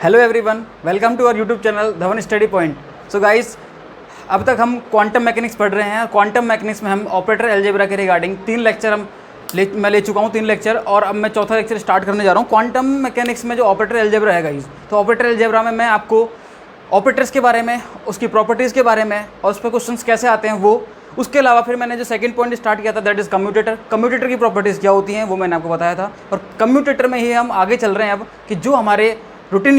Hello everyone, welcome to our YouTube channel Dhawan study point. So guys, अब तक हम quantum mechanics पढ़ रहे हैं। क्वांटम मैकेनिक्स में हम ऑपरेटर अलजेब्रा के रिगार्डिंग 3 लेक्चर मैं ले चुका हूँ 3 लेक्चर, और अब मैं चौथा लेक्चर स्टार्ट करने जा रहा हूँ। क्वांटम मैकेनिक्स में जो ऑपरेटर अलजेब्रा है गाइस, तो ऑपरेटर अलजेब्रा में मैं आपको ऑपरेटर्स के बारे में, उसकी प्रॉपर्टीज़ के बारे में और उस पर क्वेश्चंस कैसे आते हैं वो, उसके अलावा फिर मैंने जो सेकंड पॉइंट स्टार्ट किया था दैट इज़ कम्यूटेटर। कम्यूटेटर की प्रॉपर्टीज़ क्या होती हैं वो मैंने आपको बताया था, और कम्यूटेटर में ही हम आगे चल रहे हैं अब कि जो हमारे रूटीन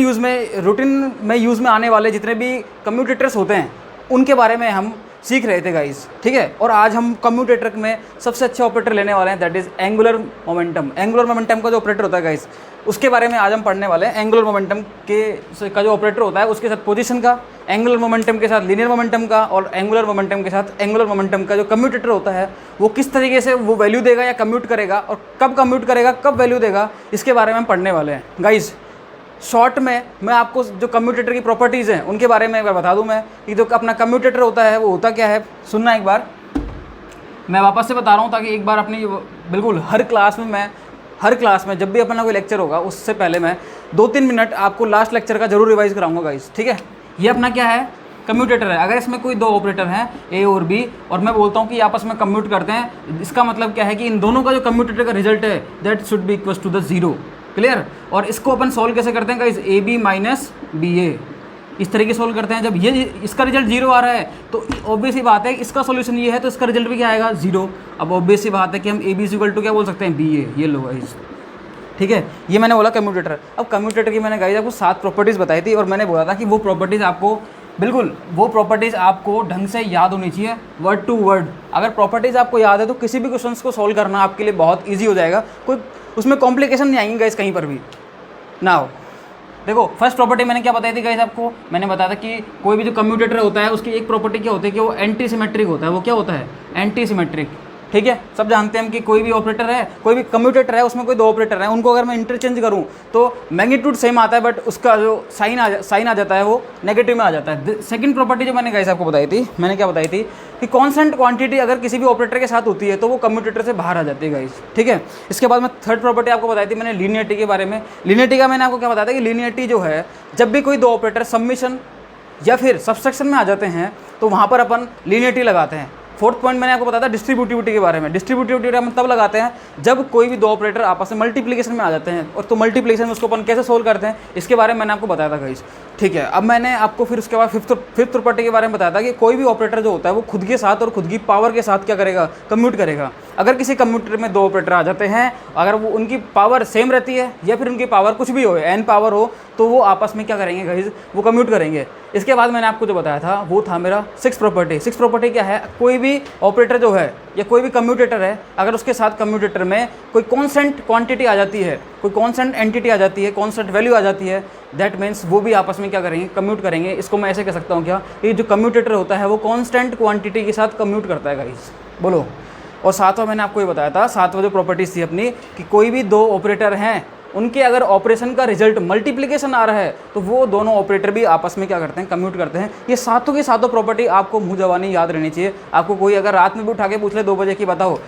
में यूज़ में आने वाले जितने भी कम्यूटेटर्स होते हैं उनके बारे में हम सीख रहे थे गाइस, ठीक है। और आज हम कम्यूटेटर में सबसे अच्छे ऑपरेटर लेने वाले हैं, that is angular momentum. Angular momentum का जो ऑपरेटर होता है गाइस, उसके बारे में आज हम पढ़ने वाले हैं। एंगुलर मोमेंटम का जो ऑपरेटर होता है उसके साथ पोजीशन का, एंगुलर मोमेंटम के साथ लीनियर मोमेंटम का, और एंगुलर मोमेंटम के साथ एंगुलर मोमेंटम का जो कम्यूटेटर होता है वो किस तरीके से वो वैल्यू देगा या कम्यूट करेगा, और कब कम्यूट करेगा, कब वैल्यू देगा, इसके बारे में हम पढ़ने वाले हैं गाइस। शॉर्ट में मैं आपको जो कम्यूटेटर की प्रॉपर्टीज़ हैं उनके बारे में एक बार बता दूं मैं कि जो अपना कम्यूटेटर होता है वो होता क्या है। सुनना एक बार, मैं वापस से बता रहा हूं ताकि एक बार अपनी बिल्कुल हर क्लास में जब भी अपना कोई लेक्चर होगा उससे पहले मैं 2-3 मिनट आपको लास्ट लेक्चर का जरूर रिवाइज कराऊंगा गाइस, ठीक है। ये अपना क्या है, कम्यूटेटर है। अगर इसमें कोई दो ऑपरेटर हैं ए और बी, और मैं बोलता हूँ कि आपस में कम्यूट करते हैं, इसका मतलब क्या है कि इन दोनों का जो कम्यूटेटर का रिजल्ट है that should be equal to the 0। Clear. और इसको अपन सॉल्व कैसे करते हैं guys, A B minus B A, इस तरीके सॉल्व करते हैं। जब ये इसका रिजल्ट 0 आ रहा है तो ऑब्वियस ही बात है इसका सॉल्यूशन ये है तो इसका रिजल्ट भी क्या आएगा 0। अब ऑब्वियस ही बात है कि हम ए बी इक्वल टू क्या बोल सकते हैं, बी ए। ये लो गाइस, ठीक है। ये मैंने बोला कम्यूटेटर। अब कम्यूटेटर की मैंने गाइस आपको 7 प्रॉपर्टीज़ बताई थी, और मैंने बोला था कि वो प्रॉपर्टीज़ आपको ढंग से याद होनी चाहिए, वर्ड टू वर्ड। अगर प्रॉपर्टीज़ आपको याद है तो किसी भी क्वेश्चन को सॉल्व करना आपके लिए बहुत ईजी हो जाएगा, कोई उसमें कॉम्प्लिकेशन नहीं आएंगे गाइस कहीं पर भी। नाउ देखो, फर्स्ट प्रॉपर्टी मैंने क्या बताई थी गाइस आपको, मैंने बताया था कि कोई भी जो कम्यूटेटर होता है उसकी एक प्रॉपर्टी क्या होती है कि वो एंटी सिमेट्रिक होता है। वो क्या होता है, एंटी सिमेट्रिक, ठीक है। सब जानते हैं हम कि कोई भी ऑपरेटर है, कोई भी कम्यूटेटर है, उसमें कोई दो ऑपरेटर हैं, उनको अगर मैं इंटरचेंज करूं तो मैग्नीट्यूड सेम आता है, बट उसका जो साइन आ जाता है वो नेगेटिव में आ जाता है। सेकंड प्रॉपर्टी जो मैंने गाइस आपको बताई थी, मैंने क्या बताई थी कि कांस्टेंट क्वांटिटी अगर किसी भी ऑपरेटर के साथ होती है तो वो कम्यूटेटर से बाहर आ जाती है गाइस, ठीक है। इसके बाद मैं थर्ड प्रॉपर्टी आपको बताई थी मैंने लीनियरिटी के बारे में। लीनियरिटी का मैंने आपको क्या बताया था कि लीनियरिटी जो है, जब भी कोई दो ऑपरेटर सबमिशन या फिर सबसेक्शन में आ जाते हैं तो वहाँ पर अपन लीनियरिटी लगाते हैं। फोर्थ पॉइंट मैंने आपको बताया था डिस्ट्रीब्यूटिविटी के बारे में। डिस्ट्रीब्यूटिविटी हम तब लगाते हैं जब कोई भी दो ऑपरेटर आपस में मल्टीप्लिकेशन में आ जाते हैं, और तो मल्टीप्लिकेशन में उसको अपन कैसे सोल्व करते हैं इसके बारे में मैंने आपको बताया था गाइस, ठीक है। अब मैंने आपको फिर उसके बाद फिफ्थ प्रॉपर्टी के बारे में बताया था कि कोई भी ऑपरेटर जो होता है वो खुद के साथ और खुद की पावर के साथ क्या करेगा, कम्यूट करेगा। अगर किसी कम्यूटेटर में दो ऑपरेटर आ जाते हैं, अगर वो उनकी पावर सेम रहती है या फिर उनकी पावर कुछ भी हो, एन पावर हो, तो वो आपस में क्या करेंगे गाइस, वो कम्यूट करेंगे। इसके बाद मैंने आपको जो बताया था वो था मेरा सिक्स प्रॉपर्टी क्या है, कोई भी ऑपरेटर जो है या कोई भी कम्यूटेटर है, अगर उसके साथ कम्यूटेटर में कोई कॉन्स्टेंट क्वांटिटी आ जाती है, कोई कॉन्स्टेंट एंटिटी आ जाती है, कॉन्स्टेंट वैल्यू आ जाती है, दैट मीन्स वो भी आपस में क्या करेंगे, कम्यूट करेंगे। इसको मैं ऐसे कह सकता हूँ क्या, कि जो कम्यूटेटर होता है वो कॉन्स्टेंट क्वांटिटी के साथ कम्यूट करता है गाइस, बोलो। और सातवां मैंने आपको ये बताया था, सातवां जो प्रॉपर्टीज थी अपनी, कि कोई भी दो ऑपरेटर हैं उनके अगर ऑपरेशन का रिजल्ट मल्टीप्लिकेशन आ रहा है तो वो दोनों ऑपरेटर भी आपस में क्या करते हैं, कम्यूट करते हैं। ये सातों की सातों प्रॉपर्टी आपको मुँह जबानी याद रहनी चाहिए। आपको कोई अगर रात में भी उठा के पूछ ले 2 बजे की बताओ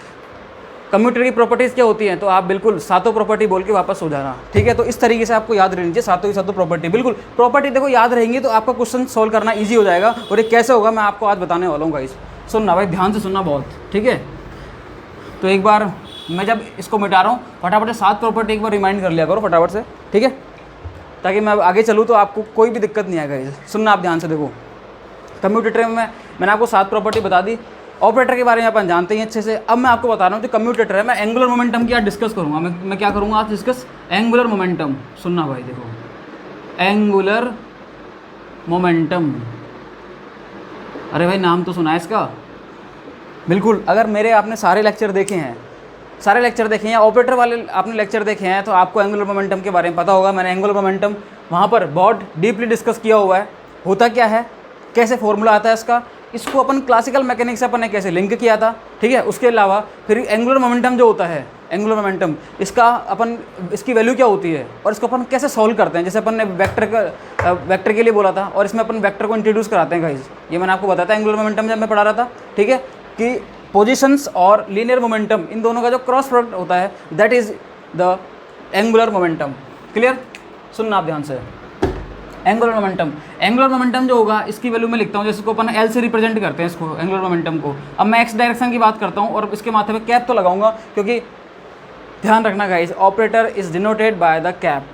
कम्यूटेटर की प्रॉपर्टीज़ क्या होती हैं, तो आप बिल्कुल सातों प्रॉपर्टी बोल के वापस हो जाना, ठीक है। तो इस तरीके से आपको याद रहनी चाहिए सातों की सातों प्रॉपर्टी। बिल्कुल प्रॉपर्टी देखो याद रहेंगी तो आपका क्वेश्चन सॉल्व करना ईजी हो जाएगा। और ये कैसे होगा मैं आपको आज बताने वाला हूँ गाइस। सुनना भाई, ध्यान से सुनना बहुत, ठीक है। तो एक बार मैं जब इसको मिटा रहा हूँ फटाफट से 7 प्रॉपर्टी एक बार रिमाइंड कर लिया करो फटाफट से, ठीक है, ताकि मैं आगे चलूँ तो आपको कोई भी दिक्कत नहीं आएगा। सुनना आप ध्यान से, देखो कम्यूटेटर में मैंने आपको 7 प्रॉपर्टी बता दी। ऑपरेटर के बारे में अपन जानते हैं अच्छे से। अब मैं आपको बता रहा हूँ जो कम्यूटेटर है, मैं एंगुलर मोमेंटम की आज डिस्कस करूँगा। मैं क्या करूँगा आज डिस्कस, एंगुलर मोमेंटम। सुनना भाई, देखो एंगुलर मोमेंटम, अरे भाई नाम तो सुना है इसका, बिल्कुल। अगर मेरे आपने सारे लेक्चर देखे हैं या ऑपरेटर वाले आपने लेक्चर देखे हैं तो आपको एंगुलर मोमेंटम के बारे में पता होगा। मैंने एंगुलर मोमेंटम वहाँ पर बहुत डीपली डिस्कस किया हुआ है, होता क्या है, कैसे फॉर्मूला आता है इसका, इसको अपन क्लासिकल मैकेनिक्स से अपन ने कैसे लिंक किया था, ठीक है। उसके अलावा फिर एंगुलर मोमेंटम जो होता है, एंगुलर मोमेंटम इसकी वैल्यू क्या होती है और इसको अपन कैसे सॉल्व करते हैं। जैसे अपन ने वेक्टर के लिए बोला था और इसमें अपन वेक्टर को इंट्रोड्यूस कराते हैं गाइस। ये मैंने आपको बताया था एंगुलर मोमेंटम जब मैं पढ़ा रहा था, ठीक है, कि पोजीशंस और लीनियर मोमेंटम इन दोनों का जो क्रॉस प्रोडक्ट होता है that is the angular momentum. Clear, सुनना आप ध्यान से। एंगुलर मोमेंटम, एंगुलर मोमेंटम जो होगा इसकी वैल्यू मैं लिखता हूँ, जैसे इसको अपन एल से रिप्रेजेंट करते हैं इसको एंगुलर मोमेंटम को। अब मैं एक्स डायरेक्शन की बात करता हूँ और इसके माथे पे कैप तो लगाऊंगा, क्योंकि ध्यान रखना guys, operator is denoted by the cap,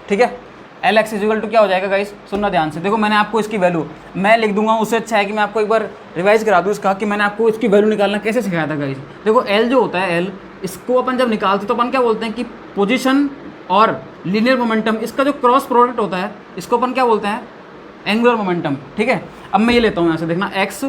ठीक है। एल एक्स इजिकल टू क्या हो जाएगा गाइस, सुनना ध्यान से। देखो मैंने आपको इसकी वैल्यू मैं लिख दूंगा, उससे अच्छा है कि मैं आपको एक बार रिवाइज करा दूँ इसका, कि मैंने आपको इसकी वैल्यू निकालना कैसे सिखाया था गाइस। देखो एल जो होता है, एल इसको अपन जब निकालते तो अपन क्या बोलते हैं कि पोजीशन और लीनियर मोमेंटम, इसका जो क्रॉस प्रोडक्ट होता है इसको अपन क्या बोलते हैं, एंगुलर मोमेंटम, ठीक है। अब मैं ये लेता हूँ यहाँ से, देखना एक्स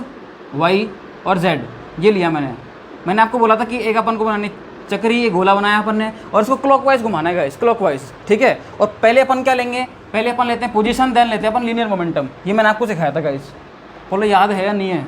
वाई और जेड ये लिया मैंने आपको बोला था कि एक अपन को बनानी चक्री, ये गोला बनाया अपन ने और इसको क्लॉकवाइज घुमाना है गाइस, क्लॉकवाइज, ठीक है। और पहले अपन क्या लेंगे, पहले अपन लेते हैं पोजीशन, देन लेते हैं अपन लीनियर मोमेंटम। ये मैंने आपको सिखाया था गाइस, बोलो याद है या नहीं है?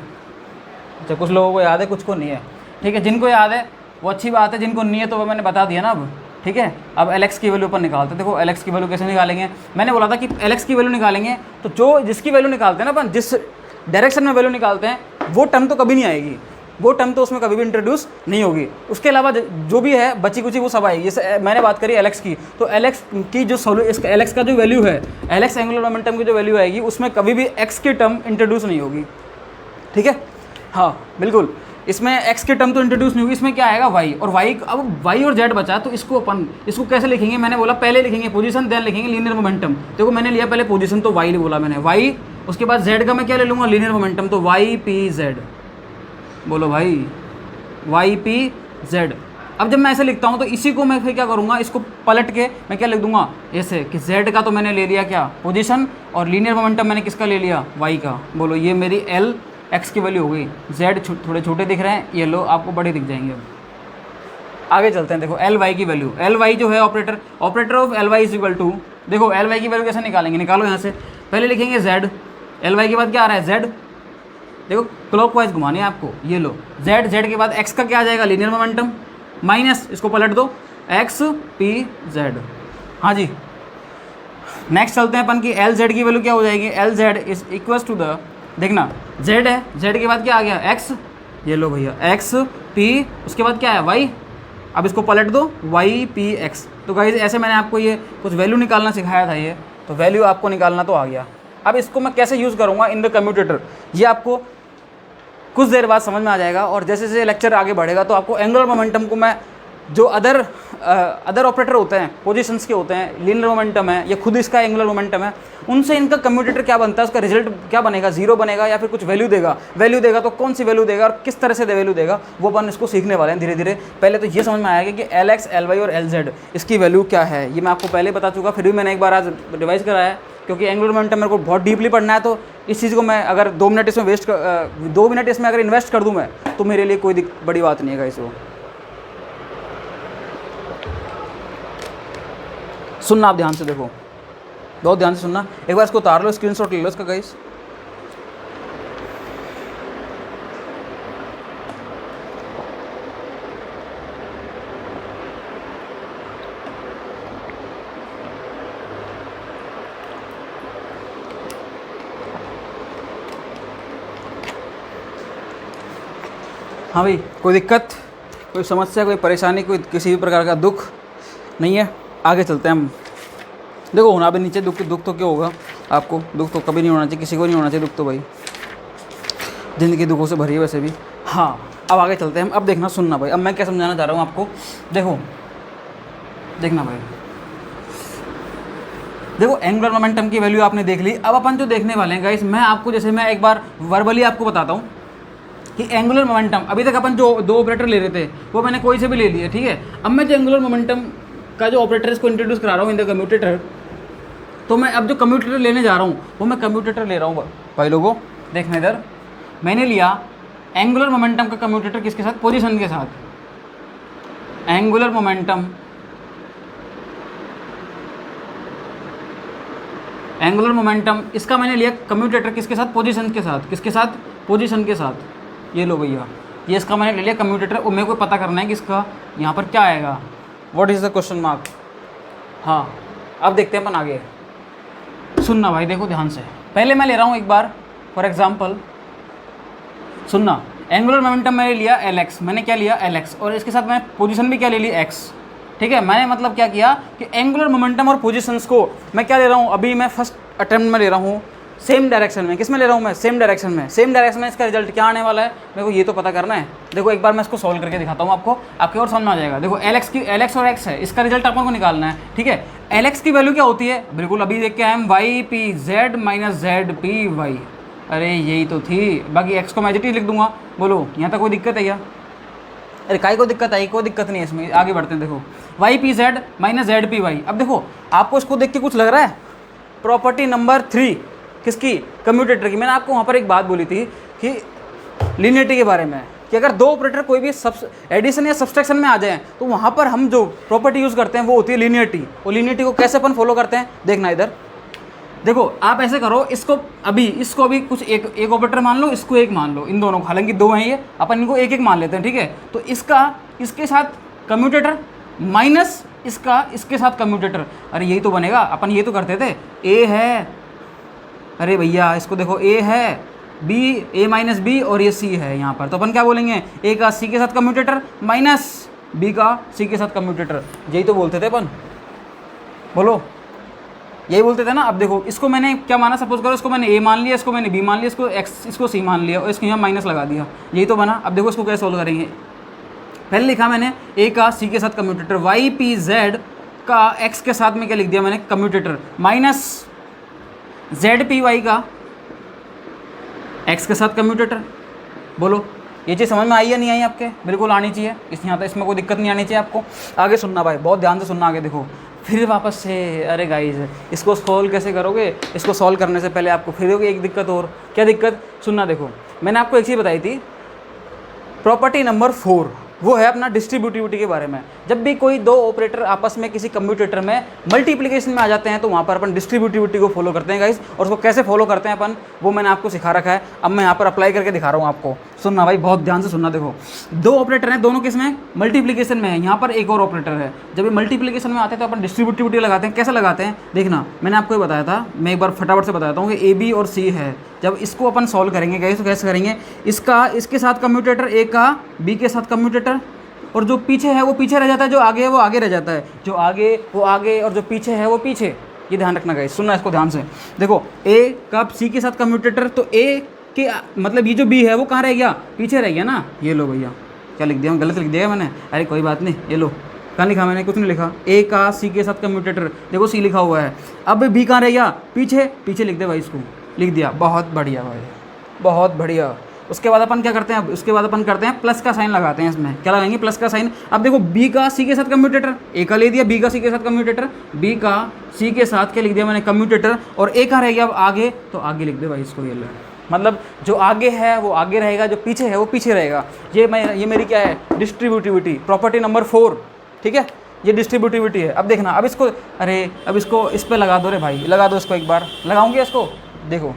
अच्छा कुछ लोगों को याद है, कुछ को नहीं है, ठीक है। जिनको याद है वो अच्छी बात है, जिनको नहीं है तो वो मैंने बता दिया ना अब, ठीक है। अब एल एक्स की वैल्यू अपन निकालते हैं। देखो एल एक्स की वैल्यू कैसे निकालेंगे, मैंने बोला था कि एल एक्स की वैल्यू निकालेंगे तो जो जिसकी वैल्यू निकालते हैं ना अपन, जिस डायरेक्शन में वैल्यू निकालते हैं वो टर्म तो कभी नहीं आएगी, वो टर्म तो उसमें कभी भी इंट्रोड्यूस नहीं होगी। उसके अलावा जो भी है बची कुची वो सब आएगी। जैसे मैंने बात करी एल एक्स की, तो एल एक्स की जो इसका एल एक्स का जो वैल्यू है, एल एक्स एंगुलर मोमेंटम की जो वैल्यू आएगी उसमें कभी भी एक्स की टर्म इंट्रोड्यूस नहीं होगी, ठीक है। हाँ बिल्कुल, इसमें एक्स की टर्म तो इंट्रोड्यूस नहीं होगी, इसमें क्या आएगा वाई, और वाई, अब वाई और जेड बचा तो इसको अपन इसको कैसे लिखेंगे, मैंने बोला पहले लिखेंगे पोजीशन, देन लिखेंगे लीनियर मोमेंटम। देखो मैंने लिया पहले पोजीशन तो वाई बोला मैंने, वाई, उसके बाद जेड का मैं क्या ले लूँगा, लीनियर मोमेंटम, तो वाई पी जेड, बोलो भाई वाई पी जेड। अब जब मैं ऐसे लिखता हूँ तो इसी को मैं फिर क्या करूँगा, इसको पलट के मैं क्या लिख दूंगा ऐसे कि जेड का तो मैंने ले लिया क्या, पोजीशन, और लीनियर मोमेंटम मैंने किसका ले लिया, वाई का। बोलो ये मेरी एल एक्स की वैल्यू हो गई। जेड थोड़े छोटे दिख रहे हैं, ये लो आपको बड़े दिख जाएंगे। अब आगे चलते हैं। देखो एल वाई की वैल्यू, एल वाई जो है operator of L Y is equal to, देखो एल वाई की वैल्यू कैसे निकालेंगे, निकालो यहाँ से, पहले लिखेंगे जेड, एल वाई के बाद क्या आ रहा है जेड, देखो क्लॉकवाइज घुमानी है आपको, ये लो जेड, जेड के बाद एक्स का क्या आ जाएगा, लीनियर मोमेंटम, माइनस इसको पलट दो एक्स पी जेड। हाँ जी, नेक्स्ट चलते हैं अपन की एल जेड की वैल्यू क्या हो जाएगी, L Z is equal to the, देखना जेड है, जेड के बाद क्या आ गया एक्स, ये लो भैया एक्स पी, उसके बाद क्या है वाई, अब इसको पलट दो वाई पी एक्स। तो गाइस ऐसे मैंने आपको ये कुछ वैल्यू निकालना सिखाया था, ये तो वैल्यू आपको निकालना तो आ गया। अब इसको मैं कैसे यूज़ करूँगा इन द कम्यूटेटर, ये आपको कुछ देर बाद समझ में आ जाएगा। और जैसे जैसे लेक्चर आगे बढ़ेगा तो आपको एंगुलर मोमेंटम को मैं, जो अदर ऑपरेटर होते हैं पोजीशंस के होते हैं, लीनियर मोमेंटम है या खुद इसका एंगुलर मोमेंटम है, उनसे इनका कम्यूटेटर क्या बनता है, उसका रिजल्ट क्या बनेगा, जीरो बनेगा या फिर कुछ वैल्यू देगा तो कौन सी वैल्यू देगा और किस तरह से वैल्यू देगा, वो अपन इसको सीखने वाले हैं धीरे धीरे। पहले तो ये समझ में आएगा कि एल एक्स एल वाई और एल जेड इसकी वैल्यू क्या है, ये मैं आपको पहले बता चुका, फिर भी मैंने एक बार आज रिवाइज कराया है, क्योंकि एंगुलर मोमेंटम मेरे को बहुत डीपली पढ़ना है। तो इस चीज़ को मैं अगर 2 मिनट इसमें 2 मिनट इसमें अगर इन्वेस्ट कर दूं मैं, तो मेरे लिए कोई बड़ी बात नहीं है गाइस। वो सुनना आप ध्यान से, देखो बहुत ध्यान से सुनना, एक बार इसको उतार लो, स्क्रीनशॉट ले लो इसका गाइस। हाँ भाई, कोई दिक्कत, कोई समस्या, कोई परेशानी, कोई किसी भी प्रकार का दुख नहीं है। आगे चलते हैं हम। देखो होना भी नीचे दुख तो क्यों होगा आपको, दुख तो कभी नहीं होना चाहिए, किसी को नहीं होना चाहिए दुख तो, भाई ज़िंदगी दुखों से भरी है वैसे भी। हाँ अब आगे चलते हैं हम। अब देखना, सुनना भाई, अब मैं क्या समझाना चाह रहा हूँ आपको। देखना भाई, देखो एंगुलर मोमेंटम की वैल्यू आपने देख ली। अब अपन जो देखने वाले हैं गाइस, मैं आपको जैसे मैं एक बार वर्बली आपको बताता हूँ कि एंगुलर मोमेंटम, अभी तक अपन जो 2 ऑपरेटर ले रहे थे वो मैंने कोई से भी ले लिए, ठीक है। अब मैं जो एंगुलर मोमेंटम का जो ऑपरेटर इसको इंट्रोड्यूस करा रहा हूँ इन द कम्यूटेटर, तो मैं अब जो कम्यूटेटर लेने जा रहा हूँ वो मैं कम्यूटेटर ले रहा हूँ भाई लोगों, देखना इधर, मैंने लिया एंगुलर मोमेंटम का कम्यूटेटर किसके साथ, पोजीशन के साथ, एंगुलर मोमेंटम, एंगुलर मोमेंटम इसका मैंने लिया कम्यूटेटर किसके साथ, पोजीशन के साथ, किसके साथ, पोजीशन के साथ। ये लो भैया, ये इसका मैंने ले लिया कम्यूटेटर, और मेरे को पता करना है कि इसका यहाँ पर क्या आएगा, what is the question mark. हाँ अब देखते हैं अपन आगे, सुनना भाई, देखो ध्यान से। पहले मैं ले रहा हूँ एक बार फॉर एग्जांपल, सुनना, एंगुलर मोमेंटम मैंने लिया एल एक्स, मैंने क्या लिया एल एक्स, और इसके साथ मैं पोजीशन भी क्या ले ली एक्स, ठीक है। मैंने मतलब क्या किया कि एंगुलर मोमेंटम और पोजीशंस को मैं क्या ले रहा हूँ, अभी मैं फर्स्ट अटेम्प्ट में ले रहा हूँ सेम डायरेक्शन में, किस में ले रहा हूँ मैं, सेम डायरेक्शन में, सेम डायरेक्शन में इसका रिजल्ट क्या आने वाला है मेरे को ये तो पता करना है। देखो एक बार मैं इसको सॉल्व करके दिखाता हूँ आपको, आपके और समझ में आ जाएगा। देखो एल एक्स और एक्स है, इसका रिजल्ट अपन को निकालना है, ठीक है। एल एक्स की वैल्यू क्या होती है, बिल्कुल अभी देख के आए हम, Y P Z minus Z P Y, अरे यही तो थी। बाकी एक्स को मैं एज इट इज लिख दूंगा। बोलो यहाँ तक कोई दिक्कत है क्या, अरे काय को दिक्कत आई, कोई दिक्कत नहीं है इसमें, आगे बढ़ते हैं। देखो Y P Z minus Z P Y. अब देखो आपको इसको देख के कुछ लग रहा है, प्रॉपर्टी नंबर 3 किसकी, कम्यूटेटर की। मैंने आपको वहाँ पर एक बात बोली थी कि लीनियरिटी के बारे में, कि अगर दो ऑपरेटर कोई भी एडिशन या सब्सट्रैक्शन में आ जाए तो वहाँ पर हम जो प्रॉपर्टी यूज़ करते हैं वो होती है लीनियरिटी। और लीनियरिटी को कैसे अपन फॉलो करते हैं, देखना इधर। देखो आप ऐसे करो, इसको अभी कुछ एक ऑपरेटर मान लो, इसको एक मान लो, इन दोनों को, हालांकि दो हैं ये, अपन इनको एक एक मान लेते हैं, ठीक है। तो इसके साथ कम्यूटेटर माइनस इसके साथ कम्यूटेटर, अरे यही तो बनेगा। अपन ये तो करते थे, ए है, अरे भैया इसको देखो, ए है, बी, ए माइनस बी, और ये सी है यहाँ पर। तो अपन क्या बोलेंगे, ए का सी के साथ कम्यूटेटर माइनस बी का सी के साथ कम्यूटेटर, यही तो बोलते थे अपन, बोलो यही बोलते थे ना। अब देखो इसको मैंने क्या माना, सपोज करो इसको मैंने ए मान लिया, इसको मैंने बी मान लिया, इसको एक्स, इसको सी मान लिया, और इसको यहाँ माइनस लगा दिया, यही तो बना। अब देखो इसको कैसे सोल्व करेंगे, पहले लिखा मैंने ए का सी के साथ कम्यूटेटर, वाई पी जेड का एक्स के साथ में क्या लिख दिया मैंने, commutator, minus Z P Y का एक्स के साथ कम्यूटेटर। बोलो ये चीज़ समझ में आई या नहीं आई आपके, बिल्कुल आनी चाहिए, यहाँ तक इसमें कोई दिक्कत नहीं आनी चाहिए आपको। आगे सुनना भाई, बहुत ध्यान से सुनना आगे। देखो फिर वापस से, अरे गाइस इसको सॉल्व कैसे करोगे, इसको सॉल्व करने से पहले आपको फिर होगी एक दिक्कत और। क्या दिक्कत, सुनना। देखो मैंने आपको एक चीज़ बताई थी, प्रॉपर्टी नंबर 4, वो है अपना डिस्ट्रीब्यूटिविटी के बारे में। जब भी कोई दो ऑपरेटर आपस में किसी कम्यूटेटर में मल्टीप्लिकेशन में आ जाते हैं तो वहाँ पर अपन डिस्ट्रीब्यूटिविटी को फॉलो करते हैं गाइस। और उसको कैसे फॉलो करते हैं अपन, वो मैंने आपको सिखा रखा है, अब मैं यहाँ पर अप्लाई करके दिखा रहा हूँ आपको। सुनना भाई, बहुत ध्यान से सुनना। देखो दो ऑपरेटर हैं, दोनों किस में, मल्टीप्लिकेशन में है, यहाँ पर एक और ऑपरेटर है। जब ये मल्टीप्लिकेशन में आते हैं तो अपन डिस्ट्रीब्यूटिविटी लगाते हैं। कैसे लगाते हैं देखना, मैंने आपको ये बताया था, मैं एक बार फटाफट से बताता हूँ कि ए बी और सी है। जब इसको अपन सॉल्व करेंगे गाइस तो कैसे करेंगे, इसके साथ कम्यूटेटर, ए का बी के साथ कम्यूटेटर, और जो पीछे है वो पीछे रह जाता है, जो आगे है वो आगे रह जाता है, जो आगे वो आगे, और जो पीछे है वो पीछे। ये ध्यान रखना गाइस, सुनना इसको ध्यान से। देखो ए का सी के साथ कम्यूटेटर, तो ए के मतलब ये जो बी है वो कहाँ रह गया, पीछे रह गया ना। ये लो भैया, क्या लिख दिया, गलत लिख दिया मैंने, अरे कोई बात नहीं, ये लो, कहाँ लिखा मैंने, कुछ नहीं लिखा। ए का सी के साथ कम्यूटेटर, देखो सी लिखा हुआ है। अब बी कहाँ रह गया, पीछे, पीछे लिख दे भाई, इसको लिख दिया, बहुत बढ़िया भाई, बहुत बढ़िया। उसके बाद अपन क्या करते हैं, उसके बाद अपन करते हैं प्लस का साइन लगाते हैं इसमें। क्या लगाएंगे, प्लस का साइन। अब देखो बी का सी के साथ कम्यूटेटर, ए का ले दिया, बी का सी के साथ कम्यूटेटर, बी का सी के साथ क्या लिख दिया मैंने, कम्यूटेटर, और ए का रह गया अब आगे, तो आगे लिख दे भाई इसको। ये ले, मतलब जो आगे है वो आगे रहेगा, जो पीछे है वो पीछे रहेगा। ये मेरी क्या है, डिस्ट्रीब्यूटिविटी, प्रॉपर्टी नंबर 4, ठीक है, ये डिस्ट्रीब्यूटिविटी है। अब देखना, अब इसको, अरे अब इसको इस पर लगा दो रे भाई, लगा दो इसको, एक बार लगाऊंगे इसको। देखो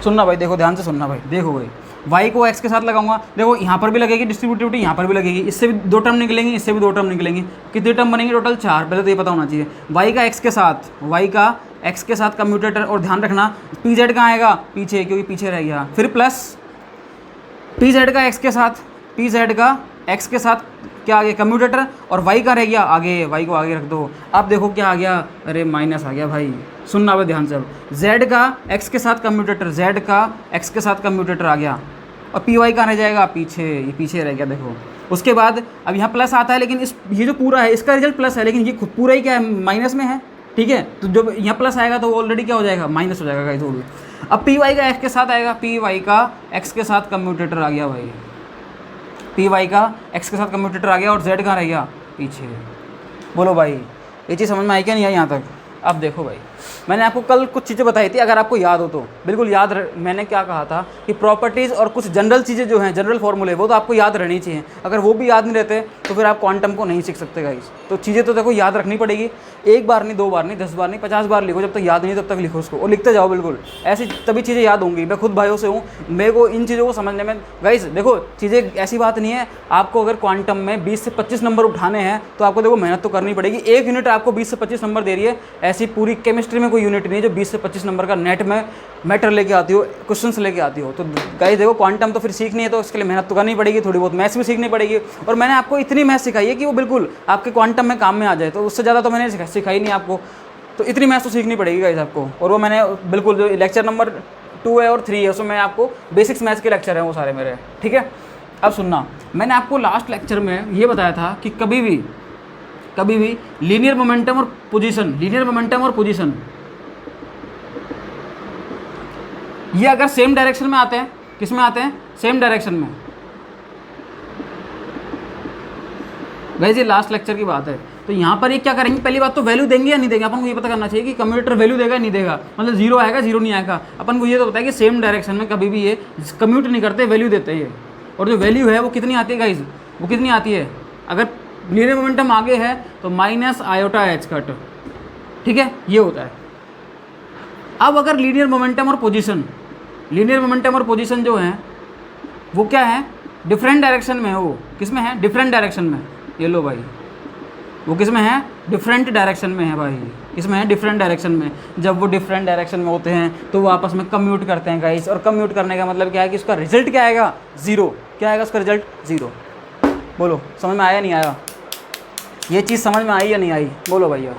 सुनना भाई, देखो ध्यान से सुनना भाई। देखो भाई, वाई को एक्स के साथ लगाऊंगा, देखो यहाँ पर भी लगेगी डिस्ट्रीब्यूटिविटी, यहाँ पर भी लगेगी, इससे भी 2 टर्म निकलेंगी, इससे भी 2 टर्म निकलेंगी। कितने टर्म बनेंगे टोटल, 4। पहले तो ये पता होना चाहिए। वाई का एक्स के साथ कम्यूटेटर, और ध्यान रखना पी जेड कहाँ आएगा, पीछे, क्योंकि पीछे रह गया। फिर प्लस पी जेड का एक्स के साथ क्या आ गया, कम्यूटेटर, और वाई का रह गया आगे, वाई को आगे रख दो। अब देखो क्या आ गया, अरे माइनस आ गया भाई, सुनना भाई ध्यान से। अब जेड का एक्स के साथ कम्यूटेटर, जेड का एक्स के साथ कम्यूटेटर आ गया, और पी वाई कहाँ रह जाएगा, पीछे, ये पीछे रह गया। देखो उसके बाद अब यहाँ प्लस आता है, लेकिन ये जो पूरा है इसका रिजल्ट प्लस है, लेकिन ये खुद पूरा ही क्या है, माइनस में है, ठीक है। तो जब यहाँ प्लस आएगा तो ऑलरेडी क्या हो जाएगा, माइनस हो जाएगा गाइस, वो भी। अब पी वाई का एक्स के साथ आएगा, पी वाई का एक्स के साथ कम्यूटेटर आ गया भाई, पी वाई का एक्स के साथ कम्यूटेटर आ गया, और जेड कहाँ रह गया, पीछे। बोलो भाई ये चीज़ समझ में आई क्या नहीं आई यहाँ तक। अब देखो भाई, मैंने आपको कल कुछ चीज़ें बताई थी, अगर आपको याद हो तो बिल्कुल याद मैंने क्या कहा था कि प्रॉपर्टीज़ और कुछ जनरल चीज़ें जो हैं, जनरल फॉर्मूले, वो तो आपको याद रहनी चाहिए। अगर वो भी याद नहीं रहते तो फिर आप क्वांटम को नहीं सीख सकते गाइस। तो चीज़ें तो देखो याद रखनी पड़ेगी, एक बार नहीं, 2 बार नहीं, 10 बार नहीं, 50 बार लिखो, जब तक याद नहीं तब तक लिखो उसको, और लिखते जाओ बिल्कुल, ऐसी तभी चीज़ें याद होंगी। मैं खुद भाइयों से हूँ, मेरे को इन चीज़ों को समझने में गाइस, देखो चीज़ें ऐसी बात नहीं है, आपको अगर क्वांटम में 20 से 25 नंबर उठाने हैं तो आपको देखो मेहनत तो करनी पड़ेगी। एक यूनिट आपको 20 से 25 नंबर दे रही है, ऐसी पूरी केमिस्ट्री में कोई यूनिट नहीं है जो 20 से 25 नंबर का नेट में मैटर लेके आती हो, क्वेश्चंस लेके आती हो। तो गाइस देखो क्वांटम तो फिर सीखनी है, तो इसके लिए मेहनत तो करनी पड़ेगी, थोड़ी बहुत मैथ्स भी सीखनी पड़ेगी। और मैंने आपको इतनी मैथ्स सिखाई है कि वो बिल्कुल आपके क्वांटम में काम में आ जाए, तो उससे ज़्यादा तो मैंने सिखाई नहीं आपको। तो इतनी मैथ्स तो सीखनी पड़ेगी गाइस आपको। और वो मैंने बिल्कुल जो लेक्चर नंबर 2 है और 3 है उसमें मैं आपको बेसिक्स मैथ्स के लेक्चर हैं वो सारे मेरे, ठीक है। अब सुनना, मैंने आपको लास्ट लेक्चर में ये बताया था कि कभी भी लीनियर मोमेंटम और पोजीशन ये अगर सेम डायरेक्शन में आते हैं, किस में आते हैं, सेम डायरेक्शन में। गाइस ये लास्ट लेक्चर की बात है। तो यहाँ पर ये क्या करेंगे, पहली बात तो वैल्यू देंगे या नहीं देंगे, अपन को ये पता करना चाहिए कि कम्यूटेटर वैल्यू देगा या नहीं देगा, मतलब 0 आएगा 0 नहीं आएगा। अपन को ये तो पता है कि सेम डायरेक्शन में कभी भी ये कम्यूट नहीं करते, वैल्यू देते हैं। और जो वैल्यू है वो कितनी आती है गाइस, वो कितनी आती है, अगर लीनियर मोमेंटम आगे है तो माइनस आयोटा एच कट, ठीक है, ये होता है। अब अगर लीनियर मोमेंटम और पोजीशन जो है वो क्या है, डिफरेंट डायरेक्शन में है, वो किस में है, डिफरेंट डायरेक्शन में। ये लो भाई, वो किस में है, डिफरेंट डायरेक्शन में है भाई, किसमें है, डिफरेंट डायरेक्शन में। जब वो डिफरेंट डायरेक्शन में होते हैं तो वो आपस में कम्यूट करते हैं गाइस। और कम्यूट करने का मतलब क्या है कि उसका रिजल्ट क्या आएगा, 0। क्या आएगा उसका रिजल्ट, 0। बोलो समझ में आया नहीं आया, ये चीज़ समझ में आई या नहीं आई, बोलो भैया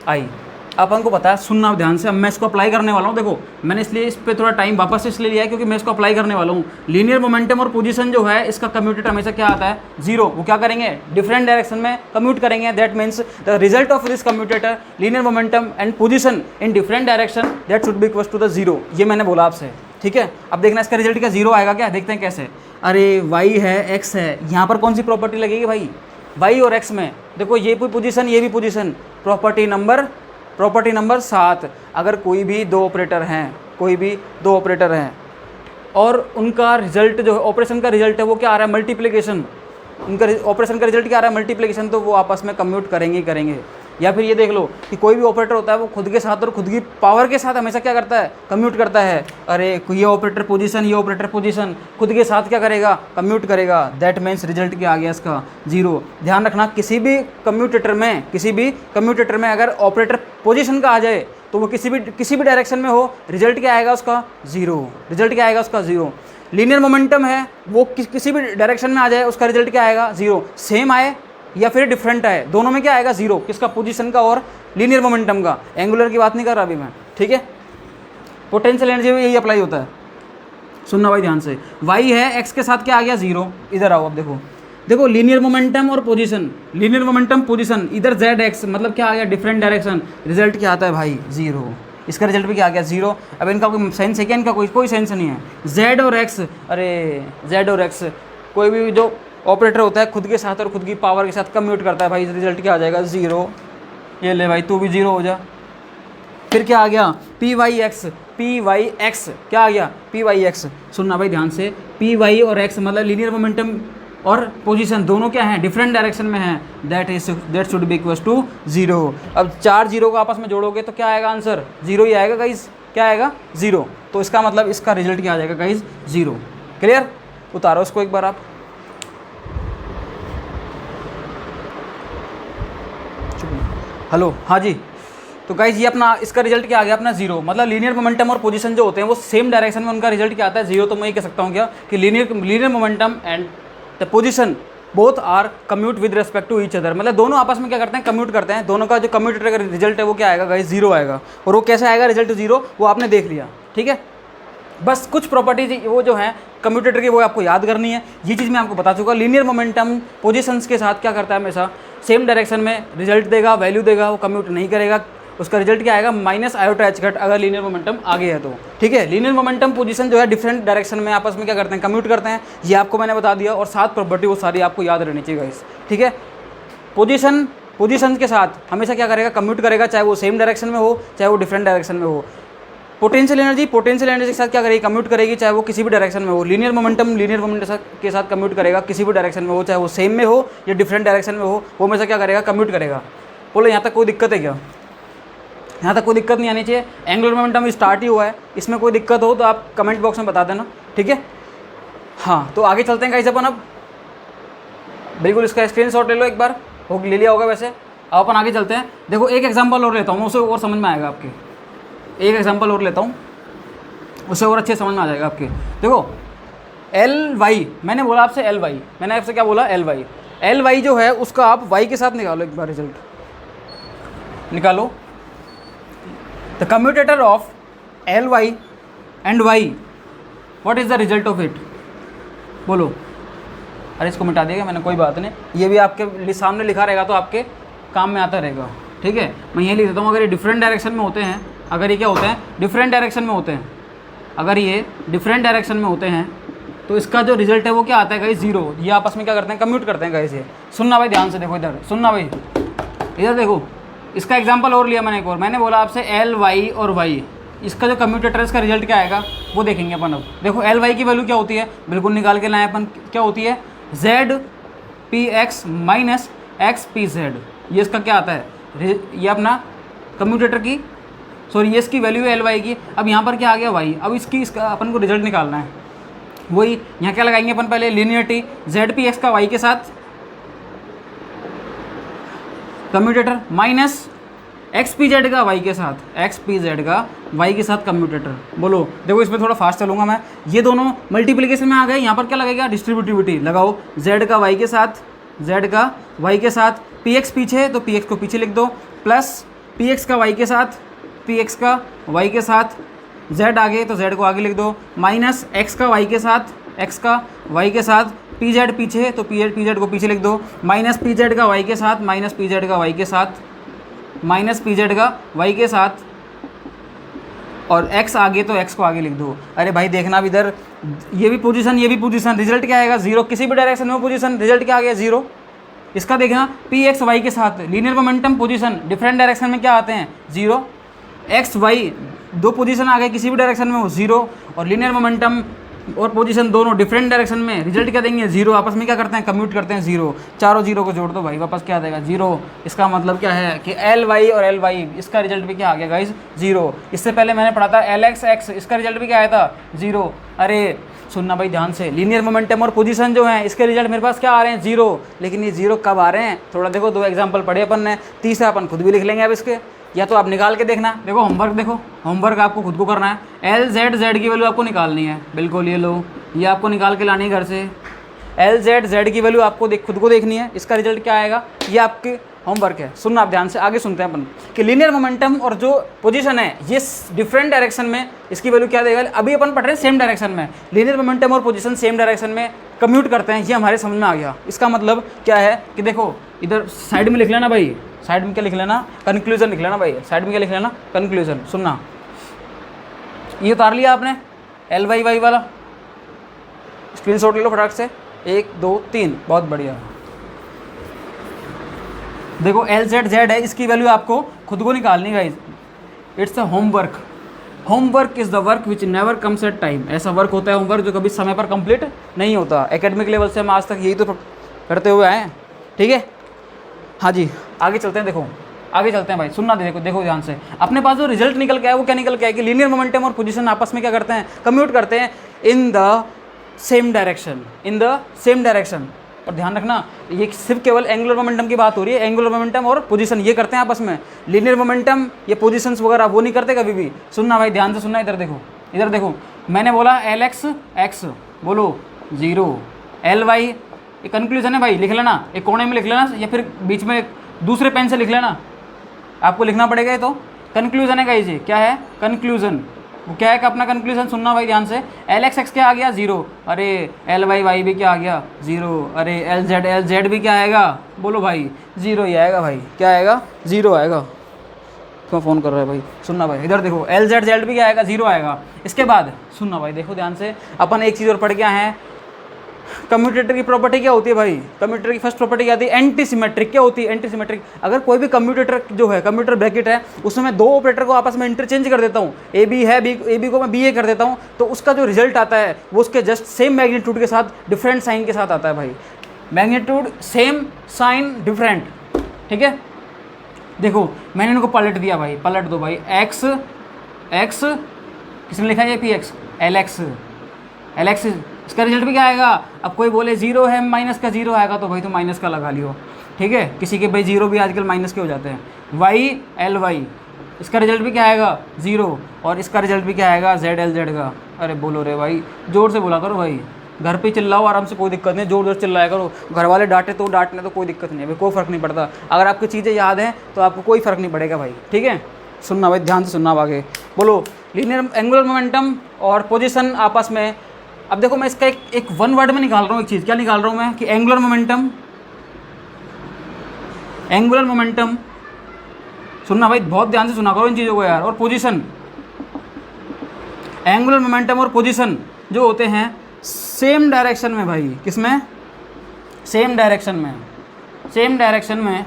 आई। अपन को पता है, सुनना ध्यान से। अब मैं इसको अप्लाई करने वाला हूँ। देखो मैंने इसलिए इस पर थोड़ा टाइम वापस इसलिए लिया है क्योंकि मैं इसको अप्लाई करने वाला हूँ। लीनियर मोमेंटम और पोजीशन जो है इसका कम्यूटेटर हमेशा क्या आता है, 0। वो क्या करेंगे, डिफरेंट डायरेक्शन में कम्यूट करेंगे। That means the result of this commutator linear momentum and position in different direction that should be equal to the 0। ये मैंने बोला आपसे, ठीक है। अब देखना इसका रिजल्ट क्या 0 आएगा क्या, देखते हैं कैसे। अरे वाई है, एक्स है, यहाँ पर कौन सी प्रॉपर्टी लगेगी भाई, वाई और एक्स में। देखो ये भी पोजीशन, ये भी पोजीशन, प्रॉपर्टी नंबर 7। अगर कोई भी दो ऑपरेटर हैं और उनका रिजल्ट जो है, ऑपरेशन का रिजल्ट है वो क्या आ रहा है, मल्टीप्लिकेशन। उनका ऑपरेशन का रिजल्ट क्या आ रहा है, मल्टीप्लिकेशन, तो वो आपस में कम्यूट करेंगे। या फिर ये देख लो कि कोई भी ऑपरेटर होता है वो खुद के साथ और खुद की पावर के साथ हमेशा क्या करता है, कम्यूट करता है। अरे ये ऑपरेटर पोजीशन खुद के साथ क्या करेगा, कम्यूट करेगा। दैट मीन्स रिजल्ट क्या आ गया इसका, 0। ध्यान रखना, किसी भी कम्यूटेटर में अगर ऑपरेटर पोजीशन का आ जाए तो वो किसी भी डायरेक्शन में हो, रिजल्ट क्या आएगा उसका, 0। लीनियर मोमेंटम है वो किसी भी डायरेक्शन में आ जाए, उसका रिजल्ट क्या आएगा, 0। सेम आए या फिर डिफरेंट आए, दोनों में क्या आएगा, 0। किसका, पोजीशन का और लीनियर मोमेंटम का। एंगुलर की बात नहीं कर रहा अभी मैं, ठीक है। पोटेंशियल एनर्जी में यही अप्लाई होता है। सुनना भाई ध्यान से, y है, x के साथ क्या आ गया, 0। इधर आओ, अब देखो लीनियर मोमेंटम और पोजीशन, इधर z x मतलब क्या आ गया, डिफरेंट डायरेक्शन। रिजल्ट क्या आता है भाई, 0। इसका रिजल्ट भी क्या आ गया, 0। अब इनका कोई सेंस है क्या, इनका कोई सेंस नहीं है। z और x कोई भी जो ऑपरेटर होता है खुद के साथ और खुद की पावर के साथ कम्यूट करता है भाई, रिजल्ट क्या आ जाएगा, 0। ये ले भाई, तू भी 0 हो जा। फिर क्या आ गया, पी वाई एक्स क्या आ गया, पी वाई एक्स। सुनना भाई ध्यान से, पी वाई और एक्स मतलब लीनियर मोमेंटम और पोजीशन दोनों क्या हैं, डिफरेंट डायरेक्शन में हैं। That should be equal to 0। अब 4 0 को आपस में जोड़ोगे तो क्या आएगा आंसर, 0 ही आएगा गाइज। क्या आएगा, 0। तो इसका मतलब इसका रिजल्ट क्या आ जाएगा गाइज, 0। क्लियर, उतारो इसको एक बार आप। हेलो, हाँ जी। तो गाइज ये अपना इसका रिजल्ट क्या आ गया अपना, 0। मतलब लीनियर मोमेंटम और पोजीशन जो होते हैं वो सेम डायरेक्शन में, उनका रिजल्ट क्या आता है, 0। तो मैं ये कह सकता हूँ क्या कि linear momentum and the position both are commute with respect to each other. मतलब दोनों आपस में क्या करते हैं, कम्यूट करते हैं। दोनों का जो कम्यूटेटर का रिजल्ट है वो क्या आएगा गाइज, 0 आएगा। और वो कैसे आएगा रिजल्ट 0, वो आपने देख लिया, ठीक है। बस कुछ प्रॉपर्टीज वो जो है कम्यूटेटर की वो आपको याद करनी है। ये चीज़ मैं आपको बता चुका। लीनियर मोमेंटम पोजीशंस के साथ क्या करता है, हमेशा सेम डायरेक्शन में रिजल्ट देगा, वैल्यू देगा, वो कम्यूट नहीं करेगा। उसका रिजल्ट क्या आएगा, माइनस आयोटा एच घट, अगर लीनियर मोमेंटम आगे है तो, ठीक है। लीनियर मोमेंटम पोजीशन जो है डिफरेंट डायरेक्शन में आपस में क्या करते हैं, कम्यूट करते हैं। ये आपको मैंने बता दिया। और 7 प्रॉपर्टी वो सारी आपको याद रहनी चाहिए गाइस, ठीक है। पोजीशन के साथ हमेशा क्या करेगा, कम्यूट करेगा, चाहे वो सेम डायरेक्शन में हो चाहे वो डिफरेंट डायरेक्शन में हो। पोटेंशियल एनर्जी के साथ क्या करेगी, कम्यूट करेगी, चाहे वो किसी भी डायरेक्शन में हो। लीनियर मोमेंटम के साथ कम्यूट करेगा, किसी भी डायरेक्शन में हो, चाहे वो सेम में हो या डिफरेंट डायरेक्शन में हो, वो हमेशा क्या करेगा, कम्यूट करेगा। बोलो यहाँ तक कोई दिक्कत है क्या, यहाँ तक कोई दिक्कत नहीं आनी चाहिए। एंगुलर मोमेंटम स्टार्ट ही हुआ है, इसमें कोई दिक्कत हो तो आप कमेंट बॉक्स में बता देना, ठीक है। हाँ, तो आगे चलते हैं गाइस अपन। अब बिल्कुल इसका स्क्रीनशॉट ले लो एक बार, हो ले लिया होगा वैसे। अब अपन आगे चलते हैं। देखो एक एग्जांपल और लेता हूँ, उससे और समझ में आएगा आपके। एक एग्जांपल और लेता हूँ, उससे और अच्छे समझ में आ जाएगा आपके। देखो एल वाई, मैंने बोला आपसे एल वाई, मैंने आपसे क्या बोला, एल वाई जो है उसका आप वाई के साथ निकालो एक बार, रिजल्ट निकालो। The commutator of L Y and Y, what is the result of it, बोलो। अरे इसको मिटा देगा मैंने, कोई बात नहीं, ये भी आपके सामने लिखा रहेगा तो आपके काम में आता रहेगा, ठीक है। मैं ये लिख देता हूँ, अगर ये डिफरेंट डायरेक्शन में होते हैं, अगर ये क्या होते हैं, डिफरेंट डायरेक्शन में होते हैं, अगर ये डिफरेंट डायरेक्शन में होते हैं तो इसका जो रिजल्ट है वो क्या आता है गाइस, जीरो। ये आपस में क्या करते हैं, कम्यूट करते हैं गाइस। ये सुनना भाई ध्यान से देखो, इधर सुनना भाई, इधर देखो। इसका एग्जांपल और लिया मैंने एक और, मैंने बोला आपसे एल वाई और वाई, इसका जो कम्यूटेटर है इसका रिजल्ट क्या आएगा वो देखेंगे अपन। अब देखो एल वाई की वैल्यू क्या होती है, बिल्कुल निकाल के लाए अपन, क्या होती है, Z P x minus x P Z. ये इसका क्या आता है, ये अपना कम्यूटेटर की, सॉरी ये इसकी वैल्यू है एल वाई की। अब यहाँ पर क्या आ गया वाई, अब इसका अपन को रिजल्ट निकालना है। वही यहाँ क्या लगाएंगे अपन, पहले लीनियरिटी, जेड पी एक्स का वाई के साथ commutator minus x P Z का वाई के साथ, एक्स पी जेड का वाई के साथ कम्यूटेटर। बोलो देखो, इसमें थोड़ा फास्ट चलूँगा मैं। ये दोनों मल्टीप्लिकेशन में आ गए, यहाँ पर क्या लगेगा, डिस्ट्रीब्यूटिविटी लगाओ। जेड का वाई के साथ, जेड का वाई के साथ, पी एक्स पीछे है तो पी एक्स को पीछे लिख दो, प्लस पी एक्स का वाई के साथ, पी एक्स का वाई के साथ, जेड आगे तो जेड को आगे लिख दो, माइनस एक्स का वाई के साथ, एक्स का वाई के साथ, पी जेड पीछे है तो पी जेड को पीछे लिख दो, माइनस पी जेड का वाई के साथ, माइनस पी जेड का वाई के साथ, माइनस पी जेड का वाई के साथ, और एक्स आगे तो एक्स को आगे लिख दो। अरे भाई देखना अब इधर, ये भी पोजीशन, ये भी पोजीशन, रिजल्ट क्या आएगा, जीरो। किसी भी डायरेक्शन में पोजीशन, रिजल्ट क्या आ गया, जीरो। इसका देखना पी एक्स वाई के साथ linear momentum position, different direction में क्या आते हैं, जीरो। एक्स वाई दो पोजीशन आ गए किसी भी डायरेक्शन में, वो जीरो। और लीनियर मोमेंटम और पोजीशन दोनों डिफरेंट डायरेक्शन में, रिजल्ट क्या देंगे, जीरो। आपस में क्या करते हैं, कम्यूट करते हैं, जीरो। चारों जीरो को जोड़ दो भाई, वापस क्या देगा, जीरो। इसका मतलब क्या है कि एल वाई और एल वाई, इसका रिजल्ट भी क्या आ गया गाइस, जीरो। इससे पहले मैंने पढ़ा था एल एक्स एक्स, इसका रिजल्ट भी क्या आया था, जीरो। अरे सुनना भाई ध्यान से, लीनियर मोमेंटम और पोजीशन जो है इसके रिजल्ट मेरे पास क्या आ रहे हैं, जीरो। लेकिन ये जीरो कब आ रहे हैं, थोड़ा देखो, दो एग्जाम्पल पढ़े अपन ने, तीसरा अपन खुद भी लिख लेंगे अब इसके, या तो आप निकाल के देखना। देखो होमवर्क, देखो होमवर्क आपको खुद को करना है। एल जेड जेड की वैल्यू आपको निकालनी है, बिल्कुल ये लो, ये आपको निकाल के लानी है घर से। एल जेड जेड की वैल्यू आपको खुद को देखनी है, इसका रिजल्ट क्या आएगा, ये आपके होमवर्क है। सुनना आप ध्यान से, आगे सुनते हैं अपन कि लीनियर मोमेंटम और जो पोजीशन है ये डिफरेंट डायरेक्शन में, इसकी वैल्यू क्या देगा। अभी अपन पढ़ रहे हैं सेम डायरेक्शन में, लीनियर मोमेंटम और पोजीशन सेम डायरेक्शन में कम्यूट करते हैं, ये हमारे समझ में आ गया। इसका मतलब क्या है कि देखो इधर साइड में लिख लेना भाई, साइड में क्या लिख लेना, कंक्लूजन लिख लेना भाई, साइड में क्या लिख लेना, कंक्लूजन। सुनना, ये उतार लिया आपने एल वाई वाई वाला, स्क्रीनशॉट ले लो फटाक से, 1 2 3, बहुत बढ़िया। देखो एल जेड जेड है, इसकी वैल्यू आपको खुद को निकालनी guys. It's a homework. Homework is the work which never comes at time. ऐसा वर्क होता है होमवर्क जो कभी समय पर कंप्लीट नहीं होता। एकेडमिक लेवल से हम आज तक यही तो करते हुए आए हैं, ठीक है। हाँ जी, आगे चलते हैं। देखो आगे चलते हैं भाई, सुनना देखो, देखो ध्यान से। अपने पास जो रिजल्ट निकल के आया वो क्या निकल के आया कि लीनियर मोमेंटम और पोजीशन आपस में क्या करते हैं, कम्यूट करते हैं in the same direction, in the same direction. और ध्यान रखना, ये सिर्फ केवल एंगुलर मोमेंटम की बात हो रही है। एंगुलर मोमेंटम और पोजीशन ये करते हैं आपस में, लीनियर मोमेंटम ये पोजीशंस वगैरह वो नहीं करते कभी भी। सुनना भाई ध्यान से सुनना, इधर देखो, इधर देखो। मैंने बोला एल एक्स एक्स, बोलो जीरो। एल वाई, ये कंक्लूजन है भाई, लिख लेना, एक कोने में लिख लेना या फिर बीच में दूसरे पेन से लिख लेना, आपको लिखना पड़ेगा। ये तो कंक्लूजन है गाइस, ये क्या है, कंक्लूजन। वो क्या है कि अपना कंक्लूजन सुनना भाई ध्यान से। एल एक्स एक्स क्या आ गया, जीरो। अरे एल वाई वाई भी क्या आ गया, जीरो। अरे एल जेड भी क्या आएगा, बोलो भाई, जीरो ही आएगा भाई। क्या आएगा, जीरो आएगा। क्यों फ़ोन कर रहा है भाई, सुनना भाई, इधर देखो, एल जेड भी क्या आएगा, जीरो आएगा। इसके बाद सुनना भाई, देखो ध्यान से, अपन एक चीज़ और पढ़ के आए हैं। कम्यूटेटर की प्रॉपर्टी क्या होती है भाई, कम्यूटेटर की फर्स्ट प्रॉपर्टी क्या होती है, एंटी सिमेट्रिक। क्या होती है, एंटी सिमेट्रिक। अगर कोई भी कम्यूटेटर जो है, कम्यूटेटर ब्रैकेट है, उसमें मैं दो ऑपरेटर को आपस में इंटरचेंज कर देता हूँ, ए बी है, ए बी को मैं बी ए कर देता हूँ, तो उसका जो रिजल्ट आता है वो उसके जस्ट सेम मैग्नीट्यूड के साथ डिफरेंट साइन के साथ आता है भाई। मैग्नीट्यूड सेम, साइन डिफरेंट, ठीक है। देखो मैंने इनको पलट दिया भाई, पलट दो भाई। एक्स एक्स किसने लिखा है, P X, L x L x, इसका रिजल्ट भी क्या आएगा। अब कोई बोले जीरो है, माइनस का जीरो आएगा, तो भाई तो माइनस का लगा लियो, ठीक है। किसी के भाई जीरो भी आजकल माइनस के हो जाते हैं। वाई एल वाई, इसका रिजल्ट भी क्या आएगा, जीरो। और इसका रिजल्ट भी क्या आएगा, जेड एल जेड का। अरे बोलो रे भाई, जोर से बोला करो भाई, घर पे चिल्लाओ आराम से, कोई दिक्कत नहीं, जोर जोर चिल्लाया करो। घर वाले डांटे तो डांटने तो कोई दिक्कत नहीं है भाई, कोई फ़र्क नहीं पड़ता। अगर आपको चीज़ें याद हैं तो आपको कोई फ़र्क नहीं पड़ेगा भाई, ठीक है। सुनना भाई, ध्यान से सुनना। अब आगे बोलो, लीनियर एंगुलर मोमेंटम और पोजीशन आपस में। अब देखो मैं इसका एक वन वर्ड में निकाल रहा हूँ एक चीज़। क्या निकाल रहा हूँ मैं कि एंगुलर मोमेंटम, सुनना भाई, बहुत ध्यान से सुना करो इन चीज़ों को यार। और पोजीशन, एंगुलर मोमेंटम और पोजीशन जो होते हैं सेम डायरेक्शन में भाई। किसमें? सेम डायरेक्शन में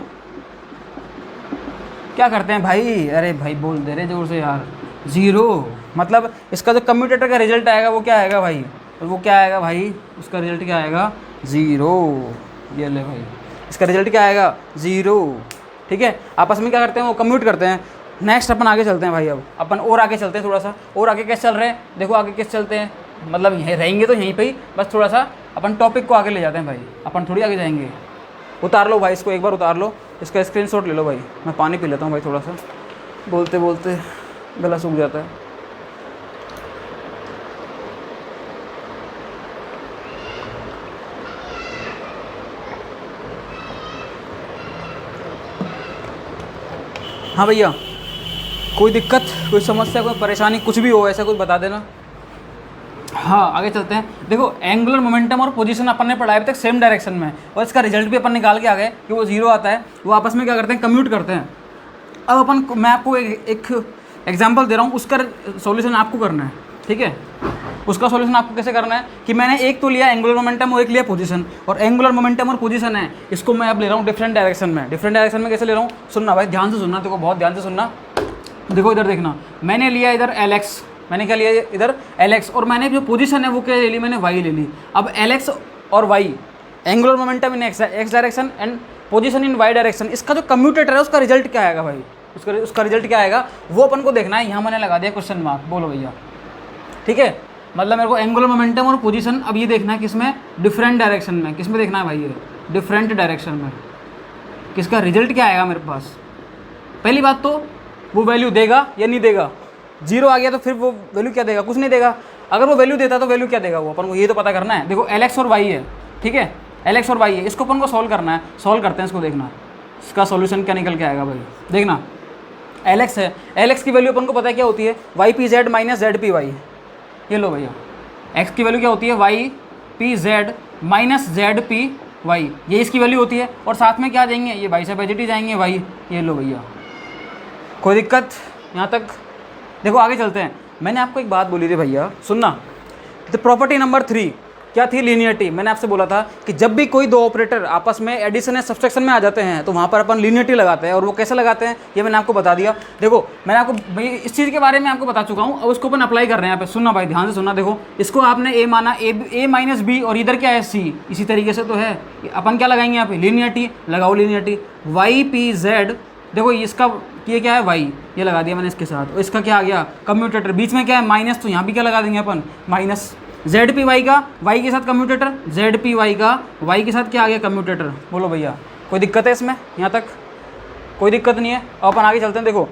क्या करते हैं भाई? अरे भाई बोल दे रहे जोर से यार। ज़ीरो, मतलब इसका जो कम्यूटेटर का रिजल्ट आएगा वो क्या आएगा भाई? वो क्या आएगा भाई? उसका रिजल्ट क्या आएगा? ज़ीरो। ये ले भाई, इसका रिजल्ट क्या आएगा? ज़ीरो। ठीक है, आपस में क्या करते हैं? वो कम्यूट करते हैं। नेक्स्ट अपन आगे चलते हैं भाई। अब अपन और आगे चलते हैं थोड़ा सा। और आगे कैसे चल रहे हैं देखो, आगे कैसे चलते हैं, मतलब यहीं रहेंगे तो यहीं पे ही, बस थोड़ा सा अपन टॉपिक को आगे ले जाते हैं भाई। अपन थोड़ी आगे जाएंगे। उतार लो भाई इसको, एक बार उतार लो, इसका स्क्रीनशॉट ले लो भाई। मैं पानी पी लेता हूँ भाई, थोड़ा सा बोलते बोलते गला सूख जाता है। हाँ भैया, कोई दिक्कत, कोई समस्या, कोई परेशानी, कुछ भी हो ऐसा कुछ बता देना। हाँ आगे चलते हैं। देखो एंगुलर मोमेंटम और पोजीशन अपन ने पढ़ा है अभी तक सेम डायरेक्शन में, और इसका रिजल्ट भी अपन निकाल के आ गए कि वो ज़ीरो आता है। वो आपस में क्या करते हैं? कम्यूट करते हैं। अब अपन, मैं आपको एक एग्जांपल दे रहा हूँ, उसका सॉल्यूशन आपको करना है। ठीक है, उसका सॉल्यूशन आपको कैसे करना है कि मैंने एक तो लिया एंगुलर मोमेंटम और एक लिया पोजीशन, और एंगुलर मोमेंटम और पोजीशन है, इसको मैं अब ले रहा हूँ डिफरेंट डायरेक्शन में। डिफरेंट डायरेक्शन में कैसे ले रहा हूँ? सुनना भाई, ध्यान से सुनना, देखो बहुत ध्यान से सुनना। देखो इधर देखना, मैंने लिया इधर LX, मैंने क्या लिया इधर LX, और मैंने जो पोजीशन है वो क्या ले ली? मैंने Y ले ली। अब LX और Y, angular momentum in x direction and position in y direction, इसका जो कम्यूटेटर है उसका रिजल्ट क्या आएगा भाई? उसका रिजल्ट क्या आएगा वो अपन को देखना है। यहाँ मैंने लगा दिया क्वेश्चन मार्क, बोलो भैया। ठीक है, मतलब मेरे को एंगुलर मोमेंटम और पोजीशन अब ये देखना है किसमें? डिफरेंट डायरेक्शन में। किसमें देखना है भाई? ये डिफरेंट डायरेक्शन में। किसका रिजल्ट क्या आएगा मेरे पास? पहली बात तो वो वैल्यू देगा या नहीं देगा? जीरो आ गया तो फिर वो वैल्यू क्या देगा? कुछ नहीं देगा। अगर वो वैल्यू देता तो वैल्यू क्या देगा वो अपन को ये तो पता करना है। देखो LX और Y है, ठीक है, LX और Y है, इसको अपन को सॉल्व करना है। सॉल्व करते हैं इसको, देखना इसका सॉल्यूशन क्या निकल के आएगा भाई। देखना LX है, LX की वैल्यू अपन को पता है क्या होती है? YPZ minus ZPY। ये लो भैया, X की वैल्यू क्या होती है? YPZ माइनस ZPY, ये इसकी वैल्यू होती है। और साथ में क्या जाएंगे? ये y से पॉजिटिव जाएंगे y। ये लो भैया, कोई दिक्कत यहाँ तक? देखो आगे चलते हैं। मैंने आपको एक बात बोली थी भैया, सुनना। तो प्रॉपर्टी नंबर 3 क्या थी? लीनियरिटी। मैंने आपसे बोला था कि जब भी कोई दो ऑपरेटर आपस में एडिशन या सब्सट्रैक्शन में आ जाते हैं तो वहाँ पर अपन लीनियरिटी लगाते हैं। और वो कैसे लगाते हैं ये मैंने आपको बता दिया। देखो मैंने आपको भाई इस चीज़ के बारे में आपको बता चुका हूँ, अब उसको अपन अप्लाई कर रहे हैं यहाँ पे। सुनना भाई, ध्यान से सुनना। देखो इसको आपने ए माना, ए माइनस बी, और इधर क्या है? सी। इसी तरीके से तो है, अपन क्या लगाएंगे यहाँ पे? लीनियरिटी लगाओ। लीनियरिटी YPZ, देखो इसका ये क्या है? Y, ये लगा दिया मैंने इसके साथ। और इसका क्या आ गया? कम्यूटेटर। बीच में क्या है? माइनस, तो यहाँ भी क्या लगा देंगे अपन? माइनस। ZPY का Y के साथ कम्यूटेटर, ZPY का Y के साथ क्या आ गया? कम्यूटेटर। बोलो भैया, कोई दिक्कत है इसमें? यहाँ तक कोई दिक्कत नहीं है। अब अपन आगे चलते हैं। देखो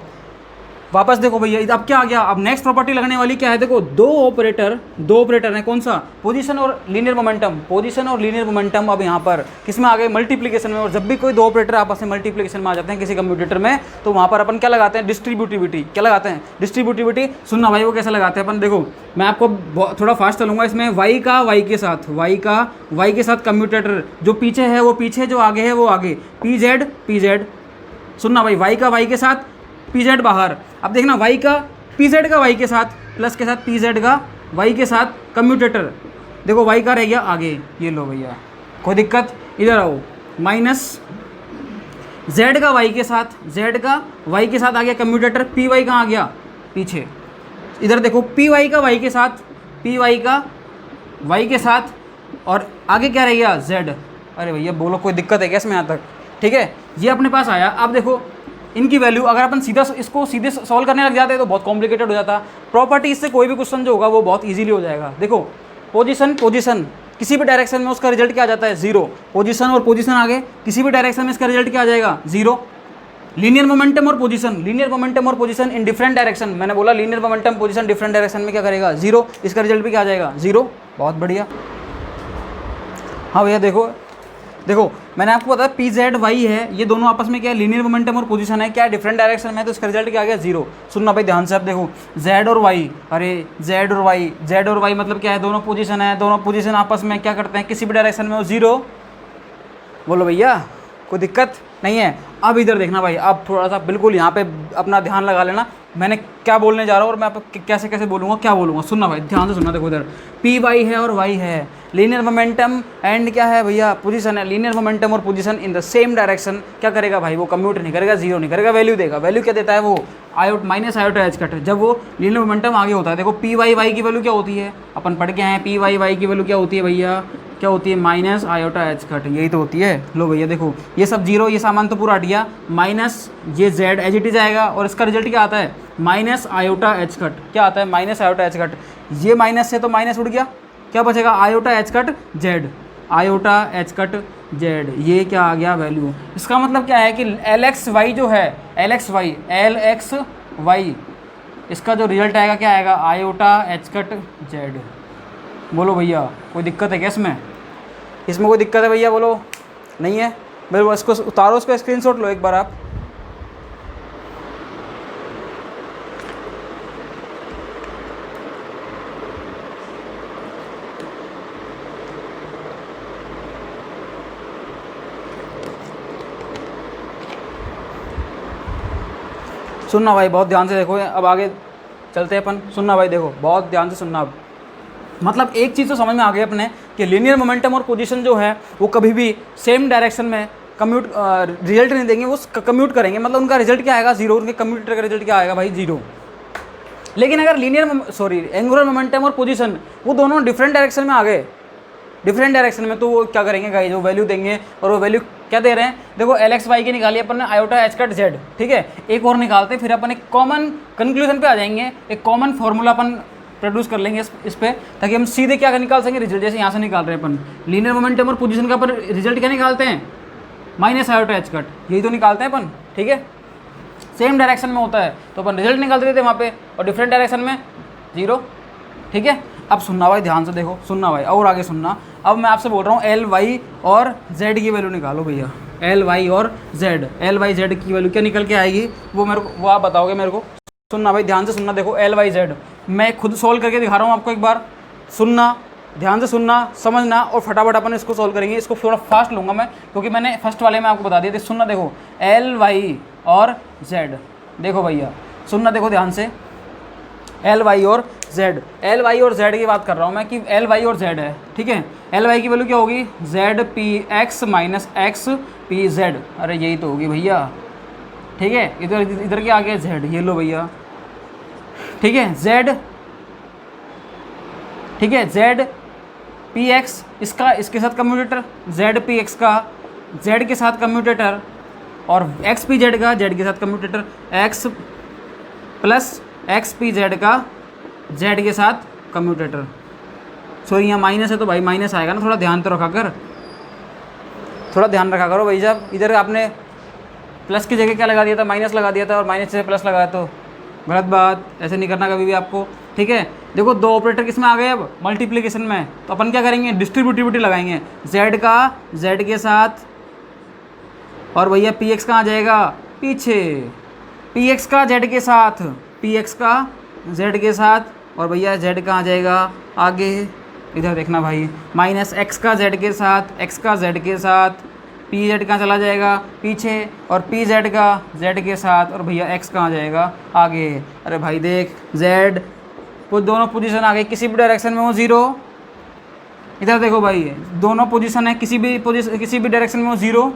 वापस देखो भैया, अब क्या आ गया? अब नेक्स्ट प्रॉपर्टी लगने वाली क्या है? देखो दो ऑपरेटर हैं, कौन सा? पोजीशन और लीनियर मोमेंटम। पोजीशन और लीनियर मोमेंटम अब यहाँ पर किसमें आ गए? मल्टीप्लिकेशन में। और जब भी कोई दो ऑपरेटर आपस में मल्टीप्लिकेशन में आ जाते हैं किसी कम्प्यूटर में, तो वहाँ पर अपन क्या लगाते हैं? डिस्ट्रीब्यूटिविटी। क्या लगाते हैं? डिस्ट्रीब्यूटिविटी। सुनना भाई, वो कैसे लगाते हैं अपन? देखो मैं आपको थोड़ा फास्ट चलूँगा इसमें। Y का Y के साथ, Y का Y के साथ कम्प्यूटेटर, जो पीछे है वो पीछे, जो आगे है वो आगे। PZ। सुनना भाई, Y का Y के साथ, PZ बाहर। अब देखना Y का PZ का Y के साथ, प्लस के साथ PZ का Y के साथ कम्यूटेटर। देखो Y का रह गया आगे। ये लो भैया, कोई दिक्कत? इधर आओ। माइनस Z का Y के साथ, Z का Y के साथ आ गया कम्यूटेटर। PY कहाँ आ गया? पीछे। इधर देखो PY का Y के साथ, PY का Y के साथ, और आगे क्या रह गया? Z। अरे भैया बोलो, कोई दिक्कत है क्या इसमें यहाँ तक? ठीक है, ये अपने पास आया। अब देखो इनकी वैल्यू अगर अपन इसको सीधे सॉल्व करने लग जाते हैं तो बहुत कॉम्प्लिकेटेड हो जाता। प्रॉपर्टी इससे कोई भी क्वेश्चन जो होगा वो बहुत इजीली हो जाएगा। देखो पोजीशन किसी भी डायरेक्शन में उसका रिजल्ट क्या आ जाता है? जीरो। पोजीशन और पोजीशन आगे किसी भी डायरेक्शन में इसका रिजल्ट क्या आ जाएगा? जीरो। लीनियर मोमेंटम और पोजीशन इन डिफरेंट डायरेक्शन, मैंने बोला linear momentum position different direction में क्या करेगा? जीरो। इसका रिजल्ट भी क्या आ जाएगा? जीरो। बहुत बढ़िया। हाँ भैया देखो मैंने आपको बताया पी जेड वाई है, ये दोनों आपस में क्या है, लीनियर मोमेंटम और पोजीशन है, क्या डिफरेंट डायरेक्शन में, तो इसका रिजल्ट क्या आ गया, जीरो। सुनना भाई ध्यान से, आप देखो जेड और वाई, अरे जेड और वाई मतलब क्या है, दोनों पोजीशन है, दोनों पोजीशन आपस में क्या करते हैं, किसी भी डायरेक्शन में वो जीरो। बोलो भैया कोई दिक्कत नहीं है। अब इधर देखना भाई, अब थोड़ा सा बिल्कुल यहाँ पे अपना ध्यान लगा लेना, मैंने क्या बोलने जा रहा हूँ और मैं आपको कैसे कैसे बोलूँगा, क्या बोलूँगा, सुनना भाई ध्यान से सुनना। देखो इधर पी वाई है और वाई है, लीनियर मोमेंटम एंड क्या है भैया, पोजीशन है। लीनियर मोमेंटम और position in the same direction क्या करेगा भाई, वो कम्यूट नहीं करेगा, जीरो नहीं करेगा, वैल्यू देगा। वैल्यू क्या देता है वो, iota minus iota H cut, जब वो लीनियर मोमेंटम आगे होता है। देखो पी वाई की वैल्यू क्या होती है, अपन पढ़ के आए हैं, पी वाई की वैल्यू क्या होती है भैया, क्या होती है, माइनस आयोटा एच कट, यही तो होती है। लो भैया देखो ये सब जीरो, ये सामान तो पूरा हट गया, माइनस ये जेड एज इट इज आएगा, और इसका रिजल्ट क्या आता है, माइनस आयोटा एच कट, क्या आता है, माइनस आयोटा एच कट। ये माइनस से तो माइनस उड़ गया, क्या बचेगा, iota H cut Z, iota H cut Z, ये क्या आ गया वैल्यू। इसका मतलब क्या है कि एल एक्स वाई जो है, एल एक्स वाई, इसका जो रिजल्ट आएगा क्या आएगा, आयोटा एच कट जेड। बोलो भैया कोई दिक्कत है क्या इसमें, इसमें कोई दिक्कत है भैया, बोलो नहीं है। मेरे इसको उतारो, उसका स्क्रीनशॉट लो एक बार आप। सुनना भाई बहुत ध्यान से देखो, अब आगे चलते हैं अपन। सुनना भाई देखो बहुत ध्यान से सुनना। अब मतलब एक चीज़ तो समझ में आ गई अपने कि लीनियर मोमेंटम और पोजीशन जो है वो कभी भी सेम डायरेक्शन में कम्यूट रिजल्ट नहीं देंगे, वो कम्यूट करेंगे, मतलब उनका रिजल्ट क्या आएगा, जीरो। उनके कम्यूटेटर का रिजल्ट क्या आएगा भाई, जीरो। लेकिन अगर एंगुलर मोमेंटम और पोजीशन वो दोनों डिफरेंट डायरेक्शन में आ गए, डिफरेंट डायरेक्शन में, तो वो क्या करेंगे गाइस, वो वैल्यू देंगे। और वो वैल्यू क्या दे रहे हैं, देखो एल एक्स वाई की निकाली अपन ने, आयोटा एच कट जेड, ठीक है। एक और निकालते फिर अपन एक कॉमन कंक्लूजन पे आ जाएंगे, एक कॉमन फॉर्मूला अपन प्रोड्यूस कर लेंगे इस पे, ताकि हम सीधे क्या निकाल सकेंगे रिजल्ट। जैसे यहाँ से निकाल रहे हैं अपन लीनियर मोमेंटम और पोजीशन का अपन रिजल्ट क्या निकालते हैं, माइनस आयोटा एच कट, यही तो निकालते हैं अपन, ठीक है। सेम डायरेक्शन में होता है तो अपन रिजल्ट निकालते रहते हैं वहाँ पे, और डिफरेंट डायरेक्शन में जीरो, ठीक है। अब सुनना भाई ध्यान से देखो, सुनना भाई और आगे सुनना। अब मैं आपसे बोल रहा हूँ एल वाई और जेड की वैल्यू निकालो भैया, एल वाई और जेड, एल वाई जेड की वैल्यू क्या निकल के आएगी वो मेरे को, वो आप बताओगे मेरे को। सुनना भाई ध्यान से सुनना, देखो एल वाई जेड मैं खुद सोल्व करके दिखा रहा हूँ आपको, एक बार सुनना, ध्यान से सुनना, समझना, और फटाफट अपन इसको सोल्व करेंगे। इसको थोड़ा फास्ट लूँगा मैं, क्योंकि मैंने फर्स्ट वाले में आपको बता दिया था। सुनना देखो एल वाई और जेड, देखो भैया सुनना, देखो ध्यान से, एल वाई और जेड, एल वाई और जेड की बात कर रहा हूँ मैं कि एल वाई और जेड है, ठीक है। एल वाई की वैल्यू क्या होगी, Z P x minus x P Z, अरे यही तो होगी भैया, ठीक है। इधर इधर क्या आ गया, जेड, ये लो भैया, ठीक है। जेड, ठीक है, जेड पी एक्स, इसका इसके साथ कम्यूटेटर, जेड पी एक्स का जेड के साथ कम्यूटेटर, और एक्स पी जेड का जेड के साथ commutator, x plus x P Z का जेड के साथ कम्यूटेटर। सॉरी यहाँ माइनस है तो भाई माइनस आएगा ना, थोड़ा ध्यान तो रखा कर, थोड़ा ध्यान रखा करो भाई। साहब इधर आपने प्लस की जगह क्या लगा दिया था, माइनस लगा दिया था, और माइनस से प्लस लगाया तो गलत बात, ऐसे नहीं करना कभी भी आपको, ठीक है। देखो दो ऑपरेटर किस में आ गए, अब मल्टीप्लिकेशन में, तो अपन क्या करेंगे, डिस्ट्रीब्यूटिविटी लगाएंगे, जेड का जेड के साथ, और भैया पी एक्स कहाँ आ जाएगा, पीछे, पी एक्स का जेड के साथ, पी एक्स का जेड के साथ, और भैया जेड कहाँ आ जाएगा आगे, इधर देखना भाई, माइनस एक्स का जेड के साथ, एक्स का जेड के साथ, पी जेड कहाँ चला जाएगा पीछे, और पी जेड का जेड के साथ, और भैया एक्स कहाँ जाएगा आगे। अरे भाई देख जेड वो दोनों पोजीशन आ गई, किसी भी डायरेक्शन में वो जीरो। इधर देखो भाई दोनों पोजीशन है, किसी भी डायरेक्शन में वो zero.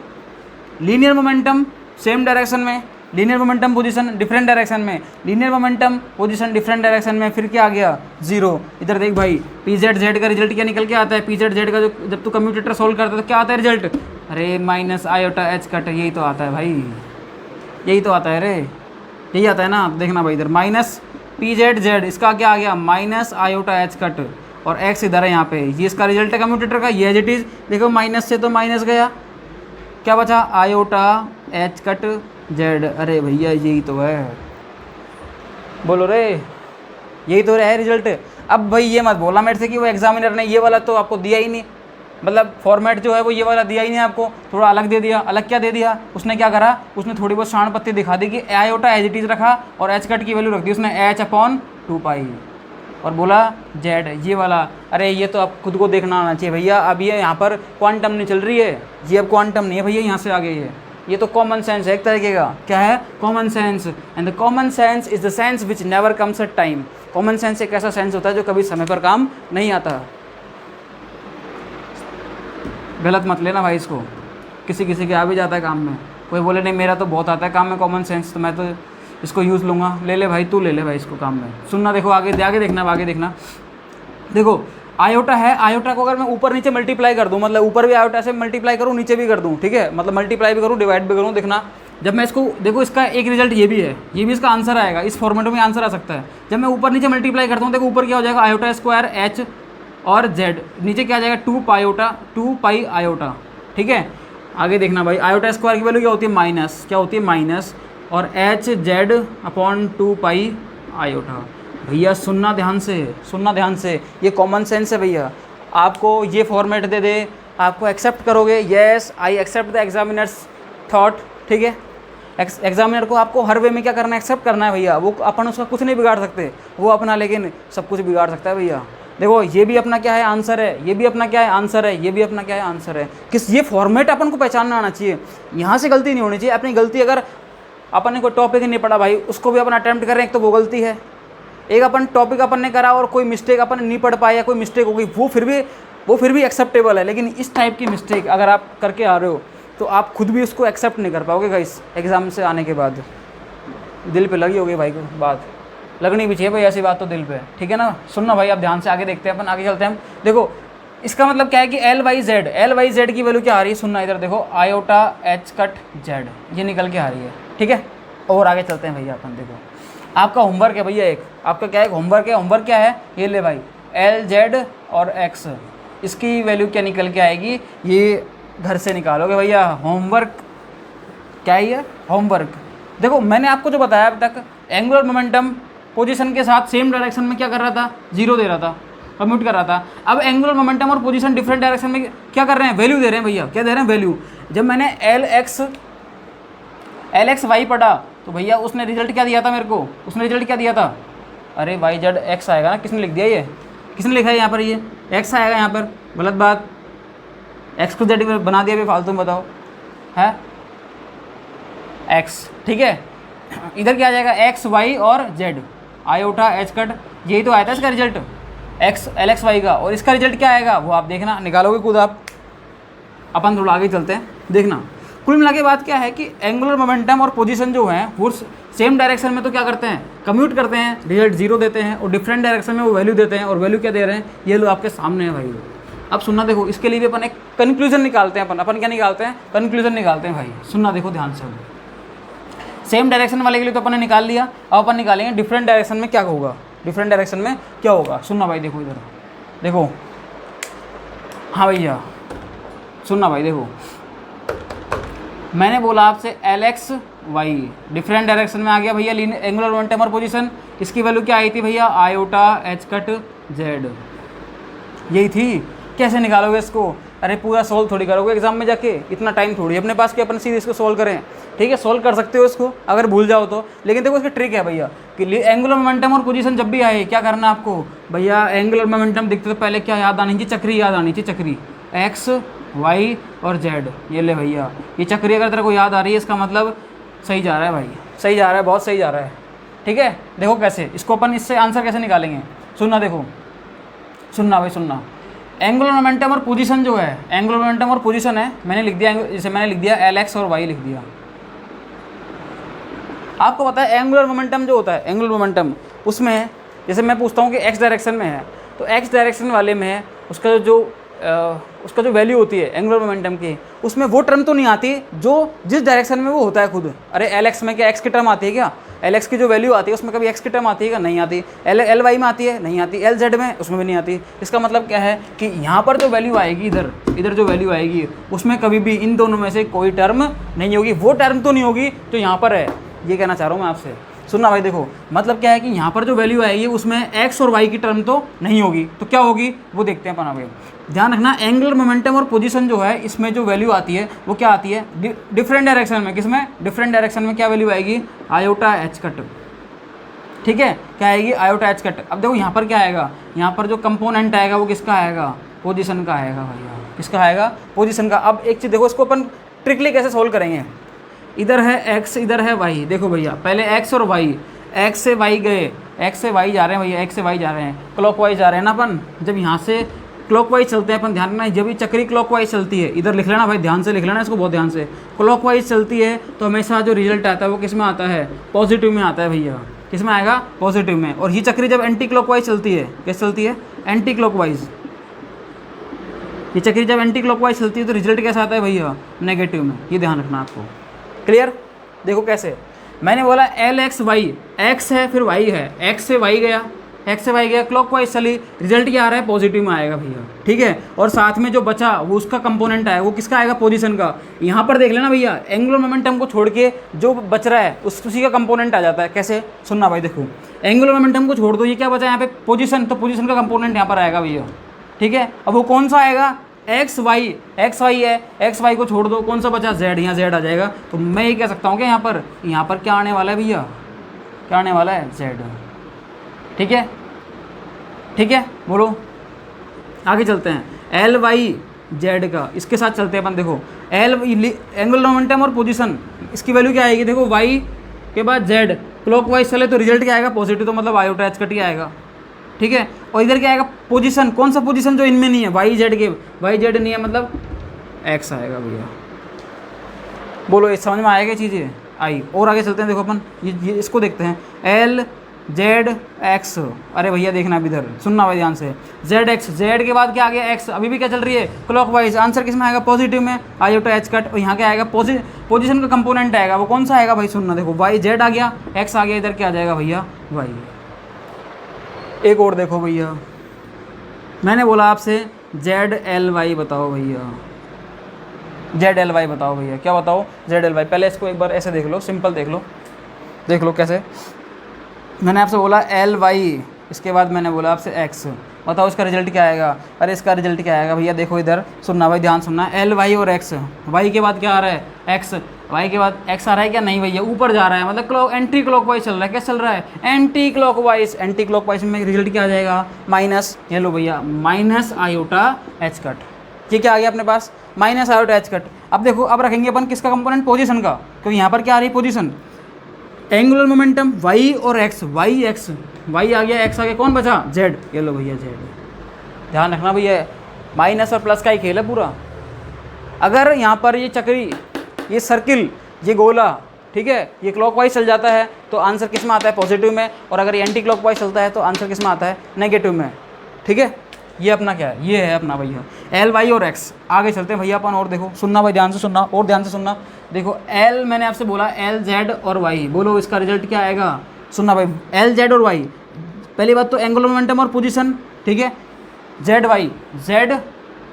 Linear momentum same direction में, linear momentum position different direction में, linear momentum position different direction में, फिर क्या आ गया जीरो। इधर देख भाई पी जेड जेड का रिजल्ट क्या निकल के आता है, पी जेड जेड का जो जब तू कम्यूटेटर सोल्व करता है तो क्या आता है रिजल्ट, अरे माइनस आयोटा एच कट, यही तो आता है भाई, यही तो आता है रे, यही आता है ना। देखना भाई इधर माइनस पी जेड जेड, इसका क्या आ गया माइनस आयोटा एच कट, और एक्स इधर है यहाँ पे, ये इसका रिजल्ट है कम्यूटेटर का, ये एज इट इज। देखो माइनस से तो माइनस गया, क्या बचा आयोटा एच कट जेड, अरे भैया यही तो है, बोलो रे यही तो है रिजल्ट। अब भाई ये मत बोला मेरे से कि वो एग्जामिनर ने ये वाला तो आपको दिया ही नहीं, मतलब फॉर्मेट जो है वो ये वाला दिया ही नहीं आपको, थोड़ा अलग दे दिया। अलग क्या दे दिया उसने, क्या करा उसने, थोड़ी बहुत शान पत्ती दिखा दी कि आयोटा एज इट इज़ रखा और एच कट की वैल्यू रख दी उसने h/2π और बोला जेड ये वाला। अरे ये तो आप खुद को देखना आना चाहिए भैया। अब ये यहाँ पर क्वांटम नहीं चल रही है, ये अब क्वांटम नहीं है भैया, यहाँ से आ गई है। ये तो कॉमन सेंस है एक तरीके का। क्या है? Common sense. And the common sense is the sense which never comes at time. Common sense एक ऐसा सेंस होता है जो कभी समय पर काम नहीं आता। गलत मत लेना भाई इसको, किसी किसी के आ भी जाता है काम में। कोई बोले नहीं मेरा तो बहुत आता है काम में कॉमन सेंस, तो मैं तो इसको यूज़ लूँगा। ले ले भाई, तू ले ले भाई इसको काम में। सुनना, देखो आगे देखना, आगे देखना। देखो आयोटा है, आयोटा को अगर मैं ऊपर नीचे मल्टीप्लाई कर दूँ, मतलब ऊपर भी आयोटा से मल्टीप्लाई करूँ, नीचे भी कर दूँ, ठीक है, मतलब मल्टीप्लाई भी करूँ डिवाइड भी करूँ। देखना जब मैं इसको, देखो इसका एक रिजल्ट ये भी है, ये भी इसका आंसर आएगा, इस फॉर्मेट में आंसर आ सकता है। जब मैं ऊपर नीचे मल्टीप्लाई करता हूँ, देखो ऊपर क्या हो जाएगा, आयोटा स्क्वायर एच और जेड, नीचे क्या आ जाएगा 2π आयोटा, ठीक है। आगे देखना भाई, आयोटा स्क्वायर की वैल्यू क्या होती है माइनस, क्या होती है माइनस, और एच जेड अपॉन 2π आयोटा। भैया सुनना ध्यान से, सुनना ध्यान से, ये कॉमन सेंस है भैया। आपको ये फॉर्मेट दे दे, आपको एक्सेप्ट करोगे, yes I accept the examiner's thought, ठीक है। एग्जामिनर को आपको हर वे में क्या करना है, एक्सेप्ट करना है भैया। वो अपन उसका कुछ नहीं बिगाड़ सकते, वो अपना लेकिन सब कुछ बिगाड़ सकता है भैया। देखो ये भी अपना क्या है आंसर है, ये भी अपना क्या है आंसर है, ये भी अपना क्या है आंसर है। किस ये फॉर्मेट अपन को पहचानना आना चाहिए, यहाँ से गलती नहीं होनी चाहिए। अपनी गलती, अगर अपन ने कोई टॉपिक ही नहीं पढ़ा भाई, उसको भी अपन अटैम्प्ट करें, एक तो वो गलती है। एक अपन टॉपिक अपन ने करा और कोई मिस्टेक अपन नहीं पढ़ पाया, कोई मिस्टेक हो गई, वो फिर भी एक्सेप्टेबल है। लेकिन इस टाइप की मिस्टेक अगर आप करके आ रहे हो तो आप खुद भी उसको एक्सेप्ट नहीं कर पाओगे गाइस। एग्ज़ाम से आने के बाद दिल पे लगी होगी भाई को बात, लगनी भी चाहिए भाई ऐसी बात तो दिल पे, ठीक है ना। सुनना भाई, आप ध्यान से आगे देखते हैं, अपन आगे चलते हैं हम। देखो इसका मतलब क्या है कि L/Z की वैल्यू क्या आ रही है, सुनना इधर देखो, आयोटा एच कट जेड ये निकल के आ रही है, ठीक है। और आगे चलते हैं भैया अपन। देखो आपका होमवर्क है भैया, एक आपका क्या है होमवर्क है। होमवर्क क्या है, ये ले भाई, LZ और X, इसकी वैल्यू क्या निकल के आएगी, ये घर से निकालोगे भैया। होमवर्क क्या है ये, होमवर्क। देखो मैंने आपको जो बताया अब तक, एंगुलर मोमेंटम पोजीशन के साथ सेम डायरेक्शन में क्या कर रहा था, जीरो दे रहा था, कम्यूट कर रहा था। अब एंगुलर मोमेंटम और पोजीशन डिफरेंट डायरेक्शन में क्या कर रहे हैं, वैल्यू दे रहे हैं भैया। क्या दे रहे हैं, वैल्यू। जब मैंने LXY पढ़ा तो भैया उसने रिजल्ट क्या दिया था मेरे को, उसने रिजल्ट क्या दिया था, अरे YZ X आएगा ना। किसने लिख दिया, ये किसने लिखा है यहाँ पर, ये X आएगा यहाँ पर, गलत बात। X को Z बना दिया भी फालतू में, बताओ है X, ठीक है। इधर क्या आ जाएगा, XY और Z, आयोटा एच कट, यही तो आया था इसका रिजल्ट LXY का। और इसका रिजल्ट क्या आएगा वो आप देखना, निकालोगे खुद आप। अपन थोड़ा आगे चलते हैं, देखना। कुल मिला के बात क्या है कि एंगुलर मोमेंटम और पोजीशन जो है वो सेम डायरेक्शन में तो क्या करते हैं, कम्यूट करते हैं, रिजल्ट जीरो देते हैं, और डिफरेंट डायरेक्शन में वो वैल्यू देते हैं। और वैल्यू क्या दे रहे हैं, ये लो आपके सामने है भाई। अब सुनना, देखो इसके लिए भी अपन एक कंक्लूजन निकालते हैं। अपन क्या निकालते हैं, कंक्लूजन निकालते हैं भाई। सुनना देखो ध्यान से, सेम डायरेक्शन वाले के लिए तो अपन ने निकाल लिया, अब अपन निकालेंगे डिफरेंट डायरेक्शन में क्या होगा, डिफरेंट डायरेक्शन में क्या होगा। सुनना भाई, देखो इधर देखो, हाँ भैया सुनना भाई, देखो मैंने बोला आपसे LXY डिफरेंट डायरेक्शन में आ गया भैया एंगुलर मोमेंटम और पोजीशन। इसकी वैल्यू क्या आई थी भैया, आयोटा एच कट जेड, यही थी। कैसे निकालोगे इसको, अरे पूरा सोल्व थोड़ी करोगे एग्जाम में जाके, इतना टाइम थोड़ी अपने पास कि अपन सीधे इसको सोल्व करें, ठीक है। सोल्व कर सकते हो इसको अगर भूल जाओ तो, लेकिन देखो इसकी ट्रिक है भैया कि एंगुलर मोमेंटम और पोजीशन जब भी आए क्या करना आपको भैया, एंगुलर मोमेंटम दिखते तो पहले क्या याद आनी चाहिए, चक्री याद आनी चाहिए, चक्री X Y और Z। ये ले भैया, ये चक्री अगर तेरे को याद आ रही है इसका मतलब सही जा रहा है भाई, सही जा रहा है, बहुत सही जा रहा है, ठीक है। देखो कैसे इसको अपन इससे आंसर कैसे निकालेंगे, सुनना देखो, सुनना भाई सुनना। एंगुलर मोमेंटम और पोजीशन जो है, एंगुलर मोमेंटम और पोजीशन है, मैंने लिख दिया, जैसे मैंने लिख दिया LX और Y लिख दिया। आपको पता है एंगुलर मोमेंटम जो होता है, एंगुलर मोमेंटम उसमें जैसे मैं पूछता हूँ कि X डायरेक्शन में है, तो X डायरेक्शन वाले में उसका जो वैल्यू होती है एंगुलर मोमेंटम की, उसमें वो टर्म तो नहीं आती जो जिस डायरेक्शन में वो होता है खुद। अरे LX में क्या X की टर्म आती है क्या, LX की जो वैल्यू आती है उसमें कभी X की टर्म आती है क्या, नहीं आती। LY में आती है, नहीं आती। LZ में, उसमें भी नहीं आती। इसका मतलब क्या है कि यहाँ पर जो वैल्यू आएगी, इधर जो वैल्यू आएगी उसमें कभी भी इन दोनों में से कोई टर्म नहीं होगी। वो टर्म तो नहीं होगी जो यहाँ पर है, ये कहना चाह रहा हूँ मैं आपसे। सुनना भाई देखो, मतलब क्या है कि यहाँ पर जो वैल्यू आएगी उसमें एक्स और वाई की टर्म तो नहीं होगी, तो क्या होगी वो देखते हैं अपन अभी। ध्यान रखना, एंगुलर मोमेंटम और पोजीशन जो है इसमें जो वैल्यू आती है वो क्या आती है डिफरेंट डायरेक्शन में। किसमें? डिफरेंट डायरेक्शन में क्या वैल्यू आएगी? Iota H cut. ठीक है, क्या आएगी? Iota H cut. अब देखो यहाँ पर क्या आएगा, यहाँ पर जो कंपोनेंट आएगा वो किसका आएगा? पोजीशन का आएगा भैया। किसका आएगा? पोजीशन का। अब एक चीज़ देखो, इसको अपन ट्रिकली कैसे सोल्व करेंगे। इधर है x, इधर है y। देखो भैया पहले x और y, x से y गए, x से y जा रहे हैं भैया, x से y जा रहे हैं, क्लॉकवाइज जा रहे हैं ना अपन। जब यहाँ से क्लॉकवाइज चलते हैं अपन, ध्यान रखना, जब ये चक्री क्लॉकवाइज चलती है, इधर लिख लेना भाई, ध्यान से लिख लेना इसको, बहुत ध्यान से। क्लॉकवाइज चलती है तो हमेशा जो रिजल्ट आता है वो किस में आता है? पॉजिटिव में आता है भैया। किस में आएगा? पॉजिटिव में। और ये चक्री जब एंटी क्लॉकवाइज चलती है, कैसे चलती है? Anti clockwise. ये चक्री जब एंटी क्लॉकवाइज चलती है तो रिजल्ट कैसा आता है भैया? नेगेटिव में। ये ध्यान रखना आपको। क्लियर? देखो कैसे, मैंने बोला एल एक्स वाई, एक्स है फिर वाई है, एक्स से वाई गया, एक्स से वाई गया, क्लॉकवाइज चली, रिजल्ट क्या आ रहा है? पॉजिटिव में आएगा भैया। ठीक है, और साथ में जो बचा वो उसका कंपोनेंट आया, वो किसका आएगा? पोजीशन का। यहाँ पर देख लेना भैया, एंगुलर मोमेंटम को छोड़ के जो बच रहा है उसी का कंपोनेंट आ जाता है। कैसे? सुनना भाई देखो, एंगुलर मोमेंटम को छोड़ दो, ये क्या बचा यहाँ पे? पोजीशन। तो पोजीशन का कंपोनेंट यहाँ पर आएगा भैया। ठीक है, अब वो कौन सा आएगा? एक्स वाई, एक्स वाई है, एक्स वाई को छोड़ दो, कौन सा बचा? जेड। यहाँ जेड आ जाएगा। तो मैं ये कह सकता हूँ कि यहाँ पर क्या आने वाला है भैया? क्या आने वाला है? जेड। ठीक है, ठीक है, बोलो आगे चलते हैं। एल वाई जेड का, इसके साथ चलते हैं अपन। देखो एल एंगुलर मोमेंटम और पोजीशन, इसकी वैल्यू क्या आएगी? देखो वाई के बाद जेड, क्लॉकवाइज चले तो रिजल्ट क्या आएगा? पॉजिटिव। तो मतलब आयोटा एच कट ही आएगा। ठीक है, और इधर क्या आएगा? पोजीशन। कौन सा पोजीशन? जो इनमें नहीं है, वाई जेड के, वाई जेड नहीं है मतलब एक्स आएगा भैया। बोलो ये समझ में आएगा चीज़ें? आई। और आगे चलते हैं, देखो अपन ये इसको देखते हैं। एल जेड एक्स, अरे भैया देखना अब इधर, सुनना भाई ध्यान से। जेड एक्स, जेड के बाद क्या आ गया? एक्स। अभी भी क्या चल रही है? क्लॉकवाइज। आंसर किस में आएगा? पॉजिटिव में, आयोटा एच कट। और यहाँ क्या आएगा? पोजीशन का कंपोनेंट आएगा, वो कौन सा आएगा भाई? सुनना, देखो वाई जेड आ गया, एक्स आ गया, इधर क्या आ जाएगा भैया? वाई। एक और देखो भैया, मैंने बोला आपसे जेड एल वाई बताओ भैया, जेड एल वाई बताओ भैया। क्या बताओ? Z L Y. पहले इसको एक बार ऐसे देख लो, सिंपल देख लो कैसे। मैंने आपसे बोला एल वाई, इसके बाद मैंने बोला आपसे एक्स, बताओ इसका रिजल्ट क्या आएगा? अरे इसका रिजल्ट क्या आएगा भैया? देखो इधर, सुनना भाई ध्यान सुनना, एल वाई और एक्स, वाई के बाद क्या आ रहा है? एक्स, वाई के बाद एक्स आ रहा है क्या? नहीं भैया, ऊपर जा रहा है, मतलब एंटी क्लॉकवाइज चल रहा है। क्या चल रहा है? Anti clockwise. एंटी क्लॉकवाइज में रिजल्ट क्या आ जाएगा? माइनस। ये लो भैया, माइनस आयोटा एच कट। ये क्या आ गया अपने पास? Minus iota H cut. अब देखो, अब रखेंगे अपन किसका कंपोनेंट? पोजीशन का, क्योंकि यहाँ पर क्या आ रही है? पोजीशन। एंगुलर मोमेंटम वाई और एक्स, वाई एक्स, वाई आ गया, एक्स आ गया, कौन बचा? जेड। ये लो भैया जेड। ध्यान रखना भैया, माइनस और प्लस का ही खेल है पूरा। अगर यहाँ पर ये चक्री, ये सर्किल, ये गोला, ठीक है, ये क्लॉकवाइज चल जाता है तो आंसर किस में आता है? पॉजिटिव में। और अगर ये एंटी क्लॉकवाइज चलता है तो आंसर किस में आता है? नेगेटिव में। ठीक है, ये अपना क्या है? ये है अपना भैया एल वाई और एक्स। आगे चलते हैं भैया अपन, और देखो, सुनना भाई ध्यान से सुनना, और ध्यान से सुनना। देखो एल, मैंने आपसे बोला एल जेड और वाई, बोलो इसका रिजल्ट क्या आएगा? सुनना भाई, एल जेड और वाई, पहली बात तो एंगुलर मोमेंटम और पोजीशन, ठीक है, जेड वाई, जेड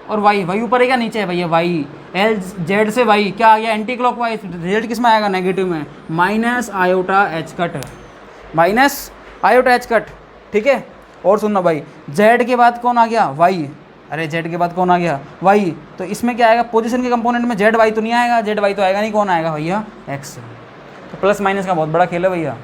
और वाई, वाई ऊपर है क्या नीचे है भैया? वाई, एल जेड से वाई क्या आ गया? Anti clockwise. रिजल्ट किस में आएगा? नेगेटिव में, minus iota H cut, minus iota H cut. ठीक है, और सुनना भाई, जेड के बाद कौन आ गया? वाई। अरे जेड के बाद कौन आ गया? वाई। तो इसमें क्या आएगा? पोजीशन के कंपोनेंट में जेड वाई तो नहीं आएगा, जेड वाई तो आएगा नहीं, कौन आएगा भैया? एक्स। तो प्लस माइनस का बहुत बड़ा खेल है भैया।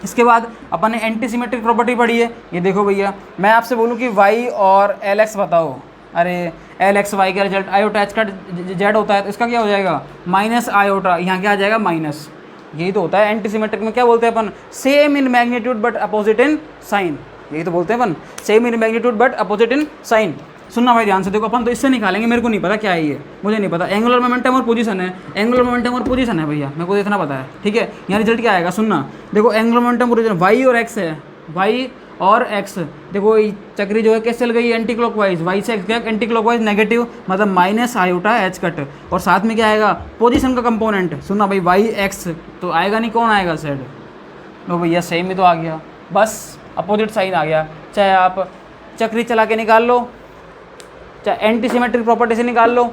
इसके बाद अपन ने एंटी सिमेट्रिक प्रॉपर्टी पढ़ी है। ये देखो भैया, मैं आपसे बोलूँ कि वाई और एल एक्स बताओ, अरे एल एक्स वाई का result iota H cut Z होता है, तो इसका क्या हो जाएगा? माइनस आयोटा, यहाँ क्या आ जाएगा? माइनस। यही तो होता है एंटी सिमेट्रिक में, क्या बोलते हैं अपन? Same in magnitude but opposite in sign. यही तो बोलते हैं अपन, same in magnitude but opposite in sign. सुनना भाई ध्यान से, देखो अपन तो इससे निकालेंगे, मेरे को नहीं पता क्या है ये, मुझे नहीं पता। एंगुलर मोमेंटम और पोजीशन है, एंगुलर मोमेंटम और पोजीशन है भैया, मेरे को इतना पता है। ठीक है, यहाँ रिजल्ट क्या आएगा? सुनना, देखो एंगुलर मोमेंटम पोजीशन वाई और एक्स है, वाई और एक्स, देखो ये चक्री जो है कैसे चल गई? एंटी क्लॉकवाइज, वाई से एक्स गया एंटी क्लॉकवाइज, नेगेटिव, मतलब माइनस आयोटा एच कट। और साथ में क्या आएगा? पोजीशन का कंपोनेंट। सुनना भाई, वाई एक्स तो आएगा नहीं, कौन आएगा? जेड। लो भैया सेम ही तो आ गया, बस अपोजिट साइन आ गया। चाहे आप चक्री चला के निकाल लो, चाहे एंटी सिमेट्रिक प्रॉपर्टी से निकाल लो,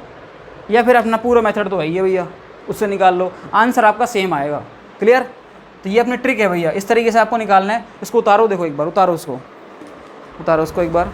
या फिर अपना पूरा मेथड तो है ही है भैया, उससे निकाल लो, आंसर आपका सेम आएगा। क्लियर? तो ये अपनी ट्रिक है भैया, इस तरीके से आपको निकालना है। इसको उतारो, देखो एक बार उतारो उसको, उतारो उसको एक बार।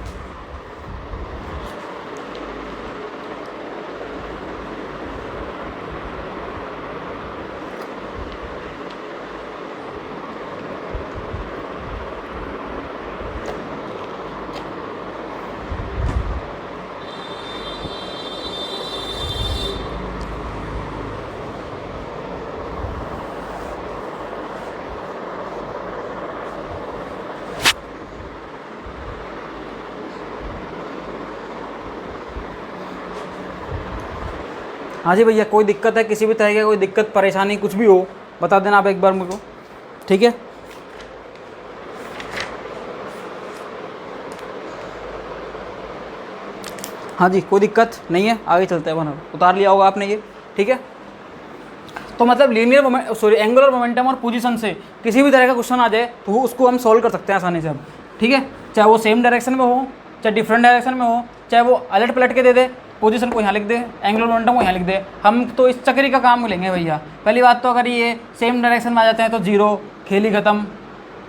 हाँ जी भैया, कोई दिक्कत है, किसी भी तरह की कोई दिक्कत परेशानी कुछ भी हो बता देना आप एक बार मेरे को, ठीक है। हाँ जी, कोई दिक्कत नहीं है, आगे चलते हैं। बना उतार लिया होगा आपने ये, ठीक है। तो मतलब लीनियर एंगुलर मोमेंटम और पोजीशन से किसी भी तरह का क्वेश्चन आ जाए तो उसको हम सॉल्व कर सकते हैं आसानी से अब, ठीक है। चाहे वो सेम डायरेक्शन में हो, चाहे डिफरेंट डायरेक्शन में हो, चाहे वो अलट पलट के दे दे, पोजीशन को यहाँ लिख दे, एंगुलर मोमेंटम को यहाँ लिख दे, हम तो इस चक्री का काम लेंगे भैया। पहली बात तो अगर ये सेम डायरेक्शन में आ जाते हैं तो जीरो, खेल ही खत्म।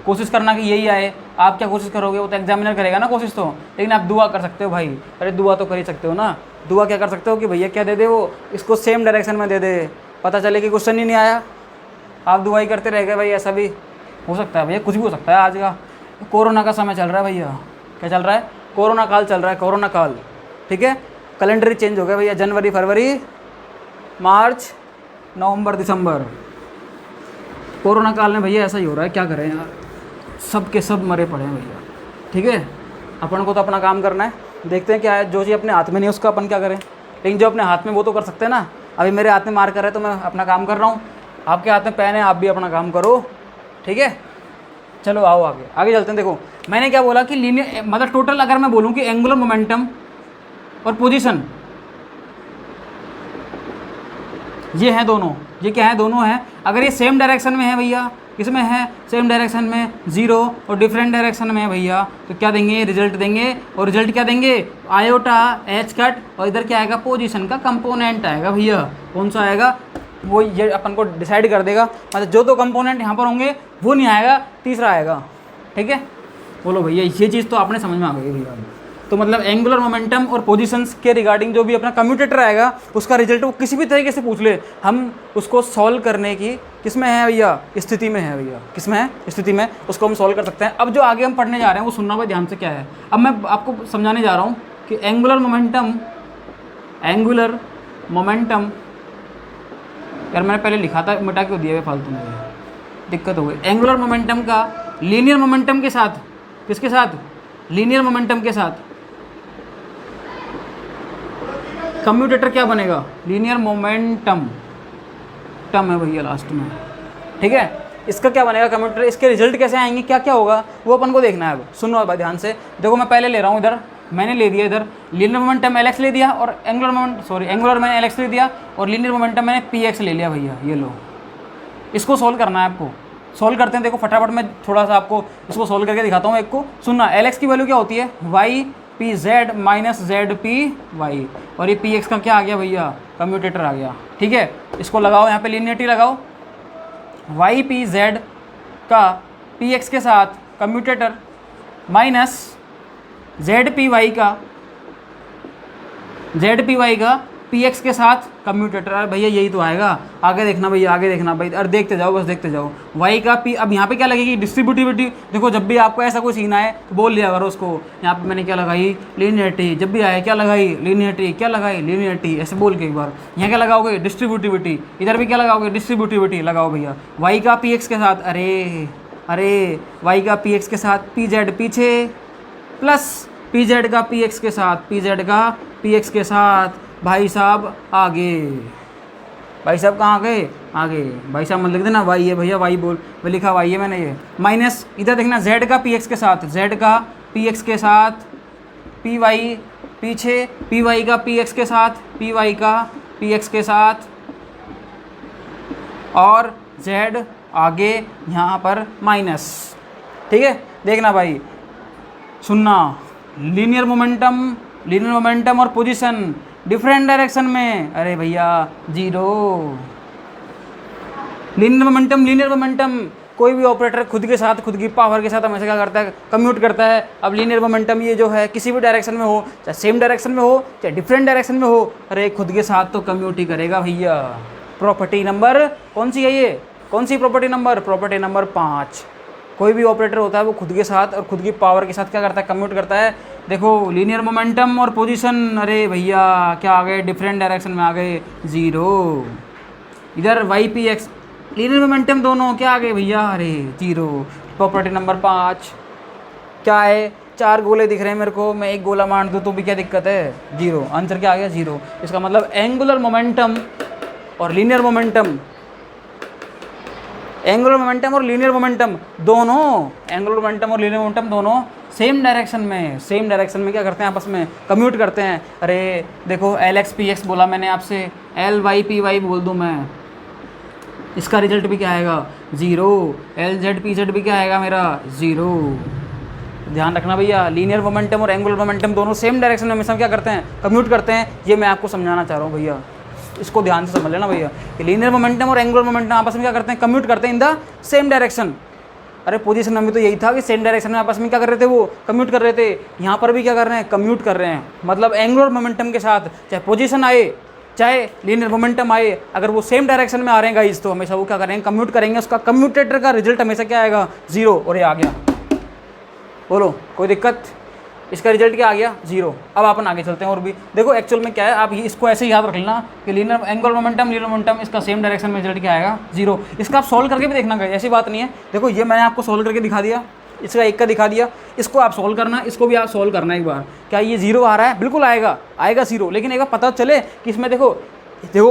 कोशिश करना कि यही आए। आप क्या कोशिश करोगे, वो तो एग्जामिनर करेगा ना कोशिश तो, लेकिन आप दुआ कर सकते हो भाई। अरे दुआ तो कर ही सकते हो ना। दुआ क्या कर सकते हो कि भैया क्या दे दे, वो इसको सेम डायरेक्शन में दे दे, पता चले कि क्वेश्चन ही नहीं आया, आप दुआ ही करते रह गए भाई। ऐसा भी हो सकता है भैया, कुछ भी हो सकता है। आज का कोरोना का समय चल रहा है भैया, क्या चल रहा है, कोरोना काल चल रहा है, कोरोना काल, ठीक है। कैलेंडर चेंज हो गया भैया, जनवरी फरवरी मार्च नवंबर दिसंबर, कोरोना काल में भैया ऐसा ही हो रहा है। क्या करें यार, सब के सब मरे पड़े हैं भैया, ठीक है। अपन को तो अपना काम करना है, देखते हैं क्या है। जो चीज़ अपने हाथ में नहीं उसका अपन क्या करें, लेकिन जो अपने हाथ में वो तो कर सकते हैं ना। अभी मेरे हाथ में मार्कर है तो मैं अपना काम कर रहा हूँ, आपके हाथ में पेन है, आप भी अपना काम करो, ठीक है। चलो आओ आगे आगे चलते हैं। देखो मैंने क्या बोला कि लीनियर मतलब टोटल अगर मैं बोलूँ कि एंगुलर मोमेंटम और पोजीशन ये हैं दोनों, ये क्या है, दोनों हैं। अगर ये सेम डायरेक्शन में है भैया, किसमें है, सेम डायरेक्शन में, जीरो, और डिफरेंट डायरेक्शन में है भैया, तो क्या देंगे, रिजल्ट देंगे। और रिजल्ट क्या देंगे, आयोटा, एच कट, और इधर क्या आएगा, पोजीशन का कंपोनेंट आएगा भैया। कौन सा आएगा, वो ये अपन को डिसाइड कर देगा। मतलब जो दो कंपोनेंट यहाँ पर होंगे वो नहीं आएगा, तीसरा आएगा, ठीक है। बोलो भैया, ये चीज़ तो आपने समझ में आ गई भैया। तो मतलब एंगुलर मोमेंटम और पोजीशंस के रिगार्डिंग जो भी अपना कम्यूटेटर आएगा उसका रिजल्ट वो किसी भी तरीके से पूछ ले, हम उसको सॉल्व करने की किस में है भैया, स्थिति में है भैया। किस में है, स्थिति में, उसको हम सॉल्व कर सकते हैं। अब जो आगे हम पढ़ने जा रहे हैं वो सुनना भाई ध्यान से क्या है। अब मैं आपको समझाने जा रहा हूँ कि एंगुलर मोमेंटम यार मैंने पहले लिखा था, मिटा क्यों दिया फालतू में, दिक्कत हो गई। एंगुलर मोमेंटम का लीनियर मोमेंटम के साथ, किसके साथ, लीनियर मोमेंटम के साथ कम्यूटेटर क्या बनेगा, लीनियर मोमेंटम टर्म है भैया लास्ट में, ठीक है। इसका क्या बनेगा कम्यूटेटर, इसके रिजल्ट कैसे आएंगे, क्या क्या होगा वो अपन को देखना है। अब सुनो भाई ध्यान से, देखो मैं पहले ले रहा हूँ, इधर मैंने ले दिया, इधर लीनियर मोमेंटम LX ले दिया, और एंगुलर मैंने LX ले दिया, और लीनियर मोमेंटम मैंने PX ले लिया भैया। ये लो, इसको सोल्व करना है आपको। सोल्व करते हैं, देखो फटाफट मैं थोड़ा सा आपको इसको सोल्व करके दिखाता हूँ। एक को सुनना, LX की वैल्यू क्या होती है, YPZ माइनस ZPY, और ये PX का क्या आ गया भैया, कम्यूटेटर आ गया, ठीक है। इसको लगाओ यहाँ पे, लीनियरिटी लगाओ, YPZ का PX के साथ कम्यूटेटर माइनस ZPY का PX के साथ कम्यूटेटर। अरे भैया यही तो आएगा, आगे देखना भैया, आगे देखना भाई, अरे देखते जाओ, बस देखते जाओ। Y का P, अब यहाँ पे क्या लगेगी, डिस्ट्रीब्यूटिविटी। देखो जब भी आपको ऐसा कोई सीन आए तो बोल लिया करो उसको, यहाँ पे मैंने क्या लगाई, लीनियरिटी। जब भी आए क्या लगाई, लीनियरिटी, क्या लगाई, लीनियरिटी, ऐसे बोल के एक बार। यहाँ क्या लगाओगे, डिस्ट्रीब्यूटिविटी। इधर भी क्या लगाओगे, डिस्ट्रीब्यूटिविटी लगाओ भैया। Y का PX के साथ, अरे Y का PX के साथ PZ पीछे, प्लस PZ का PX के साथ, PZ का PX के साथ भाई साहब आगे। भाई साहब कहाँ गए, आगे। भाई साहब मत लिख देना, वाई है भैया, वाई बोल, वो लिखा वाई है मैंने, ये माइनस। इधर देखना Z का PX के साथ, Z का PX के साथ PY पीछे, PY का PX के साथ, PY का PX के साथ, और Z आगे यहाँ पर माइनस, ठीक है। देखना भाई, सुनना, लीनियर मोमेंटम और पोजीशन डिफरेंट डायरेक्शन में, अरे भैया जीरो। लीनियर मोमेंटम कोई भी ऑपरेटर खुद के साथ, खुद की पावर के साथ हमेशा क्या करता है, कम्यूट करता है। अब लीनियर मोमेंटम ये जो है किसी भी डायरेक्शन में हो, चाहे सेम डायरेक्शन में हो चाहे डिफरेंट डायरेक्शन में हो, अरे खुद के साथ तो कम्यूट ही करेगा भैया। प्रॉपर्टी नंबर कौन सी है ये, कौन सी प्रॉपर्टी नंबर, प्रॉपर्टी नंबर 5। कोई भी ऑपरेटर होता है वो खुद के साथ और खुद की पावर के साथ क्या करता है, कम्यूट करता है। देखो लीनियर मोमेंटम और पोजीशन, अरे भैया क्या आ गए, डिफरेंट डायरेक्शन में आ गए, 0। इधर Y P X linear momentum दोनों क्या आ गए भैया, अरे 0। प्रॉपर्टी नंबर 5 क्या है, 4 गोले दिख रहे हैं मेरे को, मैं एक गोला मार दूँ तो भी क्या दिक्कत है, 0। आंसर क्या आ गया, 0। इसका मतलब एंगुलर मोमेंटम और लीनियर मोमेंटम, एंगुलर मोमेंटम और लीनियर मोमेंटम दोनों, एंगुलर मोमेंटम और लीनियर मोमेंटम दोनों सेम डायरेक्शन में क्या करते हैं, आपस में कम्यूट करते हैं। अरे देखो एल एक्स पी एक्स बोला मैंने आपसे, एल वाई पी वाई बोल दूँ मैं, इसका रिजल्ट भी क्या आएगा, 0। एल जेड पी जेड भी क्या आएगा मेरा, 0। ध्यान रखना भैया, लीनियर मोमेंटम और एंगुलर मोमेंटम दोनों सेम डायरेक्शन में हमेशा क्या करते हैं, कम्यूट करते हैं। ये मैं आपको समझाना चाह रहा हूँ भैया, इसको ध्यान से समझ लेना भैया कि लीनियर मोमेंटम और एंगुलर मोमेंटम आपस में क्या करते हैं, कम्यूट करते हैं इन द सेम डायरेक्शन। अरे पोजीशन में भी तो यही था कि सेम डायरेक्शन में आपस में क्या कर रहे थे, वो कम्यूट कर रहे थे। यहाँ पर भी क्या कर रहे हैं, कम्यूट कर रहे हैं। मतलब एंगुलर मोमेंटम के साथ चाहे पोजीशन आए चाहे लीनियर मोमेंटम आए, अगर वो सेम डायरेक्शन में आ रहे हैं गाइस, तो हमेशा वो क्या करेंगे, कम्यूट करेंगे। उसका कम्यूटेटर का रिजल्ट हमेशा क्या आएगा, 0। और ये आ गया, बोलो कोई दिक्कत, इसका रिजल्ट क्या आ गया, 0। अब अपन आगे चलते हैं और भी देखो एक्चुअल में क्या है, आप इसको ऐसे ही याद रख लेना कि linear angular momentum linear momentum इसका सेम डायरेक्शन में रिजल्ट क्या आएगा, 0। इसका आप सॉल्व करके भी देखना गए, ऐसी बात नहीं है। देखो ये मैंने आपको सॉल्व करके दिखा दिया, इसका एक का दिखा दिया, इसको आप सॉल्व करना, इसको भी आप सॉल्व करना एक बार। क्या ये 0 आ रहा है, बिल्कुल आएगा 0, लेकिन एक बार पता चले कि इसमें देखो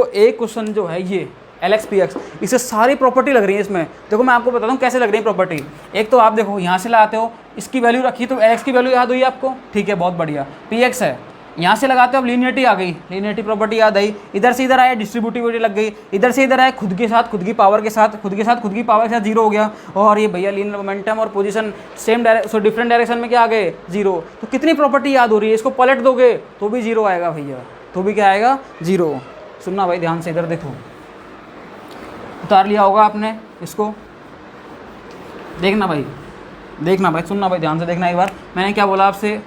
एक क्वेश्चन जो है ये एल एक्स पी एक्स, इससे सारी प्रॉपर्टी लग रही है इसमें। देखो मैं आपको बताता हूँ कैसे लग रही है प्रॉपर्टी। एक तो आप देखो यहाँ से लगाते हो, इसकी वैल्यू रखी तो एल एक्स की वैल्यू याद हुई आपको, ठीक है बहुत बढ़िया। पी एक्स है, यहाँ से लगाते हो अब लीनियरिटी आ गई, लीनियरिटी प्रॉपर्टी याद आई। इधर से इधर आया डिस्ट्रीब्यूटिविटी लग गई, इधर से इधर आया खुद के साथ खुद की पावर के साथ, खुद के साथ खुद की पावर के साथ 0 हो गया। और ये भैया लीनियर मोमेंटम और position same direction different direction में क्या आ गए, 0। तो कितनी प्रॉपर्टी याद हो रही है, इसको पलट दोगे तो भी 0 आएगा भैया, तो भी क्या आएगा, 0। सुनना भाई ध्यान से, इधर देखो उतार लिया होगा आपने, इसको देखना भाई, सुनना भाई ध्यान से देखना एक बार। मैंने क्या बोला आपसे,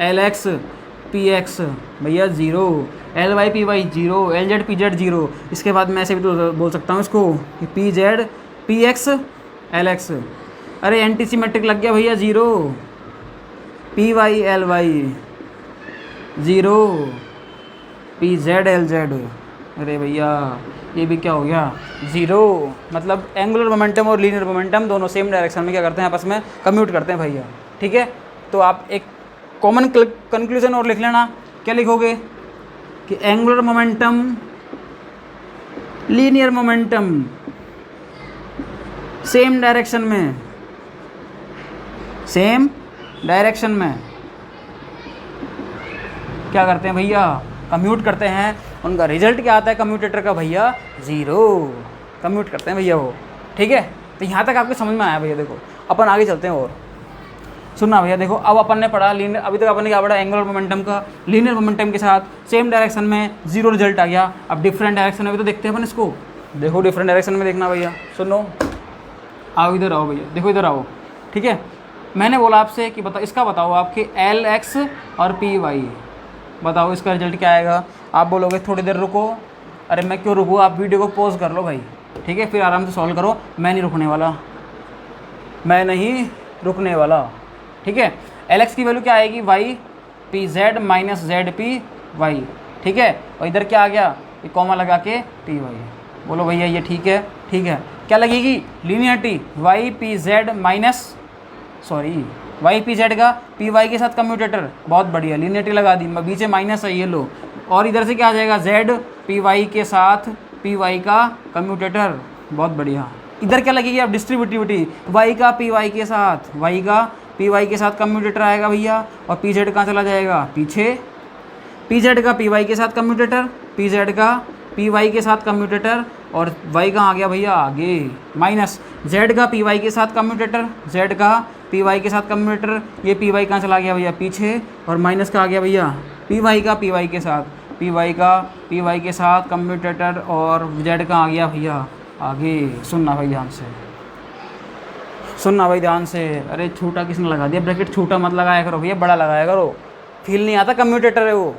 एल एक्स पी एक्स भैया 0, L Y P Y 0, L Z P Z 0। इसके बाद मैं ऐसे भी तो बोल सकता हूँ इसको कि P Z P X L X, अरे एंटी सिमेट्रिक लग गया भैया 0, P Y L Y 0, P Z L Z, अरे भैया ये भी क्या हो गया, 0। मतलब एंगुलर मोमेंटम और लीनियर मोमेंटम दोनों सेम डायरेक्शन में क्या करते हैं, आपस में कम्यूट करते हैं भैया, ठीक है। तो आप एक कॉमन कंक्लूजन और लिख लेना, क्या लिखोगे कि angular momentum linear momentum same direction में क्या करते हैं भैया, कम्यूट करते हैं। उनका रिजल्ट क्या आता है कम्यूटेटर का भैया, 0। कम्यूट करते हैं भैया वो, ठीक है। तो यहाँ तक आपको समझ में आया भैया। देखो अपन आगे चलते हैं और सुनना भैया। देखो अब अपन ने पढ़ा लीनियर, अभी तक अपन ने क्या पढ़ा, एंगुलर मोमेंटम का लीनियर मोमेंटम के साथ सेम डायरेक्शन में 0 रिजल्ट आ गया। अब डिफरेंट डायरेक्शन में भी तो देखते हैं अपन इसको। देखो डिफरेंट डायरेक्शन में देखना भैया, सुनो, आओ इधर आओ भैया, देखो इधर आओ, ठीक है। मैंने बोला आपसे कि इसका बताओ आपके एल एक्स और पी वाई, बताओ इसका रिजल्ट क्या आएगा। आप बोलोगे थोड़ी देर रुको, अरे मैं क्यों रुकूँ, आप वीडियो को पॉज कर लो भाई, ठीक है, फिर आराम से सॉल्व करो। मैं नहीं रुकने वाला, ठीक है। एल एक्स की वैल्यू क्या आएगी, Y P Z minus Z P Y, ठीक है। और इधर क्या आ गया, ये कॉमा लगा के पी वाई। बोलो भैया ये ठीक है, ठीक है। क्या लगेगी, linearity, Y P Z Y P Z का पी वाई के साथ कम्यूटेटर, बहुत बढ़िया, लीनियरिटी लगा दी, बीच में माइनस है ये लो। और इधर से क्या आ जाएगा, जेड पी वाई के साथ पी वाई का कम्यूटेटर, बहुत बढ़िया। इधर क्या लगेगी अब, डिस्ट्रीब्यूटिविटी, वाई का पी वाई के साथ कम्यूटेटर आएगा भैया। और पी जेड कहाँ चला जाएगा, पीछे, पी जेड का पी वाई के साथ कम्यूटेटर, पी जेड का पी वाई के साथ कम्यूटेटर, और वाई कहाँ आ गया भैया, आगे, माइनस जेड का पी वाई के साथ कम्यूटेटर, जेड का पी वाई के साथ कम्यूटेटर, ये पी वाई कहाँ चला गया भैया, पीछे, और माइनस का आ गया भैया पी वाई का पी वाई के साथ कम्यूटेटर, और जेड का आ गया भैया आगे। सुनना भाई ध्यान से, सुनना भाई ध्यान से। अरे छोटा किसने लगा दिया ब्रैकेट, छोटा मत लगाया करो भैया, बड़ा लगाया करो, फील नहीं आता, कम्यूटेटर है वो।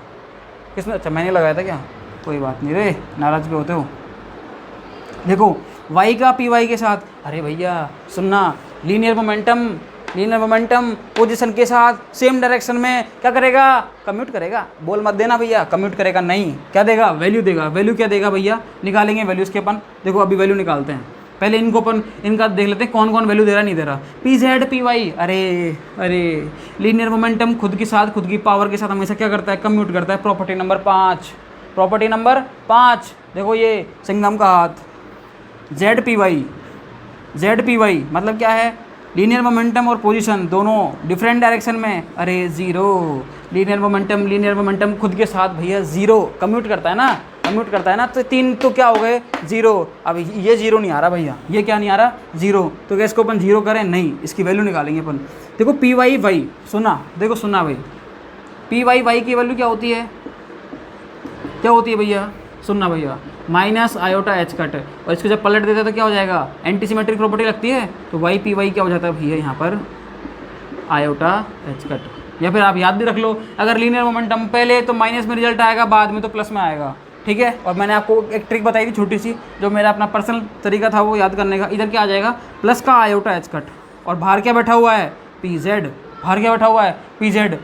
किसने, अच्छा मैंने लगाया था क्या, कोई बात नहीं रे, नाराज़ भी होते हो। देखो y का पी वाई के साथ, अरे भैया सुनना, लीनियर मोमेंटम पोजीशन के साथ सेम डायरेक्शन में क्या करेगा, कम्यूट करेगा। बोल मत देना भैया, कम्यूट करेगा नहीं, क्या देगा, वैल्यू देगा। वैल्यू क्या देगा भैया, निकालेंगे वैल्यूज के अपन। देखो अभी वैल्यू निकालते हैं, पहले इनको अपन इनका देख लेते हैं कौन कौन वैल्यू दे रहा नहीं दे रहा। पी जेड पी वाई, अरे लीनियर मोमेंटम खुद के साथ, खुद की पावर के साथ हमेशा क्या करता है, कम्यूट करता है। प्रॉपर्टी नंबर 5 देखो ये सिंघम का हाथ, जेड पी वाई मतलब क्या है, लीनियर मोमेंटम और पोजीशन दोनों डिफरेंट डायरेक्शन में, अरे ज़ीरो। लीनियर मोमेंटम खुद के साथ भैया ज़ीरो, कम्यूट करता है ना, तो 3 तो क्या हो गए, ज़ीरो। अब ये ज़ीरो नहीं आ रहा भैया, ये क्या नहीं आ रहा, ज़ीरो। तो क्या इसको अपन ज़ीरो करें, नहीं, इसकी वैल्यू निकालेंगे अपन। देखो पी वाई सुना भाई, पी वाई की वैल्यू क्या होती है भैया, सुनना भैया, माइनस आयोटा एच कट, और इसको जब पलट देते हैं तो क्या हो जाएगा, एंटी सिमेट्रिक प्रॉपर्टी लगती है, तो वाई पी वाई क्या हो जाता है भैया यहाँ पर, आयोटा एच कट। या फिर आप याद भी रख लो, अगर लीनियर मोमेंटम पहले तो माइनस में रिजल्ट आएगा, बाद में तो प्लस में आएगा, ठीक है। और मैंने आपको एक ट्रिक बताई थी छोटी सी, जो मेरा अपना पर्सनल तरीका था वो याद करने का। इधर क्या आ जाएगा, प्लस का आयोटा एच कट, और बाहर क्या बैठा हुआ है, पी जेड, बाहर क्या बैठा हुआ है, पी जेड।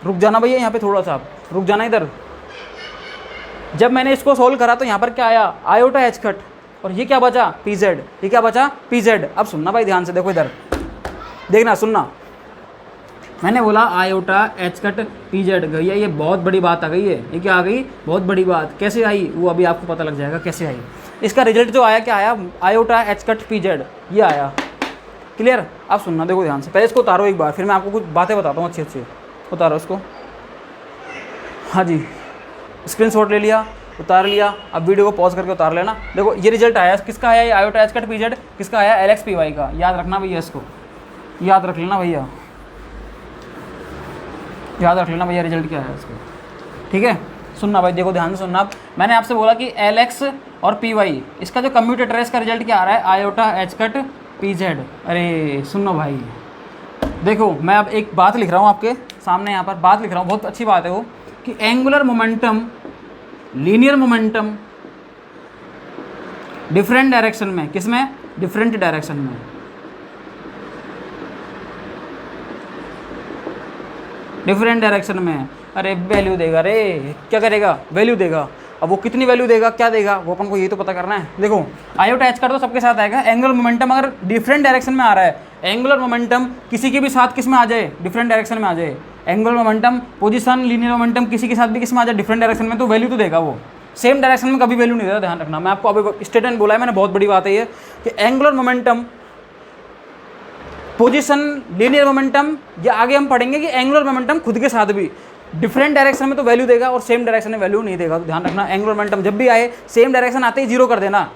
रुक जाना भैया यहाँ पे थोड़ा सा, आप रुक जाना इधर। जब मैंने इसको सोल्व करा तो यहाँ पर क्या आया, आयोटा एच कट, और ये क्या बचा, पी जेड, ये क्या बचा, पी जेड। अब सुनना भाई ध्यान से, देखो इधर देखना, सुनना, मैंने बोला iota H cut P Z, भैया ये बहुत बड़ी बात आ गई है, ये क्या आ गई, बहुत बड़ी बात। कैसे आई वो अभी आपको पता लग जाएगा कैसे आई। इसका रिजल्ट जो आया क्या आया, iota H cut P Z, ये आया, क्लियर। अब सुनना देखो ध्यान से, पहले इसको उतारो एक बार, फिर मैं आपको कुछ बातें बताता हूँ अच्छी। उतारो इसको, हाँ जी, स्क्रीनशॉट ले लिया, उतार लिया। अब वीडियो को पॉज करके उतार लेना। देखो ये रिजल्ट आया, किसका आया, ये iota H cut P Z, किसका आया, एल एक्स पी वाई का। याद रखना भैया, इसको याद रख लेना भैया, याद रख लेना भैया, रिजल्ट क्या है इसको, ठीक है। सुनना भाई, देखो ध्यान से सुनना। अब मैंने आपसे बोला कि एल एक्स और पी वाई, इसका जो कम्यूटेटर है, इसका रिजल्ट क्या आ रहा है, iota H cut P Z. अरे सुनो भाई, देखो मैं अब एक बात लिख रहा हूँ आपके सामने, यहाँ पर बात लिख रहा हूँ, बहुत अच्छी बात है वो, कि angular momentum, linear momentum different direction में, किसमें, डिफरेंट डायरेक्शन में, डिफरेंट डायरेक्शन में, अरे वैल्यू देगा रे, क्या करेगा, वैल्यू देगा। अब वो कितनी वैल्यू देगा, क्या देगा, वो अपन को ये तो पता करना है। देखो आयोटा एच कट तो सबके साथ आएगा, एंगुलर मोमेंटम अगर डिफरेंट डायरेक्शन में आ रहा है, एंगुलर मोमेंटम किसी के भी साथ किस में आ जाए, डिफरेंट डायरेक्शन में आ जाए, angular momentum, position, linear momentum किसी के साथ भी किस में आ जाए, डिफरेंट डायरेक्शन में, तो वैल्यू तो देगा वो। सेम डायरेक्शन में कभी वैल्यू नहीं देगा, ध्यान रखना। मैं आपको अभी स्टेटमेंट बोला है मैंने, बहुत बड़ी बात है ये, कि angular momentum, position, linear momentum, या आगे हम पढ़ेंगे कि एंगुलर मोमेंटम खुद के साथ भी डिफरेंट डायरेक्शन में तो वैल्यू देगा, और सेम डायरेक्शन में वैल्यू नहीं देगा। तो ध्यान रखना, एंगुलर मोमेंटम जब भी आए, सेम डायरेक्शन आते ही जीरो कर देना।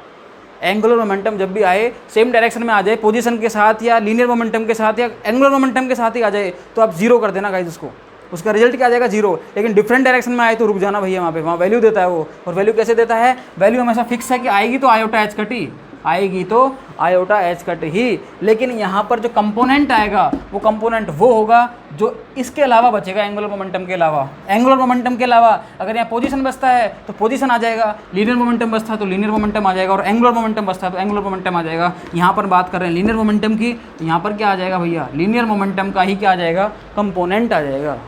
एंगुलर मोमेंटम जब भी आए, सेम डायरेक्शन में आ जाए, पोजीशन के साथ या लीनियर मोमेंटम के साथ या एंगुलर मोमेंटम के साथ ही आ जाए, तो आप जीरो कर देना गाइस उसको, उसका रिजल्ट क्या आ जाएगा, जीरो। लेकिन डिफरेंट डायरेक्शन में आए तो रुक जाना भैया, वहाँ पे, वहाँ वैल्यू देता है वो। और वैल्यू कैसे देता है, वैल्यू हमेशा फिक्स है कि आएगी तो आयोटा एच कट ही आएगी, तो आयोटा एच कट ही। लेकिन यहाँ पर जो कंपोनेंट आएगा, वो कंपोनेंट वो होगा जो इसके अलावा बचेगा, एंगुलर मोमेंटम के अलावा। एंगुलर मोमेंटम के अलावा अगर यहाँ पोजीशन बचता है तो पोजीशन आ जाएगा, लीनियर मोमेंटम बचता है तो लीनियर मोमेंटम आ जाएगा, और एंगुलर मोमेंटम बचता है तो एंगुलर मोमेंटम आ जाएगा। यहाँ पर बात कर रहे हैं लीनियर मोमेंटम की, तो यहाँ पर क्या आ जाएगा भैया, लीनियर मोमेंटम का ही क्या आ जाएगा, कंपोनेंट आ जाएगा।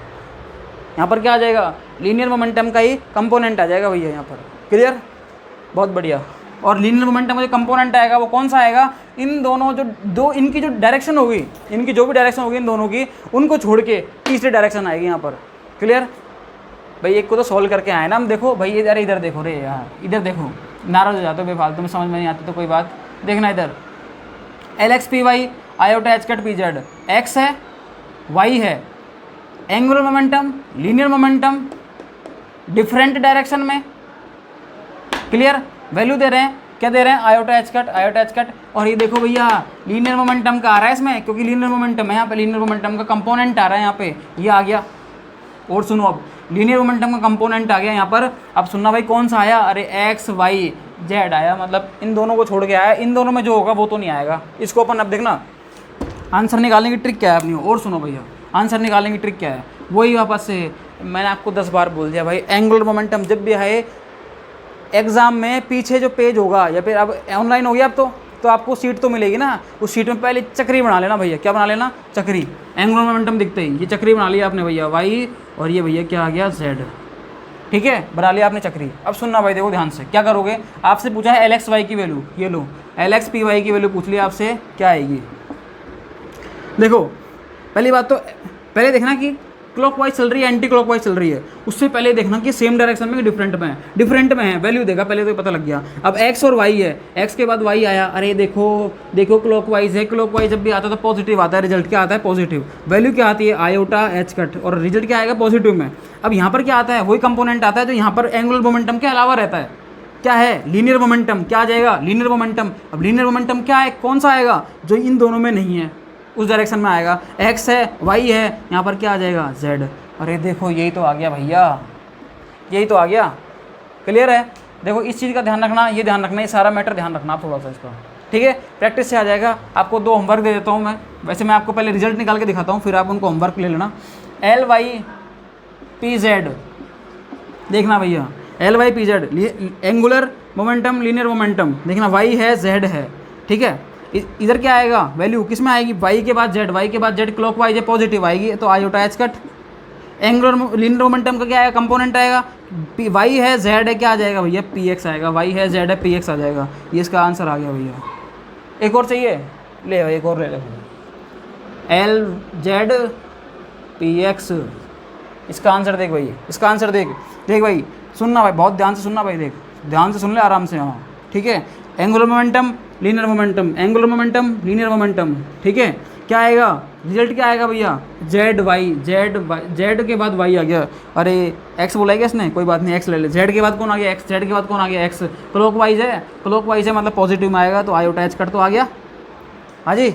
यहाँ पर क्या आ जाएगा, लीनियर मोमेंटम का ही कंपोनेंट आ जाएगा भैया, यहाँ पर क्लियर, बहुत बढ़िया। और लीनियर मोमेंटम का जो कंपोनेंट आएगा वो कौन सा आएगा, इन दोनों जो दो, इनकी जो डायरेक्शन होगी, इनकी जो भी डायरेक्शन होगी इन दोनों की, उनको छोड़ के तीसरी डायरेक्शन आएगी यहाँ पर, क्लियर भाई। एक को तो सॉल्व करके आए ना हम। देखो भाई अरे इधर देखो रे यार, इधर देखो, नाराज हो जाते हो बेफालतू में, समझ में नहीं आती तो कोई बात, देखना इधर, L X P Y iota H cut P Z, X है, वाई है, angular momentum, linear momentum, different direction में, क्लियर। वैल्यू दे रहे हैं, क्या दे रहे हैं, iota H cut, iota H cut. और ये देखो भैया लीनियर मोमेंटम का आ रहा है इसमें, क्योंकि लीनियर मोमेंटम है यहाँ पे, लीनियर मोमेंटम का कंपोनेंट आ रहा है यहाँ पे, ये आ गया। और सुनो, अब लीनियर मोमेंटम का कंपोनेंट आ गया यहाँ पर। अब सुनना भाई कौन सा आया, अरे एक्स वाई जेड आया, मतलब इन दोनों को छोड़ के आया, इन दोनों में जो होगा वो तो नहीं आएगा। इसको अपन अब देखना, आंसर निकालने की ट्रिक क्या है अपनी, और सुनो भैया, आंसर निकालने की ट्रिक क्या है, वही वापस से मैंने आपको 10 बार बोल दिया भाई, एंगुलर मोमेंटम जब भी है एग्जाम में, पीछे जो पेज होगा या फिर अब ऑनलाइन हो गया अब तो आपको सीट तो मिलेगी ना, उस सीट में पहले चक्री बना लेना भैया, क्या बना लेना, चक्री। एंगुलर मोमेंटम दिखते ही ये चक्री बना लिया आपने भैया, वाई, और ये भैया क्या आ गया, जेड। ठीक है, बना लिया आपने चक्री। अब सुनना भाई, देखो ध्यान से, क्या करोगे, आपसे पूछा है एल एक्स वाई की वैल्यू, ये लो एल एक्स पी वाई की वैल्यू पूछ लिया आपसे, क्या आएगी। देखो पहली बात तो पहले देखना कि क्लॉकवाइज चल रही है एंटी क्लॉकवाइज चल रही है, उससे पहले देखना कि सेम डायरेक्शन में कि डिफरेंट में है, वैल्यू देगा पहले तो पता लग गया। अब एक्स और वाई है, एक्स के बाद वाई आया, अरे देखो क्लॉकवाइज है, क्लॉकवाइज जब भी आता है तो पॉजिटिव आता है, रिजल्ट क्या आता है, पॉजिटिव। वैल्यू क्या आती है, आयोटा एच कट, और रिजल्ट क्या आएगा, पॉजिटिव में। अब यहाँ पर क्या आता है, वही कंपोनेंट आता है जो यहाँ पर एंगुलर मोमेंटम के अलावा रहता है, क्या है, लीनियर मोमेंटम। क्या आ जाएगा, लीनियर मोमेंटम। अब लीनियर मोमेंटम क्या है, कौन सा आएगा, जो इन दोनों में नहीं है, उस डायरेक्शन में आएगा। एक्स है, वाई है, यहाँ पर क्या आ जाएगा, जेड। अरे देखो यही तो आ गया भैया, यही तो आ गया, क्लियर है। देखो इस चीज़ का ध्यान रखना, ये ध्यान रखना, ये सारा मैटर ध्यान रखना थोड़ा सा इसका, ठीक है, प्रैक्टिस से आ जाएगा। आपको 2 होमवर्क दे देता हूँ मैं, वैसे मैं आपको पहले रिजल्ट निकाल के दिखाता हूँ, फिर आप उनको होमवर्क ले लेना। एल वाई पी जेड, देखना भैया, L Y P Z, angular momentum, linear momentum, देखना वाई है, जेड है, ठीक है। इधर क्या आएगा, वैल्यू किस में आएगी, वाई के बाद जेड, वाई के बाद जेड क्लॉकवाइज है, पॉजिटिव आएगी, तो iota H cut. Angular linear momentum का क्या आएगा, कंपोनेंट आएगा, वाई है, जेड है, क्या आ जाएगा भैया, पी एक्स आएगा, वाई है, जेड है, पी एक्स आ जाएगा। ये इसका आंसर आ गया भैया। एक और चाहिए, ले एक और ले ले, एल जेड पी एक्स, इसका आंसर देख भाई, इसका आंसर देख भाई, सुनना भाई, बहुत ध्यान से सुनना भाई, देख ध्यान से सुन ले आराम से, हाँ ठीक है। Angular momentum, linear momentum, angular momentum, linear momentum, ठीक है। क्या आएगा, रिजल्ट क्या आएगा भैया, जेड वाई, जेड के बाद वाई आ गया, अरे एक्स बोला है क्या इसने, कोई बात नहीं, एक्स ले ले। जेड के बाद कौन आ गया, एक्स, जेड के बाद कौन आ गया, एक्स। क्लॉकवाइज है मतलब पॉजिटिव में आएगा, तो आयोटा एच कट तो आ गया, हाँ जी,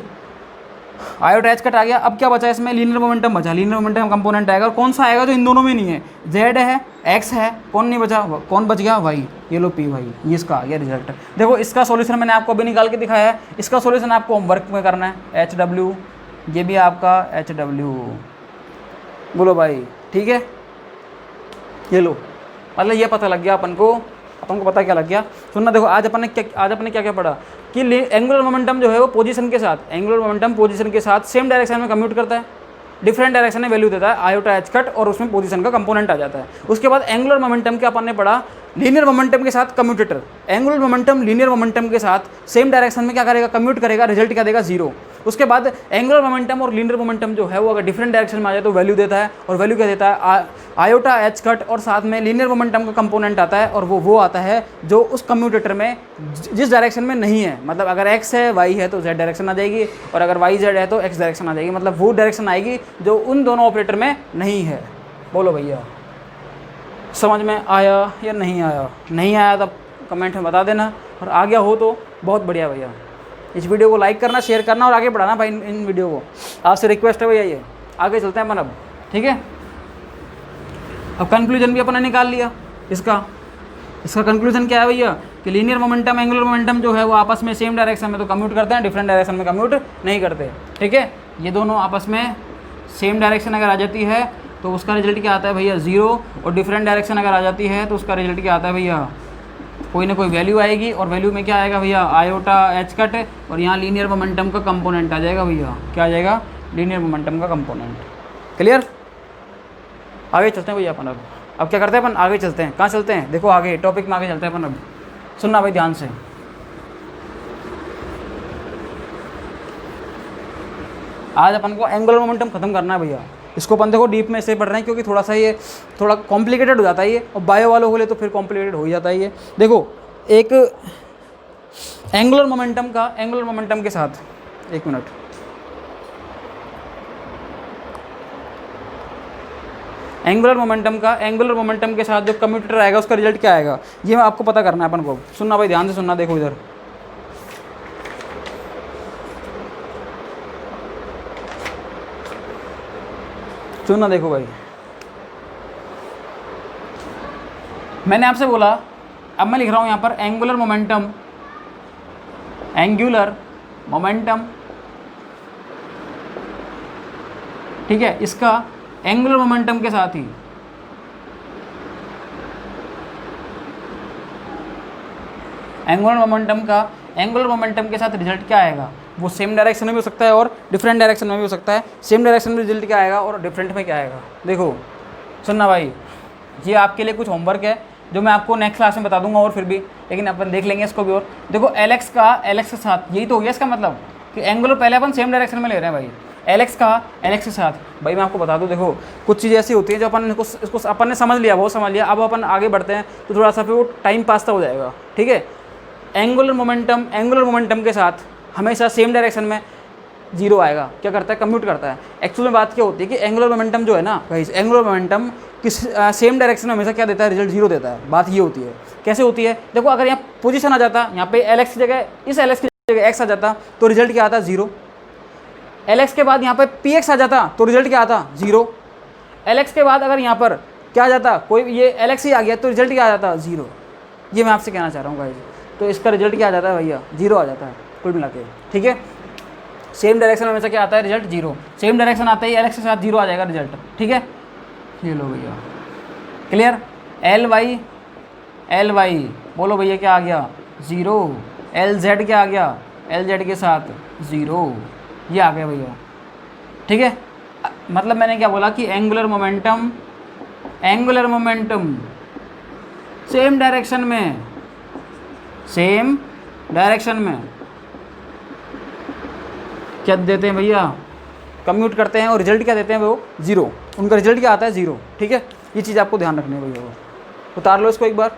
आयोटा एच कट आ गया। अब क्या बचा इसमें, लीनियर मोमेंटम बचा, लीनियर मोमेंटम कंपोनेंट आएगा, और कौन सा आएगा जो इन दोनों में नहीं है, जेड है, एक्स है, कौन नहीं बचा, कौन बच गया, वाई, ये लो पी वाई, ये इसका आ गया रिजल्ट। देखो इसका सॉल्यूशन मैंने आपको अभी निकाल के दिखाया है, इसका सॉल्यूशन आपको होमवर्क में करना है, एच डब्ल्यू, ये भी आपका एच डब्ल्यू, बोलो भाई, ठीक है, ये लो, मतलब ये पता लग गया अपन को पता क्या लग गया, सुनना। देखो आज अपन ने क्या क्या पढ़ा कि एंगुलर मोमेंटम जो है वो पोजीशन के साथ, एंगुलर मोमेंटम पोजीशन के साथ सेम डायरेक्शन में कम्यूट करता है, डिफरेंट डायरेक्शन में वैल्यू देता है, आयोटा एच कट, और उसमें पोजीशन का कंपोनेंट आ जाता है। उसके बाद एंगुलर मोमेंटम के अपन ने पढ़ा, लीनियर मोमेंटम के साथ commutator, angular momentum linear momentum के साथ सेम डायरेक्शन में क्या करेगा, कम्यूट करेगा, रिजल्ट क्या देगा, 0। उसके बाद एंगुलर मोमेंटम और लीनियर मोमेंटम जो है वो अगर डिफरेंट डायरेक्शन में आ जाए तो वैल्यू देता है, और वैल्यू क्या देता है, आयोटा एच कट, और साथ में लीनियर मोमेंटम का कंपोनेंट आता है, और वो आता है जो उस कम्यूटेटर में जिस डायरेक्शन में नहीं है, मतलब अगर एक्स है, वाई है तो जेड डायरेक्शन आ जाएगी, और अगर वाई जेड है तो एक्स डायरेक्शन आ जाएगी, मतलब वो डायरेक्शन आएगी जो उन दोनों ऑपरेटर में नहीं है। बोलो भैया समझ में आया या नहीं आया, नहीं आया तब कमेंट में बता देना, और आ गया हो तो बहुत बढ़िया भैया। इस वीडियो को लाइक करना, शेयर करना और आगे बढ़ाना भाई इन वीडियो को, आपसे रिक्वेस्ट है भैया। ये आगे चलते हैं अपन अब, ठीक है। अब कंक्लूजन भी अपन ने निकाल लिया इसका कंक्लूजन क्या है भैया कि लीनियर मोमेंटम, एंगुलर मोमेंटम जो है वो आपस में सेम डायरेक्शन में तो कम्यूट करते हैं, डिफरेंट डायरेक्शन में कम्यूट नहीं करते, ठीक है। ये दोनों आपस में सेम डायरेक्शन अगर आ जाती है तो उसका रिजल्ट क्या आता है भैया, 0, और डिफरेंट डायरेक्शन अगर आ जाती है तो उसका रिजल्ट क्या आता है भैया, कोई ना कोई वैल्यू आएगी, और वैल्यू में क्या आएगा भैया, आयोटा एच कट, और यहाँ लीनियर मोमेंटम का कंपोनेंट आ जाएगा भैया, क्या आ जाएगा, लीनियर मोमेंटम का कंपोनेंट। क्लियर, आगे चलते हैं भैया अपन। अब क्या करते हैं अपन, आगे चलते हैं, कहाँ चलते हैं, देखो आगे टॉपिक में आगे चलते हैं अपन। अब सुनना भाई ध्यान से, आज अपन को एंगुलर मोमेंटम खत्म करना है भैया। इसको अपन देखो डीप में इससे पढ़ रहे हैं क्योंकि थोड़ा सा ये थोड़ा कॉम्प्लिकेटेड हो जाता है ये, और बायो वालों के लिए तो फिर कॉम्प्लिकेटेड हो ही जाता है ये। देखो एक एंगुलर मोमेंटम के साथ, एक मिनट, एंगुलर मोमेंटम के साथ जो कम्यूटेटर आएगा उसका रिजल्ट क्या आएगा, ये आपको पता करना है अपन को। सुनना भाई ध्यान से सुनना, देखो इधर सुनना, देखो भाई मैंने आपसे बोला, अब मैं लिख रहा हूँ यहाँ पर एंगुलर मोमेंटम ठीक है, इसका एंगुलर मोमेंटम के साथ ही एंगुलर मोमेंटम के साथ रिजल्ट क्या आएगा, वो सेम डायरेक्शन में भी हो सकता है और डिफरेंट डायरेक्शन में भी हो सकता है। सेम डायरेक्शन में रिजल्ट क्या आएगा और डिफरेंट में क्या आएगा, देखो सुनना भाई, ये आपके लिए कुछ होमवर्क है जो मैं आपको नेक्स्ट क्लास में बता दूंगा और फिर भी, लेकिन अपन देख लेंगे इसको भी। और देखो एलेक्स के साथ, यही तो हो गया इसका मतलब कि एंगुलर पहले अपन सेम डायरेक्शन में ले रहे हैं भाई, एलेक्स के साथ। भाई मैं आपको बता दूं, देखो कुछ चीज़ें ऐसी होती हैं जो अपन इसको अपन ने समझ लिया, बहुत समझ लिया, अब अपन आगे बढ़ते हैं तो थोड़ा सा फिर वो टाइम पास तो हो जाएगा। ठीक है, एंगुलर मोमेंटम के साथ हमेशा सेम डायरेक्शन में जीरो आएगा, क्या करता है, कम्यूट करता है। एक्चुअल में बात क्या होती है कि एंगुलर मोमेंटम जो है ना भाई, एंगुलर मोमेंटम किस सेम डायरेक्शन में हमेशा क्या देता है, रिजल्ट जीरो देता है। बात ये होती है, कैसे होती है, देखो अगर यहाँ पोजीशन आ जाता, यहाँ पे एलेक्स की जगह, इस एलेक्स की जगह एक्स आ जाता तो रिजल्ट क्या आता, जीरो। एलेक्स के बाद यहाँ पे पी एक्स आ जाता तो रिजल्ट क्या आता, जीरो। एलेक्स के बाद अगर यहाँ पर क्या आ जाता, कोई ये एलेक्स ही आ गया तो रिजल्ट क्या आ जाता, जीरो। ये मैं आपसे कहना चाह रहा हूँ भाई, तो इसका रिजल्ट क्या आ जाता है भैया, जीरो आ जाता है कुल मिला के। ठीक है, सेम डायरेक्शन में हमेशा क्या आता है, रिजल्ट जीरो। सेम डायरेक्शन आता ही एलेक्स के साथ जीरो आ जाएगा रिजल्ट। ठीक है, ये लो भैया, क्लियर। एल वाई बोलो भैया क्या आ गया, जीरो। एल जेड क्या आ गया, एल जेड के साथ जीरो, ये आ गया भैया। ठीक है, मतलब मैंने क्या बोला कि एंगुलर मोमेंटम सेम डायरेक्शन में क्या देते हैं भैया, कम्यूट करते हैं और रिजल्ट क्या देते हैं वो, जीरो। उनका रिजल्ट क्या आता है, जीरो। ठीक है, ये चीज़ आपको ध्यान रखनी है भैया। वो उतार लो इसको एक बार।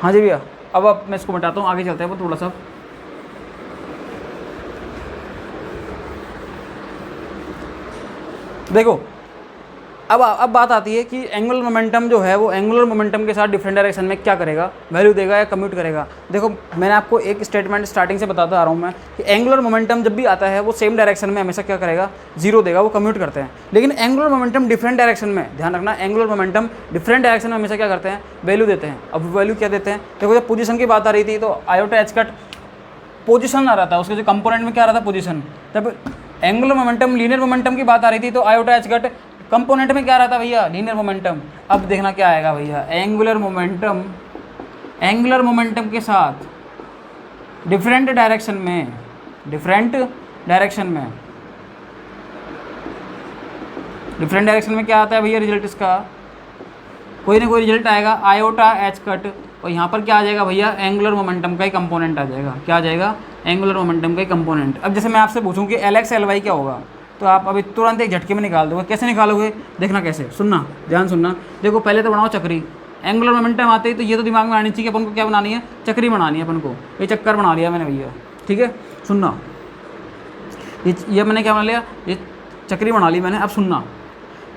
हाँ जी भैया, अब मैं इसको मिटाता हूँ, आगे चलते हैं वो थोड़ा सा। देखो अब बात आती है कि एंगुलर मोमेंटम जो है वो एंगुलर मोमेंटम के साथ डिफरेंट डायरेक्शन में क्या करेगा, वैल्यू देगा या कम्यूट करेगा। देखो मैंने आपको एक स्टेटमेंट स्टार्टिंग से बताता आ रहा हूँ मैं कि एंगुलर मोमेंटम जब भी आता है वो सेम डायरेक्शन में हमेशा क्या करेगा, जीरो देगा, वो कम्यूट करते हैं। लेकिन एंगुलर मोमेंटम डिफरेंट डायरेक्शन में, ध्यान रखना, एंगुलर मोमेंटम डिफरेंट डायरेक्शन में हमेशा क्या करते हैं, वैल्यू देते हैं। अब वैल्यू क्या देते हैं, देखो जब पोजीशन की बात आ रही थी तो आयोटा एच कट पोजीशन आ रहा था, उसके जो कंपोनेंट में क्या आ रहा था, पोजीशन। जब एंगुलर मोमेंटम लीनियर मोमेंटम की बात आ रही थी तो आयोटा एच कट कंपोनेंट में क्या रहा था भैया, लीनियर मोमेंटम। अब देखना क्या आएगा भैया, एंगुलर मोमेंटम के साथ डिफरेंट डायरेक्शन में क्या आता है भैया, रिजल्ट इसका कोई ना कोई रिजल्ट आएगा, आयोटा एच कट, और यहाँ पर क्या आ जाएगा भैया, एंगुलर मोमेंटम का ही कंपोनेंट आ जाएगा। क्या आ जाएगा, एंगुलर मोमेंटम का ही कंपोनेंट। अब जैसे मैं आपसे पूछूं कि एल एक्स एल वाई क्या होगा, तो आप अभी तुरंत एक झटके में निकाल दोगे। कैसे निकालोगे, देखना कैसे, सुनना, ध्यान सुनना। देखो पहले तो बनाओ चक्री, एंगुलर मोमेंटम आते ही तो ये तो दिमाग में आनी चाहिए अपन को, क्या बनानी है, चक्री बनानी है अपन को। ये चक्कर बना लिया मैंने भैया, ठीक है, सुनना, ये मैंने क्या बना लिया, ये चक्री बना ली मैंने। अब सुनना,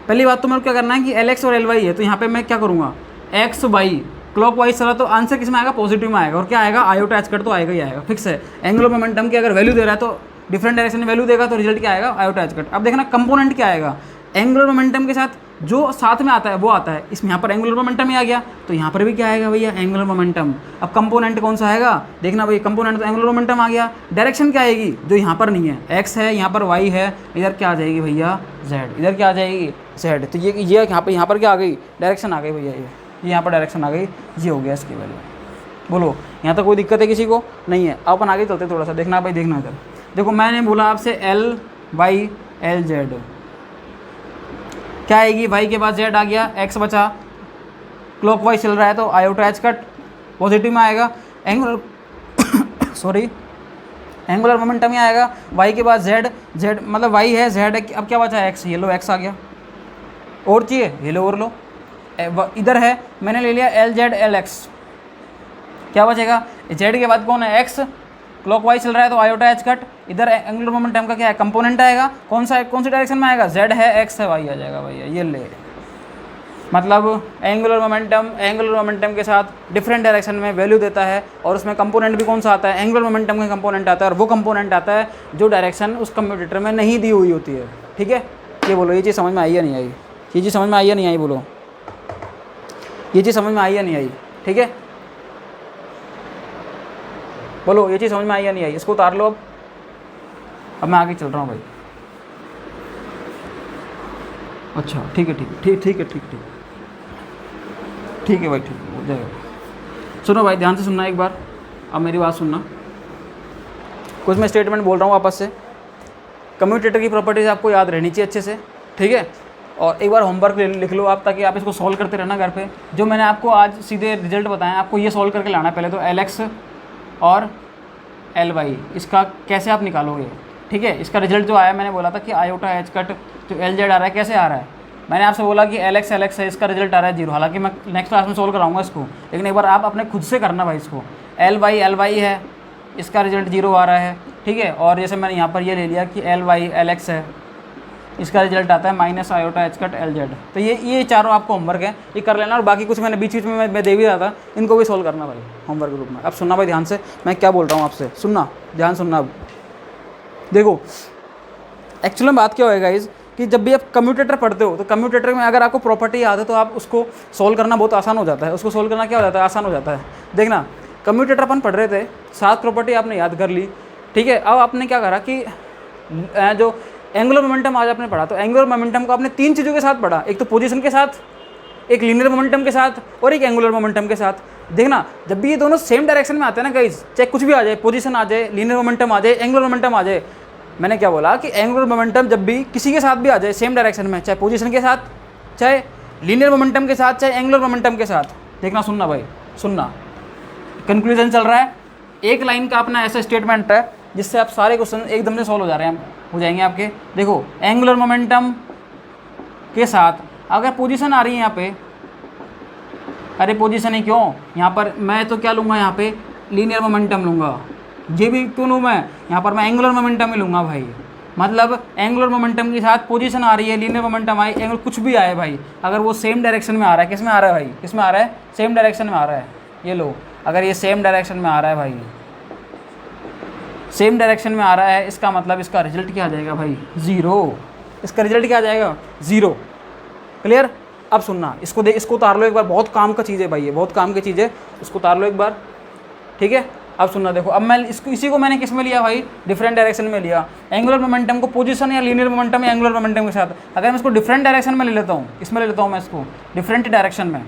पहली बात तो मेरे को क्या करना है कि एल एक्स और एल वाई है, तो यहाँ पर मैं क्या करूँगा, एक्स वाई क्लॉक वाइज चला तो आंसर किस में आएगा, पॉजिटिव में आएगा। और क्या आएगा, आयोटा एच कट तो आएगा ही आएगा, फिक्स है। एंगुलर मोमेंटम की अगर वैल्यू दे रहा है तो डिफरेंट डायरेक्शन में वैल्यू देगा, तो रिजल्ट क्या आएगा, आयोटा एच कट। अब देखना कंपोनेंट क्या आएगा, एंगुलर मोमेंटम के साथ जो साथ में आता है वो आता है। इसमें यहाँ पर एंगुलर मोमेंटम ही आ गया, तो यहाँ पर भी क्या आएगा भैया, एंगुलर मोमेंटम। अब कंपोनेंट कौन सा आएगा, देखना भैया, कंपोनेंट तो एंगुलर मोमेंटम आ गया। डायरेक्शन क्या आएगी, जो यहाँ पर नहीं है, एक्स है, यहाँ पर वाई है, इधर क्या आ जाएगी भैया, जेड, इधर क्या आ जाएगी, जेड। तो ये यहाँ पर क्या आ गई, डायरेक्शन आ गई भैया, ये यहाँ पर डायरेक्शन आ गई, ये हो गया इसकी वैल्यू। बोलो यहाँ तक कोई दिक्कत है किसी को, नहीं है। अब अपन आगे चलते थोड़ा सा, देखना भाई, देखना इधर। देखो मैंने बोला आपसे एल वाई एल जेड, क्या आएगी, वाई के बाद जेड आ गया, एक्स बचा, क्लॉक वाइज चल रहा है तो आयोटा एच कट पॉजिटिव में आएगा, एंगुलर मोमेंटम ही आएगा। वाई के बाद जेड मतलब वाई है, जेड है, अब क्या बचा, एक्स, ये लो एक्स आ गया। और चाहिए, ये लो और लो, इधर है मैंने ले लिया एल जेड एल एक्स, क्या बचेगा, जेड के बाद कौन है, एक्स, क्लॉक वाइज चल रहा है तो आयोटा एच कट, इधर एंगुलर मोमेंटम का क्या है, कंपोनेंट आएगा, कौन सी डायरेक्शन में आएगा, जेड है, एक्स है, वाई आ जाएगा भैया, ये ले। मतलब एंगुलर मोमेंटम के साथ डिफरेंट डायरेक्शन में वैल्यू देता है, और उसमें कंपोनेंट भी कौन सा आता है, एंगुलर मोमेंटम का कंपोनेंट आता है, और वो कंपोनेंट आता है जो डायरेक्शन उस कम्यूटेटर में नहीं दी हुई होती है। ठीक है, ये बोलो, ये चीज़ समझ में आई या नहीं आई, ये चीज़ समझ में आई या नहीं आई, बोलो। ये चीज़ समझ में आई या नहीं आई? ठीक है, बोलो ये चीज़ समझ में आई या नहीं आई? इसको उतार लो अब मैं आगे चल रहा हूँ भाई। अच्छा ठीक है, ठीक है, ठीक ठीक है, ठीक ठीक ठीक है भाई, ठीक है, हो जाएगा। सुनो भाई, ध्यान से सुनना एक बार, अब मेरी बात सुनना। कुछ मैं स्टेटमेंट बोल रहा हूँ वापस से। कम्यूटेटर की प्रॉपर्टीज़ आपको याद रहनी चाहिए अच्छे से, ठीक है। और एक बार होमवर्क लिख लो आप, ताकि आप इसको सॉल्व करते रहना घर पे। जो मैंने आपको आज सीधे रिजल्ट बताया, आपको ये सॉल्व करके लाना है। पहले तो LX और LY, इसका कैसे आप निकालोगे, ठीक है। इसका रिजल्ट जो आया, मैंने बोला था कि आयोटा एच कट जो LZ आ रहा है, कैसे आ रहा है। मैंने आपसे बोला कि LX है, इसका रिजल्ट आ रहा है 0। हालांकि मैं नेक्स्ट क्लास में सॉल्व कराऊंगा इसको, लेकिन एक बार आप अपने खुद से करना भाई इसको। LY है, इसका रिजल्ट 0 आ रहा है, ठीक है। और जैसे मैंने यहाँ पर ये ले लिया कि LY LX है, इसका रिजल्ट आता है minus iota H cut LZ। तो ये चारों आपको होमवर्क है, ये कर लेना। और बाकी कुछ मैंने बीच में मैं दे भी रहा था, इनको भी सॉल्व करना भाई होमवर्क ग्रुप में। अब सुनना भाई ध्यान से, मैं क्या बोल रहा हूँ आपसे, सुनना, ध्यान सुनना। अब देखो एक्चुअली में बात क्या होएगा इस कि जब भी आप कम्यूटेटर पढ़ते हो, तो कम्यूटेटर में अगर आपको प्रॉपर्टी याद है तो आप उसको सॉल्व करना बहुत आसान हो जाता है। उसको सॉल्व करना क्या हो जाता है, आसान हो जाता है। देखना, कम्यूटेटर अपन पढ़ रहे थे, 7 प्रॉपर्टी आपने याद कर ली, ठीक है। अब आपने क्या करा कि जो एंगुलर मोमेंटम आज आपने पढ़ा, तो एंगुलर मोमेंटम को आपने 3 चीज़ों के साथ पढ़ा। एक तो पोजीशन के साथ, एक लीनियर मोमेंटम के साथ, और एक एंगुलर मोमेंटम के साथ। देखना, जब भी ये दोनों सेम डायरेक्शन में आते हैं ना गाइस, चाहे कुछ भी आ जाए, पोजीशन आ जाए, लीनियर मोमेंटम आ जाए, एंगुलर मोमेंटम आ जाए, मैंने क्या बोला कि एंगुलर मोमेंटम जब भी किसी के साथ भी आ जाए सेम डायरेक्शन में, चाहे पोजीशन के साथ, चाहे लीनियर मोमेंटम के साथ, चाहे एंगुलर मोमेंटम के साथ, देखना, सुनना भाई, सुनना। कंक्लूजन चल रहा है, एक लाइन का अपना ऐसा स्टेटमेंट है जिससे आप सारे क्वेश्चन एकदम से सॉल्व हो जाएंगे आपके। देखो, एंगुलर मोमेंटम के साथ अगर पोजीशन आ रही है यहाँ पे, अरे पोजीशन ही क्यों, यहाँ पर मैं तो क्या लूँगा, यहाँ पे लीनियर मोमेंटम लूँगा। ये भी क्यों लूँ मैं, यहाँ पर मैं एंगुलर मोमेंटम ही लूँगा भाई। मतलब एंगुलर मोमेंटम के साथ पोजीशन आ रही है, लीनियर मोमेंटम आई, एंगुलर कुछ भी आए भाई, अगर वो सेम डायरेक्शन में आ रहा है, किस में आ रहा है भाई, किस में आ रहा है, सेम डायरेक्शन में आ रहा है। ये लो, अगर ये सेम डायरेक्शन में आ रहा है भाई, सेम डायरेक्शन में आ रहा है, इसका मतलब इसका रिजल्ट क्या आ जाएगा भाई, 0। इसका रिजल्ट क्या आ जाएगा, 0। क्लियर? अब सुनना, इसको उतार लो एक बार, बहुत काम का चीज़ है भाई, ये बहुत काम की चीज़ है, इसको उतार लो एक बार, ठीक है। अब सुनना, देखो, अब मैं इसी को मैंने किस में लिया भाई, डिफरेंट डायरेक्शन में लिया। एंगुलर मोमेंटम को पोजीशन या लीनियर मोमेंटम या एंगुलर मोमेंटम के साथ, अगर मैं इसको डिफरेंट डायरेक्शन में ले लेता हूँ, इसमें ले लेता हूँ मैं इसको डिफरेंट डायरेक्शन में,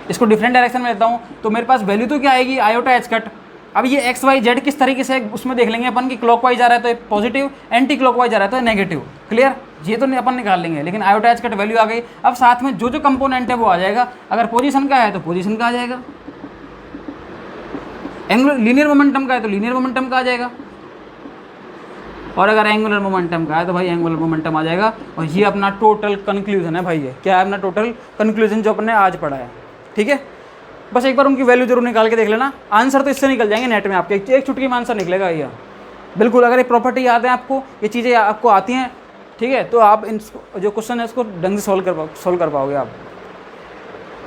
इसको डिफरेंट डायरेक्शन में लेता हूँ, तो मेरे पास वैल्यू तो क्या आएगी, आयोटा एच कट। अब ये एक्स वाई जेड किस तरीके से उसमें देख लेंगे अपन कि क्लॉकवाइज आ रहा है तो पॉजिटिव, एंटी क्लॉकवाइज आ रहा है तो नेगेटिव। क्लियर? ये तो अपन निकाल लेंगे, लेकिन आयोटा एच कट वैल्यू आ गई। अब साथ में जो कंपोनेंट है वो आ जाएगा। अगर पोजीशन का है तो पोजीशन का आ जाएगा, एंगुलर लीनियर मोमेंटम का है तो लीनियर मोमेंटम का आ जाएगा, और अगर एंगुलर मोमेंटम का है तो भाई एंगुलर मोमेंटम आ जाएगा। और ये अपना टोटल कंक्लूजन है भाई। ये क्या है अपना टोटल कंक्लूजन जो अपने आज पढ़ा है, ठीक है। बस एक बार उनकी वैल्यू जरूर निकाल के देख लेना। आंसर तो इससे निकल जाएंगे नेट में आपके, एक चुटकी में आंसर निकलेगा ये बिल्कुल। अगर ये प्रॉपर्टी याद है आपको, ये चीज़ें आपको आती हैं, ठीक है, तो आप इन जो क्वेश्चन है इसको ढंग से सॉल्व कर पाओगे आप,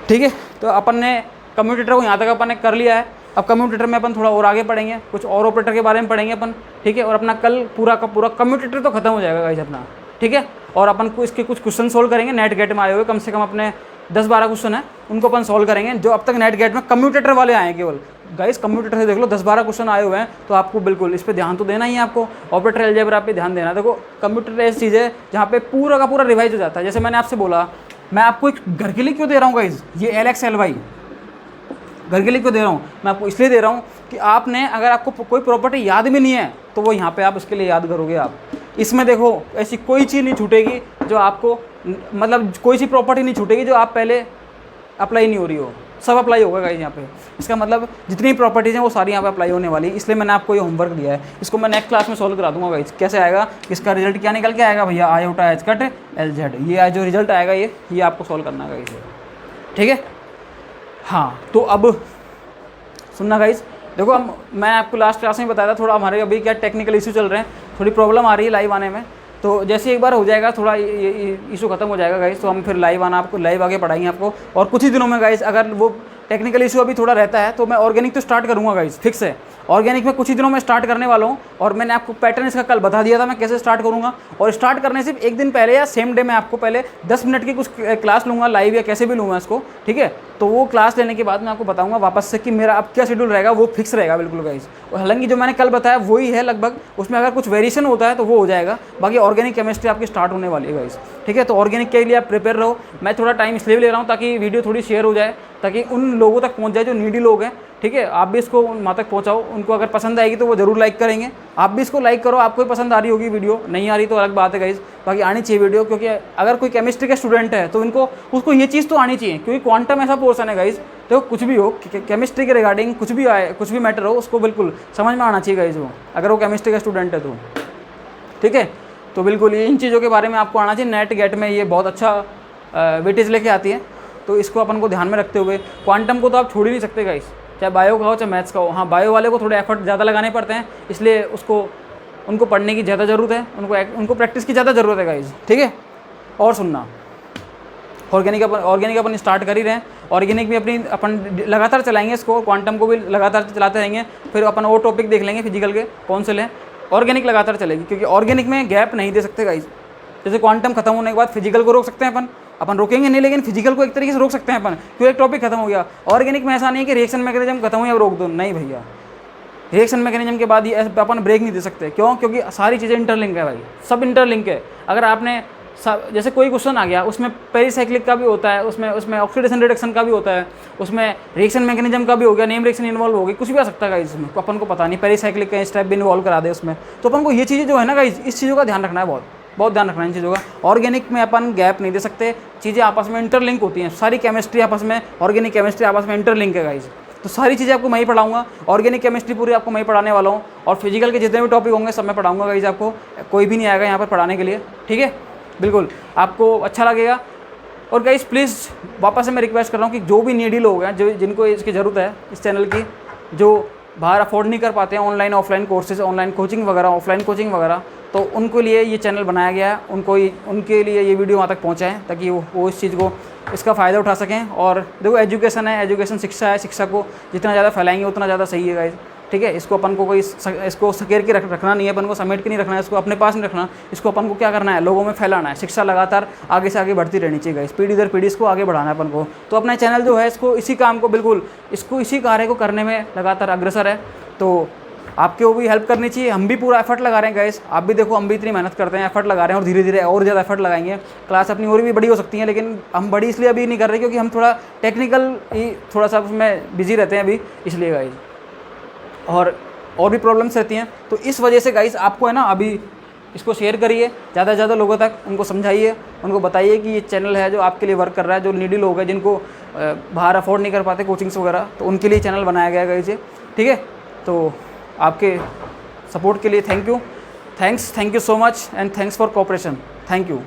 ठीक है। तो अपन ने कम्यूटेटर को यहाँ तक अपन ने कर लिया है। अब कम्यूटेटर में अपन थोड़ा और आगे पढ़ेंगे, कुछ और ऑपरेटर के बारे में पढ़ेंगे अपन, ठीक है। और अपना कल पूरा का पूरा कम्यूटेटर तो खत्म हो जाएगा गाइस अपना, ठीक है। और अपन को इसके कुछ क्वेश्चन सोल्व करेंगे नेट गेट में आए हुए, कम से कम अपने 10-12 क्वेश्चन है, उनको अपन सॉल्व करेंगे जो अब तक नेट गेट में कम्यूटेटर वाले आए हैं केवल। गाइस कम्यूटेटर से देख लो 10-12 क्वेश्चन आए हुए हैं, तो आपको बिल्कुल इस पे ध्यान तो देना ही है आपको। ऑपरेटर अलजेब्रा पे ध्यान देना। देखो कम्यूटेटर ऐसी चीज़ है जहाँ पे पूरा का पूरा रिवाइज हो जाता है। जैसे मैंने आपसे बोला, मैं आपको एक घर के लिए क्यों दे रहा हूँ गाइस, ये LX LY घर के लिए क्यों दे रहा हूँ, मैं आपको इसलिए दे रहा हूँ कि आपने अगर आपको कोई प्रॉपर्टी याद भी नहीं है तो वो यहाँ पे आप उसके लिए याद करोगे आप। इसमें देखो ऐसी कोई चीज़ नहीं छूटेगी जो आपको, मतलब कोई सी प्रॉपर्टी नहीं छूटेगी जो आप पहले अप्लाई नहीं हो रही हो, सब अप्लाई होगा गाइस यहाँ पे। इसका मतलब जितनी प्रॉपर्टीज़ हैं वो सारी यहाँ पे अप्लाई होने वाली, इसलिए मैंने आपको ये होमवर्क दिया है। इसको मैं नेक्स्ट क्लास में सॉल्व करा दूंगा गाइस। कैसे आएगा, इसका रिजल्ट क्या निकल के आएगा भैया, आयोटा एच कट LZ, ये जो रिजल्ट आएगा ये आपको सॉल्व करना गाइस, ठीक है। हाँ तो अब सुनना गाइस, देखो हम मैं आपको लास्ट क्लास में बताया था, थोड़ा हमारे अभी क्या टेक्निकल इशू चल रहे हैं, थोड़ी प्रॉब्लम आ रही है लाइव आने में। तो जैसे एक बार हो जाएगा, थोड़ा इशू खत्म हो जाएगा गाइस, तो हम फिर लाइव आगे पढ़ाएंगे आपको। और कुछ ही दिनों में गाइस, अगर वो टेक्निकल इशू अभी थोड़ा रहता है तो मैं ऑर्गेनिक तो स्टार्ट करूँगा गाइस, फिक्स है। ऑर्गेनिक में कुछ ही दिनों में स्टार्ट करने वाला हूँ, और मैंने आपको पैटर्न इसका कल बता दिया था मैं कैसे स्टार्ट करूँगा। और स्टार्ट करने से एक दिन पहले या सेम डे मैं आपको पहले 10 मिनट की कुछ क्लास लूँगा, लाइव या कैसे भी लूँगा इसको, ठीक है। तो वो क्लास लेने के बाद मैं आपको बताऊँगा वापस से कि मेरा अब क्या शेड्यूल रहेगा, वो फिक्स रहेगा बिल्कुल गाइस। और हालांकि जो मैंने कल बताया वही है लगभग, उसमें अगर कुछ वेरिएशन होता है तो वो हो जाएगा। बाकी ऑर्गेनिक केमिस्ट्री आपकी स्टार्ट होने वाली है गाइस, ठीक है। तो ऑर्गेनिक के लिए आप प्रिपेयर रहो। मैं थोड़ा टाइम इसलिए ले रहा हूँ ताकि वीडियो थोड़ी शेयर हो जाए, ताकि उन लोगों तक पहुँच जाए जो नीडी लोग हैं, ठीक है। आप भी इसको वहाँ तक पहुँचाओ, उनको अगर पसंद आएगी तो वो जरूर लाइक करेंगे। आप भी इसको लाइक करो, आपको भी पसंद आ रही होगी वीडियो, नहीं आ रही तो अलग बात है गाइस। बाकी आनी चाहिए वीडियो, क्योंकि अगर कोई केमिस्ट्री का स्टूडेंट है तो इनको उसको ये चीज़ तो आनी चाहिए, क्योंकि क्वांटम ऐसा पोर्सन है गाइस। तो कुछ भी हो केमिस्ट्री के रिगार्डिंग कुछ भी आए, कुछ भी मैटर हो, उसको बिल्कुल समझ में आना चाहिए गाइस वो, अगर वो केमिस्ट्री का स्टूडेंट है तो, ठीक है। तो बिल्कुल इन चीज़ों के बारे में आपको आना चाहिए। नेट गेट में ये बहुत अच्छा वेटेज लेके आती है, तो इसको अपन को ध्यान में रखते हुए क्वांटम को तो आप छोड़ ही नहीं सकते गाइस, चाहे बायो का हो चाहे मैथ्स का हो। हाँ, बायो वाले को थोड़े एफर्ट ज़्यादा लगाने पड़ते हैं, इसलिए उनको पढ़ने की ज़्यादा ज़रूरत है, उनको प्रैक्टिस की ज़्यादा ज़रूरत है गाइस, ठीक है। और सुनना, ऑर्गेनिक अपन स्टार्ट कर ही रहे हैं। ऑर्गेनिक भी अपन लगातार चलाएंगे इसको, क्वांटम को भी लगातार चलाते रहेंगे। फिर अपन वो टॉपिक देख लेंगे फिजिकल के कौन से लें। ऑर्गेनिक लगातार चलेगी, क्योंकि ऑर्गेनिक में गैप नहीं दे सकते गाइस। जैसे क्वांटम खत्म होने के बाद फिजिकल को रोक सकते हैं अपन रोकेंगे नहीं, लेकिन फिजिकल को एक तरीके से रोक सकते हैं अपन, क्योंकि एक टॉपिक खत्म हो गया। ऑर्गेनिक में ऐसा नहीं कि रिएक्शन मैकेनिज्म खत्म हो या रोक दो, नहीं भैया। रिएक्शन मैकेनिज्म के बाद ये अपन ब्रेक नहीं दे सकते। क्यों? क्योंकि सारी चीज़ें इंटरलिंक है भाई, सब इंटरलिंक है। अगर आपने जैसे कोई क्वेश्चन आ गया, उसमें पेरीसाइक्लिक का भी होता है, उसमें ऑक्सीडेशन रिडक्शन का भी होता है, उसमें रिएक्शन मैकेनिज्म का भी हो गया, नेम रिएक्शन इन्वॉल्व हो गई, कुछ भी आ सकता है गाइस इसमें, अपन को पता नहीं पेरीसाइक्लिक का स्टेप भी इन्वॉल्व करा दे उसमें। तो अपन को ये चीज़ें जो है ना गाइस, इस चीज़ों का ध्यान रखना है, बहुत ध्यान रखना है इन चीज़ों का। ऑर्गेनिक में अपन गैप नहीं दे सकते, चीज़ें आपस में इंटरलिंक होती हैं, सारी केमिस्ट्री आपस में, ऑर्गेनिक केमिस्ट्री आपस में इंटरलिंक है गाइस। तो सारी चीज़ें आपको मैं ही पढ़ाऊंगा, ऑर्गेनिक केमिस्ट्री पूरी आपको मैं ही पढ़ाने वाला हूँ, और फिजिकल के जितने भी टॉपिक होंगे सब मैं पढ़ाऊंगा गाइस। आपको कोई भी नहीं आएगा यहाँ पर पढ़ाने के लिए, ठीक है। बिल्कुल आपको अच्छा लगेगा। और गाइस प्लीज़ वापस से मैं रिक्वेस्ट कर रहा हूँ कि जो भी नीडी लोग हैं, जिनको इसकी ज़रूरत है इस चैनल की, जो बाहर अफोर्ड नहीं कर पाते हैं online offline courses, online coaching वगैरह, ऑफलाइन कोचिंग वगैरह, तो उनके लिए ये चैनल बनाया गया है। उनके लिए ये वीडियो वहाँ तक पहुँचाएँ, ताकि वो इस चीज़ को, इसका फ़ायदा उठा सकें। और देखो एजुकेशन है, एजुकेशन शिक्षा है, शिक्षा को जितना ज़्यादा फैलाएंगे उतना ज़्यादा सही है गाइस, ठीक है। इसको अपन को इसको सकेर के रखना नहीं है, अपन को समेट के नहीं रखना है, इसको अपने पास नहीं रखना। इसको अपन को क्या करना है, लोगों में फैलाना है। शिक्षा लगातार आगे से आगे बढ़ती रहनी चाहिए गाइस, पीढ़ी दर पीढ़ी इसको आगे बढ़ाना है अपन को। तो अपना चैनल जो है इसको इसी काम को, बिल्कुल इसको इसी कार्य को करने में लगातार अग्रसर है। तो आपको भी हेल्प करनी चाहिए, हम भी पूरा एफर्ट लगा रहे हैं गाइस। आप भी देखो, हम भी इतनी मेहनत करते हैं, एफर्ट लगा रहे हैं, और धीरे धीरे और ज़्यादा एफर्ट लगाएंगे। क्लास अपनी और भी बड़ी हो सकती है, लेकिन हम बड़ी इसलिए अभी नहीं कर रहे क्योंकि हम थोड़ा टेक्निकल ही थोड़ा सा उसमें बिजी रहते हैं अभी, इसलिए गाइस। और भी प्रॉब्लम्स रहती हैं, तो इस वजह से गाइस आपको है ना, अभी इसको शेयर करिए ज़्यादा से ज़्यादा लोगों तक, उनको समझाइए, उनको बताइए कि ये चैनल है जो आपके लिए वर्क कर रहा है। जो नीडी लोग हैं, जिनको बाहर अफोर्ड नहीं कर पाते कोचिंग्स वगैरह, तो उनके लिए चैनल बनाया गया गाइस, ठीक है। तो आपके सपोर्ट के लिए thank you so much, and thanks for cooperation, thank you.